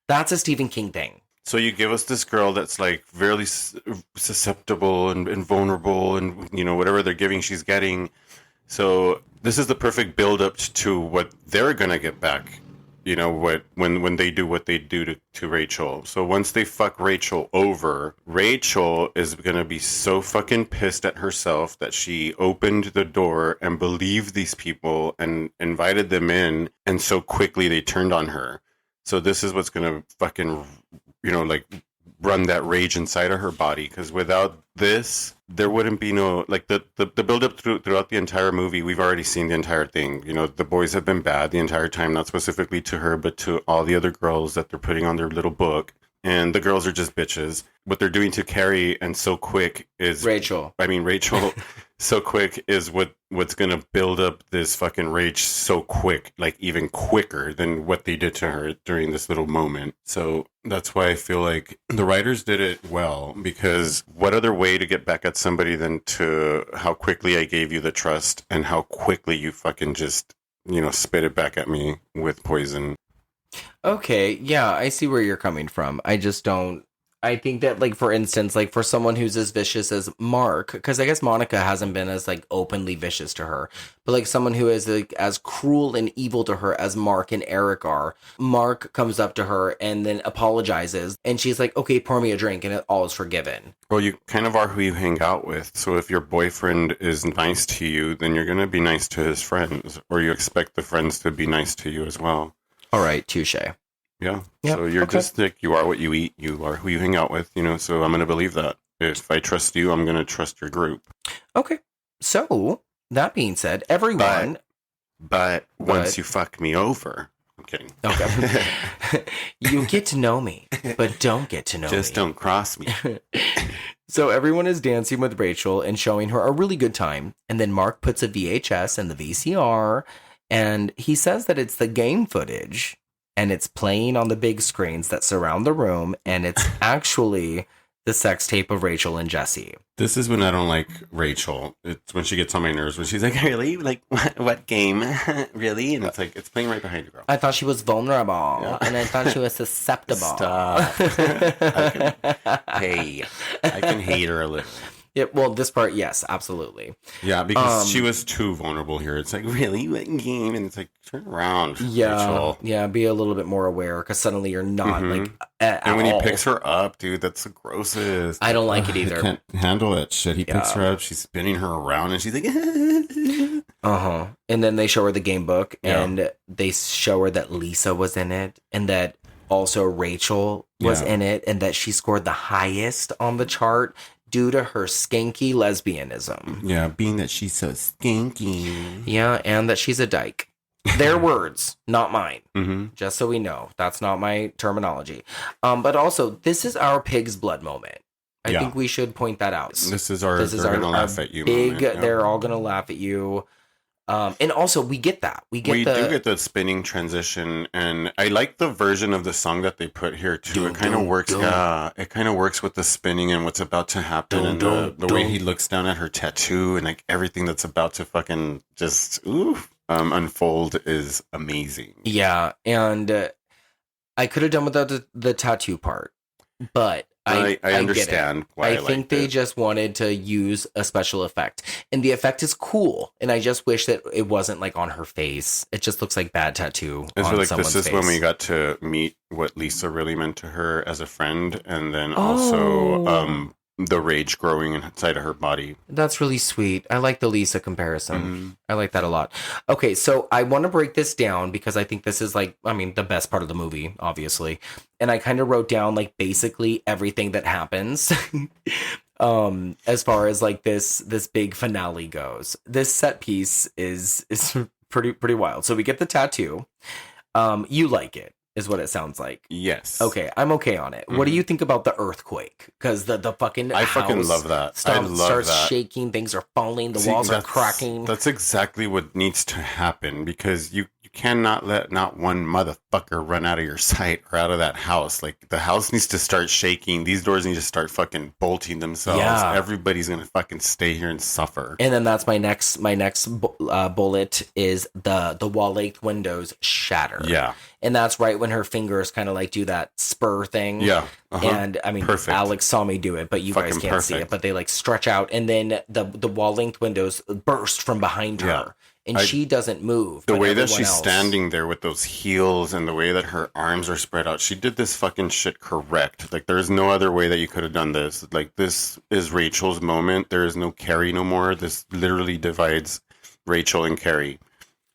That's a Stephen King thing.
So you give us this girl that's like very susceptible and vulnerable, and you know whatever they're giving, she's getting. So this is the perfect build up to what they're gonna get back. You know what when they do what they do to Rachel. So once they fuck Rachel over, Rachel is gonna be so fucking pissed at herself that she opened the door and believed these people and invited them in, and so quickly they turned on her. So this is what's gonna fucking, you know, like run that rage inside of her body. Because without this, there wouldn't be no like the build up throughout the entire movie. We've already seen the entire thing. You know, the boys have been bad the entire time, not specifically to her, but to all the other girls that they're putting on their little book. And the girls are just bitches. What they're doing to Carrie and so quick is
Rachel.
So quick is what's gonna build up this fucking rage so quick, like even quicker than what they did to her during this little moment. So that's why I feel like the writers did it well, because what other way to get back at somebody than to how quickly I gave you the trust and how quickly you fucking just, you know, spit it back at me with poison.
Okay, yeah, I see where you're coming from. I think that, like, for instance, like, for someone who's as vicious as Mark, because I guess Monica hasn't been as, like, openly vicious to her, but, like, someone who is, like, as cruel and evil to her as Mark and Eric are, Mark comes up to her and then apologizes, and she's like, okay, pour me a drink, and all is forgiven.
Well, you kind of are who you hang out with. So if your boyfriend is nice to you, then you're going to be nice to his friends, or you expect the friends to be nice to you as well.
All right, touche.
Yeah.
Yep,
So you're
okay.
just like, you are what you eat. You are who you hang out with, you know, so I'm going to believe that. If I trust you, I'm going to trust your group.
Okay, so, that being said, everyone...
But once you fuck me over... I'm kidding.
Okay. You get to know me, but don't get to know me.
Just don't cross me.
So everyone is dancing with Rachel and showing her a really good time. And then Mark puts a VHS in the VCR, and he says that it's the game footage, and it's playing on the big screens that surround the room, and it's actually the sex tape of Rachel and Jesse.
This is when I don't like Rachel. It's when she gets on my nerves, when she's like, really? Like, what game? Really? And it's like, it's playing right behind you, girl.
I thought she was vulnerable, and I thought she was susceptible.
Stop. I can hate her a little.
Yeah, well, this part, yes, absolutely.
Yeah, because she was too vulnerable here. It's like, really? What game? And it's like, turn around, Rachel.
Yeah, be a little bit more aware, because suddenly you're not, like,
and when
all.
he picks her up, dude, that's the grossest.
I don't like it either.
I can't handle that shit. He picks her up, she's spinning her around, and she's like,
And then they show her the game book, and they show her that Lisa was in it, and that also Rachel was in it, and that she scored the highest on the chart due to her skanky lesbianism.
Yeah, being that she's so skanky.
Yeah, and that she's a dyke. Their words, not mine.
Mm-hmm.
Just so we know, that's not my terminology. But also, this is our pig's blood moment. I think we should point that out.
This is our gonna laugh at you
big
moment. Yeah.
They're all gonna laugh at you. And also, we get that. We do
get the spinning transition, and I like the version of the song that they put here too. It kind of works. Yeah, it kind of works with the spinning and what's about to happen, and the way he looks down at her tattoo, and like everything that's about to fucking just unfold is amazing.
Yeah, and I could have done without the tattoo part, but I
understand why.
I think they just wanted to use a special effect, and the effect is cool. And I just wish that it wasn't like on her face. It just looks like bad tattoo.
I feel like this is
face.
when we got to meet what Lisa really meant to her as a friend, and then also the rage growing inside of her body.
That's really sweet. I like the Lisa comparison. I like that a lot. Okay, so I want to break this down because I think this is like, I mean, the best part of the movie, obviously. And I kind of wrote down like basically everything that happens as far as like this big finale goes. This set piece is pretty wild. So we get the tattoo. You like it. Is what it sounds like.
Yes.
Okay, I'm okay on it. What do you think about the earthquake? Because the fucking
I fucking love that.
Starts shaking, things are falling, the walls are cracking.
That's exactly what needs to happen, because you cannot let not one motherfucker run out of your sight or out of that house. Like, the house needs to start shaking. These doors need to start fucking bolting themselves.
Yeah.
Everybody's gonna fucking stay here and suffer.
And then that's my next bullet is the wall length windows shatter.
Yeah.
And that's right when her fingers kind of like do that spur thing.
Yeah.
And I mean,
perfect.
Alex saw me do it, but you guys can't see it. But they like stretch out, and then the wall length windows burst from behind her. And she doesn't move.
The way that she's standing there with those heels and the way that her arms are spread out, she did this fucking shit correct. Like, there's no other way that you could have done this. Like, this is Rachel's moment. There is no Carrie no more. This literally divides Rachel and Carrie.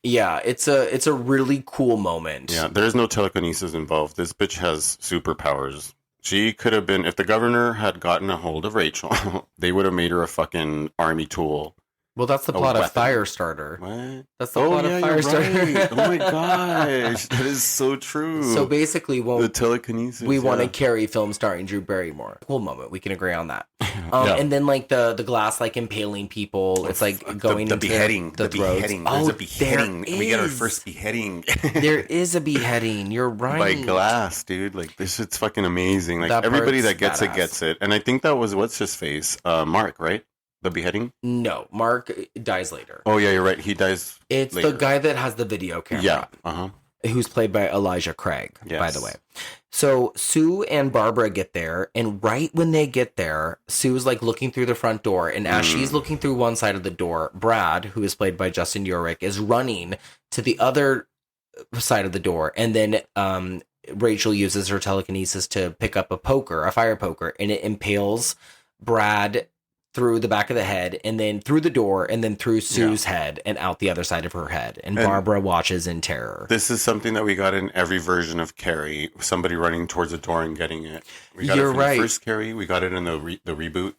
Yeah, it's a really cool moment.
Yeah, there's no telekinesis involved. This bitch has superpowers. She could have been, if the governor had gotten a hold of Rachel, they would have made her a fucking army tool.
Well, that's the plot of Firestarter.
What?
That's the plot of Firestarter.
Right. Oh my gosh, that is so true.
So basically,
the telekinesis.
We want a Carrie film starring Drew Barrymore. Cool moment. We can agree on that. And then like the glass like impaling people. It's like going
the beheading. The beheading. There's a beheading. We get our first beheading.
There is a beheading. You're right.
By glass, dude. Like, this shit's fucking amazing. Like, everybody that gets it gets it. And I think that was what's his face, Mark, right? The beheading?
No, Mark dies later.
Oh yeah, you're right. He dies.
It's later. The guy that has the video camera.
Yeah.
Who's played by Elijah Craig, by the way. So Sue and Barbara get there, and right when they get there, Sue's like looking through the front door, and as she's looking through one side of the door, Brad, who is played by Justin Urich, is running to the other side of the door, and then Rachel uses her telekinesis to pick up a fire poker, and it impales Brad through the back of the head, and then through the door, and then through Sue's head, and out the other side of her head. And Barbara watches in terror.
This is something that we got in every version of Carrie. Somebody running towards the door and getting it. We got it from the first Carrie. We got it in the reboot.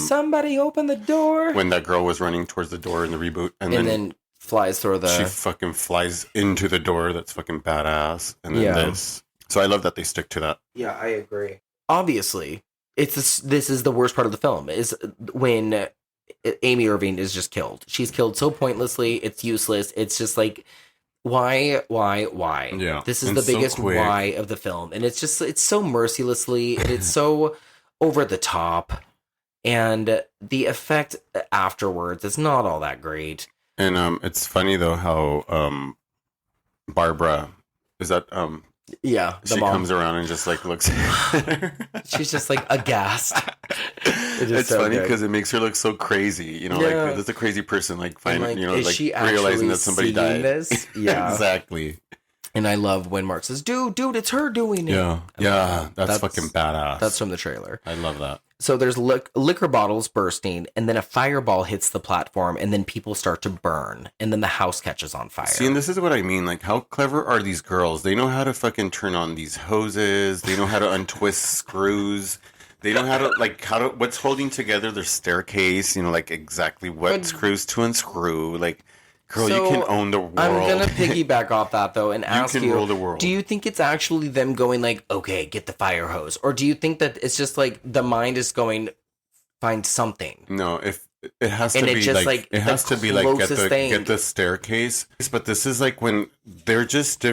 Somebody open the door.
When that girl was running towards the door in the reboot. And then
flies through the...
She fucking flies into the door. That's fucking badass. And then this. So I love that they stick to that.
Yeah, I agree. Obviously... This is the worst part of the film, is when Amy Irving is just killed. She's killed so pointlessly. It's useless. It's just like, why?
Yeah.
This is the biggest why of the film. And it's so mercilessly, and it's so over the top. And the effect afterwards is not all that great.
And it's funny though how Barbara is that
yeah,
she
mom
comes around and just like looks at her.
She's just like aghast.
It's so funny because it makes her look so crazy, you know, like that's a crazy person, like finding,
like,
you know,
is
like
she
realizing that somebody died.
This? Yeah,
exactly.
And I love when Mark says, dude, it's her doing it.
Yeah, that's fucking badass.
That's from the trailer.
I love that.
So there's liquor bottles bursting, and then a fireball hits the platform, and then people start to burn, and then the house catches on fire.
See, and this is what I mean. Like, how clever are these girls? They know how to fucking turn on these hoses. They know how to untwist screws. They know how to, what's holding together their staircase, you know, like exactly what screws to unscrew. Like, girl,
so
you can own the world.
I'm going to piggyback off that, though, and ask you,
rule the world.
Do you think it's actually them going like, okay, get the fire hose? Or do you think that it's just like the mind is going, find something?
No, if it has to
and
be
just,
like it has to be like
thing.
get the staircase. But this is like when they're just a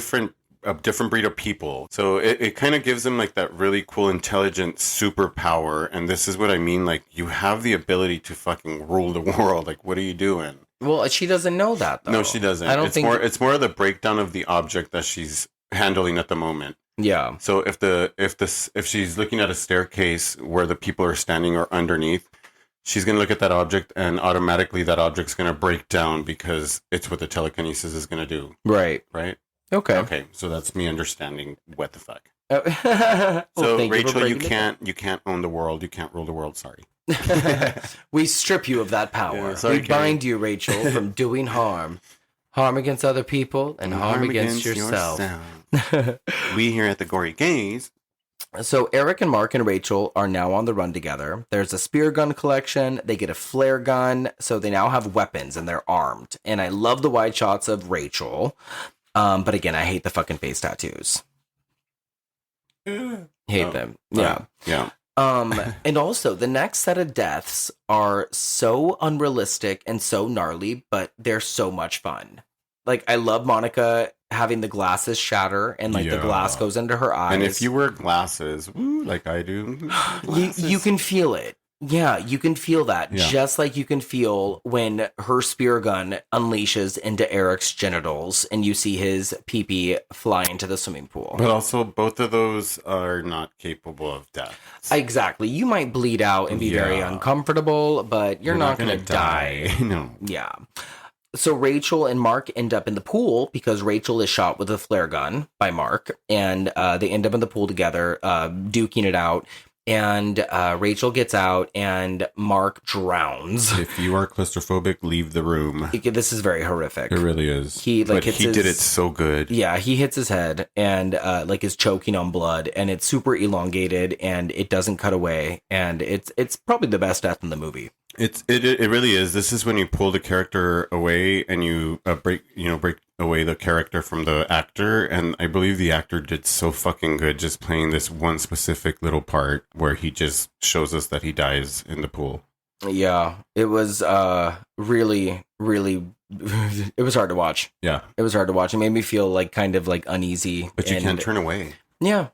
different breed of people. So it kind of gives them like that really cool, intelligent superpower. And this is what I mean. Like, you have the ability to fucking rule the world. Like, what are you doing?
Well, she doesn't know that, though.
No, she doesn't.
I don't think
it's more of the breakdown of the object that she's handling at the moment.
Yeah.
So if she's looking at a staircase where the people are standing or underneath, she's going to look at that object and automatically that object's going to break down because it's what the telekinesis is going to do.
Right.
Right?
Okay.
Okay. So that's me understanding what the fuck.
Well,
so Rachel, you can't own the world. You can't rule the world. Sorry.
We strip you of that power.
Yeah,
we bind you, Rachel, from doing harm against other people and harm against yourself.
We here at the Gory Gaze.
So Eric and Mark and Rachel are now on the run together. There's a spear gun collection. They get a flare gun. So they now have weapons and they're armed. And I love the wide shots of Rachel. But again, I hate the fucking face tattoos. Hate them. Yeah.
Yeah.
And also the next set of deaths are so unrealistic and so gnarly, but they're so much fun. Like, I love Monica having the glasses shatter and like the glass goes into her eyes.
And if you wear glasses, like I do,
you can feel it. Yeah, you can feel that.
Yeah.
Just like you can feel when her spear gun unleashes into Eric's genitals and you see his pee-pee fly into the swimming pool.
But also, both of those are not capable of death.
Exactly. You might bleed out and be very uncomfortable, but you're not going to die.
No.
Yeah. So Rachel and Mark end up in the pool because Rachel is shot with a flare gun by Mark, and they end up in the pool together, duking it out. And Rachel gets out and Mark drowns.
If you are claustrophobic, leave the room.
This is very horrific.
It really is.
He did
it so good.
Yeah, he hits his head and like is choking on blood, and it's super elongated and it doesn't cut away, and it's probably the best death in the movie.
It really is. This is when you pull the character away and you break away the character from the actor, and I believe the actor did so fucking good just playing this one specific little part where he just shows us that he dies in the pool.
Yeah, it was really, really, it was hard to watch.
Yeah,
it was hard to watch. It made me feel like kind of like uneasy.
But you can't turn away.
Yeah.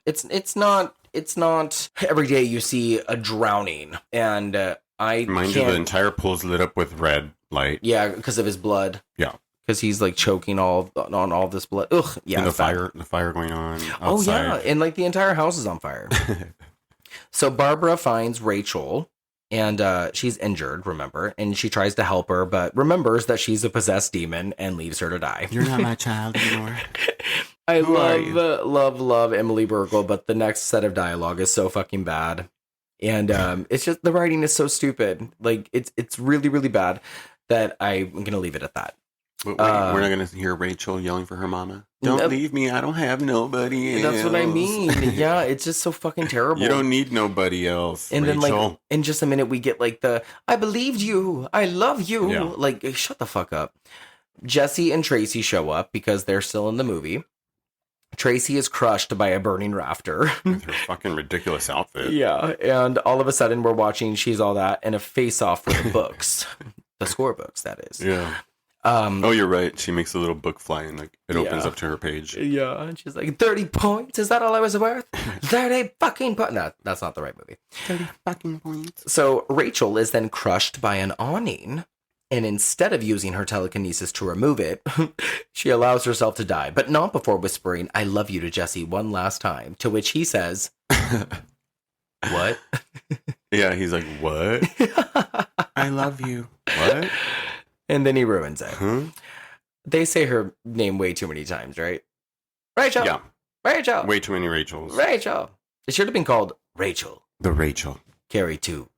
It's not every day you see a drowning, and
Mind you, the entire pool's lit up with red light.
Yeah, because of his blood.
Yeah.
Because he's like choking on all this blood. Ugh. Yeah.
And the fire going on outside.
Oh yeah, and like the entire house is on fire. So Barbara finds Rachel, and she's injured, remember, and she tries to help her, but remembers that she's a possessed demon and leaves her to die.
You're not my child anymore.
I love Emily Bergl, but the next set of dialogue is so fucking bad. And it's just, the writing is so stupid. Like, it's really, really bad that I'm going to leave it at that.
We're not going to hear Rachel yelling for her mama. Don't leave me. I don't have nobody else.
That's what I mean. Yeah, it's just so fucking terrible.
You don't need nobody else,
and
Rachel.
Then, like, in just a minute, we get, like, I believed you. I love you.
Yeah.
Like, shut the fuck up. Jesse and Tracy show up because they're still in the movie. Tracy is crushed by a burning rafter.
With her fucking ridiculous outfit.
Yeah, and all of a sudden we're watching She's All That and a face-off for the books. The score books, that is.
Yeah. Oh, you're right. She makes a little book fly and like it opens
Yeah.
up to her page.
Yeah, and she's like, 30 points? Is that all I was worth? 30 fucking points. No, that's not the right movie.
30 fucking points.
So Rachel is then crushed by an awning, and instead of using her telekinesis to remove it, she allows herself to die, but not before whispering, I love you to Jesse one last time, to which he says, what?
Yeah, he's like, what? I love you. What?
And then he ruins it.
Huh?
They say her name way too many times, right? Rachel!
Yeah.
Rachel!
Way too many Rachels.
Rachel! It should have been called Rachel.
The Rachel.
Carrie too.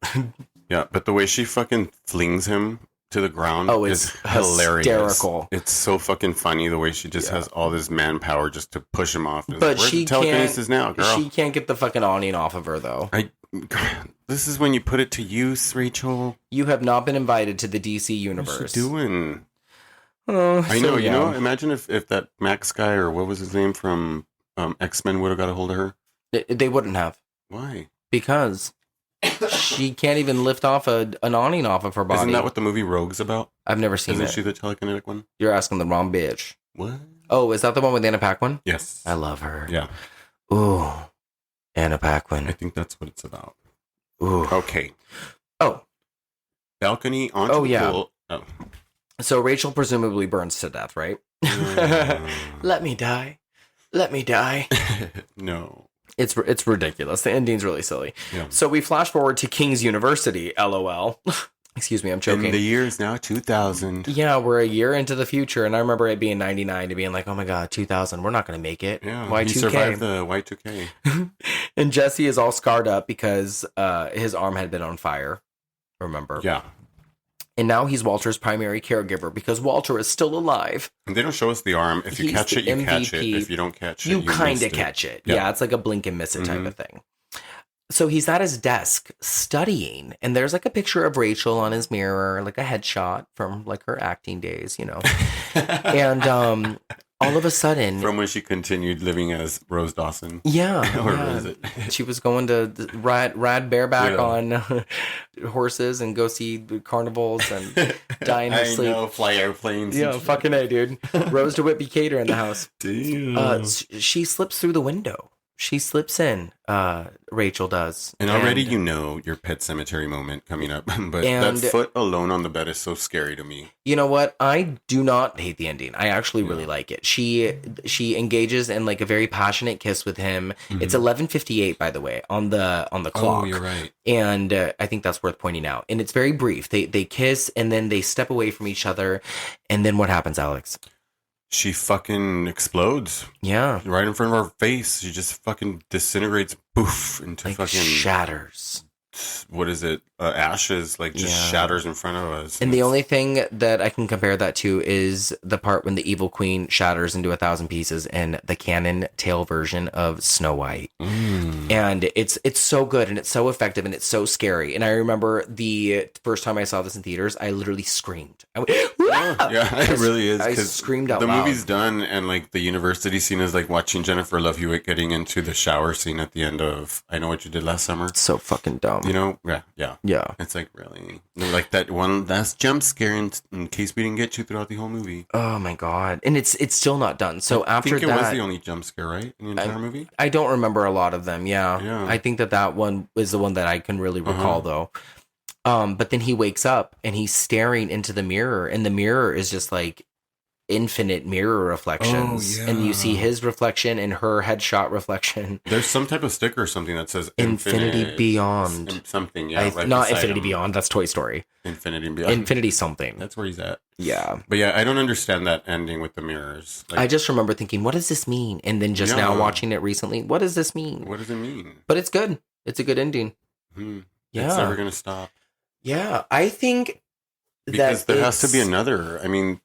Yeah, but the way she fucking flings him to the ground
it's
is hilarious.
hysterical.
It's so fucking funny the way she just has all this manpower just to push him off. It's
But
like, where's
she
the telekinesis now, girl?
She can't get the fucking awning off of her, though.
This is when you put it to use, Rachel.
You have not been invited to the DC
What's
universe.
she doing?
Oh,
I know, you know. Imagine if that Max guy or what was his name from X-Men would have got a hold of her.
They wouldn't have.
Why?
Because she can't even lift off an awning off of her body.
Isn't that what the movie Rogue's about?
I've never seen
Isn't
it.
she the telekinetic one?
You're asking the wrong bitch.
What?
Oh, is that the one with Anna Paquin?
Yes.
I love her.
Yeah.
Ooh, Anna
I
Paquin.
think that's what it's about.
Ooh.
Okay.
Oh,
Balcony onto
Oh,
the
yeah.
pool. Oh.
so Rachel presumably burns to death, right? Let me die. Let me die.
No.
It's ridiculous. The ending's really silly.
Yeah.
So we flash forward to King's University, LOL. Excuse me, I'm choking.
And the year is now 2000.
Yeah, we're a year into the future, and I remember it being 99 to being like, oh my god, 2000, we're not going to make it.
Yeah.
Y2K.
He survived the Y2K.
And Jesse is all scarred up because his arm had been on fire, remember?
Yeah.
And now he's Walter's primary caregiver because Walter is still alive.
And they don't show us the arm. If you
He's
catch
the
it, you catch it.
MVP.
If you don't catch it,
You
you
kind
missed
of
it.
catch it.
Yeah.
Yeah, it's like a blink and miss it type of thing. So he's at his desk studying, and there's like a picture of Rachel on his mirror, like a headshot from like her acting days, you know. And all of a sudden,
From when she continued living as Rose Dawson.
yeah,
Or
yeah.
was it?
She was going to ride bareback
Yeah.
on horses and go see the carnivals and die in her
I
sleep.
know, fly airplanes. and
Yeah,
shit.
fucking A, dude. Rose DeWitt Cater in the house.
Damn.
She slips through the window. She slips in. Rachel does.
And already you know your Pet Cemetery moment coming up. But
And-
that foot alone on the bed is so scary to me.
You know what? I do not hate the ending. I actually really like it. She engages in like a very passionate kiss with him. It's 11:58, by the way, on the clock.
Oh, you're right.
And I think that's worth pointing out. And it's very brief. They kiss and then they step away from each other. And then what happens, Alex?
She fucking explodes
Yeah.
right in front of our face. She just fucking disintegrates, poof, into
Like
fucking
shatters.
what is it? Ashes, like just
Yeah.
shatters in front of us.
And the only thing that I can compare that to is the part when the evil queen shatters into 1,000 pieces in the canon tale version of Snow White. And it's so good and it's so effective and it's so scary. And I remember the first time I saw this in theaters, I literally screamed. I went, "Ah!"
Yeah, it really is.
I
'cause
screamed out
the
loud.
movie's done, and like the university scene is like watching Jennifer Love Hewitt getting into the shower scene at the end of I Know What You Did Last Summer.
It's so fucking dumb.
You know, yeah.
Yeah.
It's like really like that one last jump scare in case we didn't get you throughout the whole movie.
Oh my god. And it's still not done. So
I
after
think it
that,
was the only jump scare, right, in the entire movie.
I don't remember a lot of them. Yeah.
Yeah.
I think that one is the one that I can really recall though. But then he wakes up and he's staring into the mirror, and the mirror is just like infinite mirror reflections.
Oh,
And you see
yeah.
his reflection and her headshot reflection.
There's some type of sticker or something that says
Infinity
Infinite
Beyond.
something. Yeah, right
Not
beside
Infinity
him.
Beyond, that's Toy Story.
Infinity Beyond.
Infinity something.
That's where he's at.
Yeah.
But yeah, I don't understand that ending with the mirrors. Like,
I just remember thinking, what does this mean? And then just now
Yeah.
watching it recently, what does this mean?
what does it mean?
But it's good. It's a good ending.
Hmm.
Yeah.
It's never gonna stop.
Yeah. I think
Because
that
there has to be
it's-
another. I mean,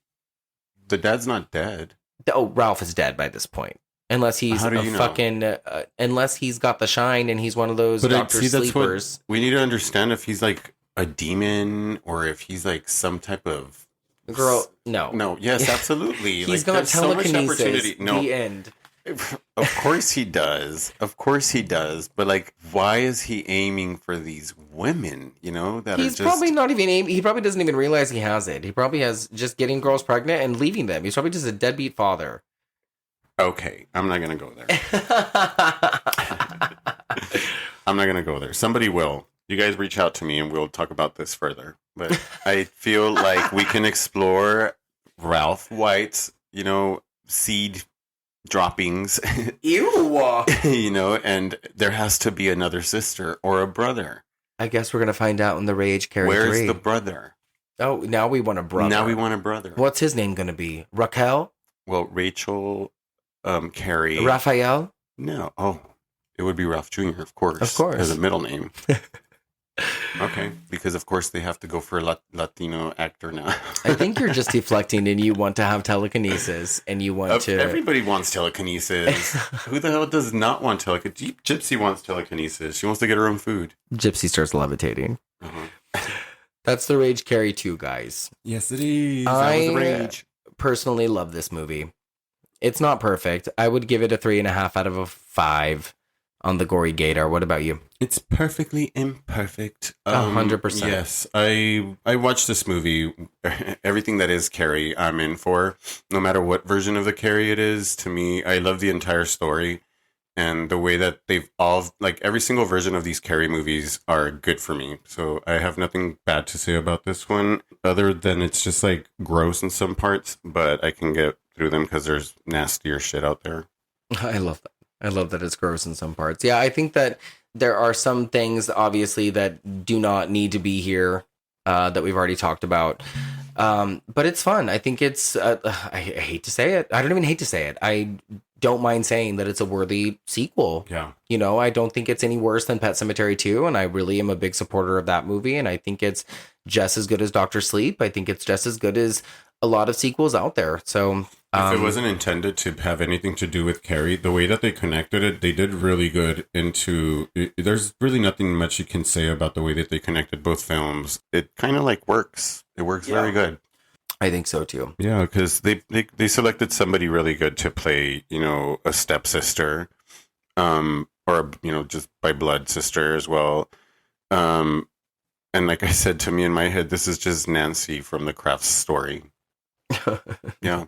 the dad's not dead.
Oh, Ralph is dead by this point. Unless he's
How do
a
you know?
fucking, unless he's got the shine and he's one of those Dr. Sleepers.
we need to understand if he's like a demon or if he's like some type of
Girl, no.
No, yes, absolutely.
He's
like,
got
there's so much
telekinesis.
opportunity. No,
The end.
Of course he does. Of course he does. But like, why is he aiming for these women? You know, that
He's
are just
probably not even aiming. He probably doesn't even realize he has it. He probably has just getting girls pregnant and leaving them. He's probably just a deadbeat father.
Okay, I'm not gonna go there. I'm not gonna go there. Somebody will. You guys reach out to me and we'll talk about this further. But I feel like we can explore Ralph White's, you know, seed droppings.
Ew.
You know, and there has to be another sister or a brother.
I guess we're gonna find out in the Rage Carrie 3.
Where's the brother?
Oh, now we want a brother.
Now we want a brother.
What's his name gonna be? Raquel?
Well, Rachel, Carrie.
Raphael?
No. Oh, it would be Ralph Jr., of course.
Of course.
As a middle name. Okay. Because, of course, they have to go for a Latino actor now.
I think you're just deflecting and you want to have telekinesis and you want to...
Everybody wants telekinesis. Who the hell does not want telekinesis? Gypsy wants telekinesis. She wants to get her own food.
Gypsy starts levitating. That's the Rage Carrie 2, guys.
Yes, it is.
I personally love this movie. It's not perfect. I would give it a 3.5 out of 5 on the Gory Gator. What about you?
It's perfectly imperfect.
100%.
Yes, I watched this movie. Everything that is Carrie, I'm in for. No matter what version of the Carrie it is, to me, I love the entire story. And the way that they've all, like every single version of these Carrie movies are good for me. So I have nothing bad to say about this one, other than it's just like gross in some parts, but I can get through them because there's nastier shit out there.
I love that. I love that it's gross in some parts. Yeah, I think that there are some things, obviously, that do not need to be here that we've already talked about. But it's fun. I think it's, I hate to say it. I don't even hate to say it. I don't mind saying that it's a worthy sequel.
Yeah.
You know, I don't think it's any worse than Pet Sematary 2, and I really am a big supporter of that movie, and I think it's just as good as Dr. Sleep. I think it's just as good as a lot of sequels out there. So
if it wasn't intended to have anything to do with Carrie, the way that they connected it, they did really good into there's really nothing much you can say about the way that they connected both films. It kind of like works. It works very good.
I think so too.
Yeah, because they selected somebody really good to play, you know, a stepsister, or, you know, just by blood sister as well. And like I said, to me in my head, this is just Nancy from the Crafts story. Yeah.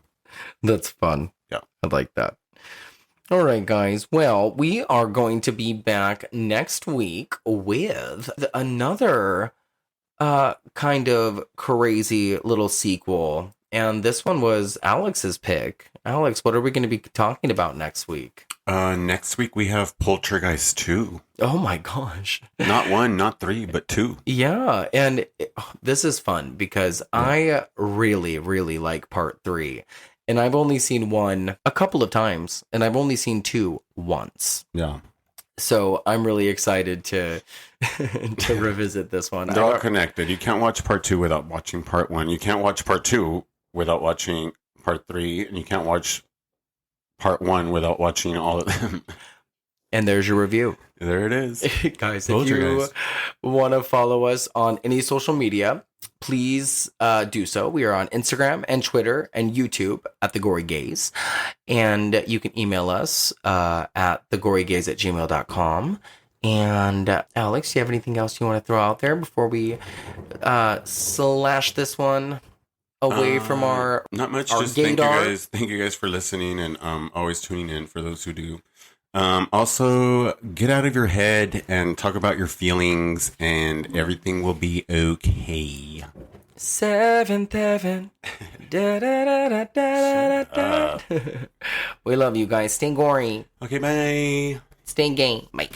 That's fun.
Yeah.
I like that. All right, guys. Well, we are going to be back next week with another kind of crazy little sequel. And this one was Alex's pick. Alex, what are we going to be talking about next week?
Next week we have Poltergeist 2.
Oh my gosh.
Not 1, not 3, but 2.
Yeah, and this is fun because I really, really like part 3. And I've only seen 1 a couple of times, and I've only seen 2 once.
Yeah.
So I'm really excited to to revisit this one.
They're all connected. You can't watch part 2 without watching part 1. You can't watch part 2 without watching part 3, and you can't watch part 1 without watching all of them.
And there's your review.
There it is.
Guys, if you want to follow us on any social media, please do so. We are on Instagram and Twitter and YouTube at The Gory Gaze. And you can email us at thegorygaze@gmail.com. And Alex, do you have anything else you want to throw out there before we slash this one away from our
not much.
Our
just
gaydar?
Thank you guys for listening and always tuning in for those who do. Also, get out of your head and talk about your feelings, and everything will be okay.
7th Heaven. Da, da, da, da, da, da, da. We love you guys. Stay gory.
Okay, bye.
Stay gay. Bye.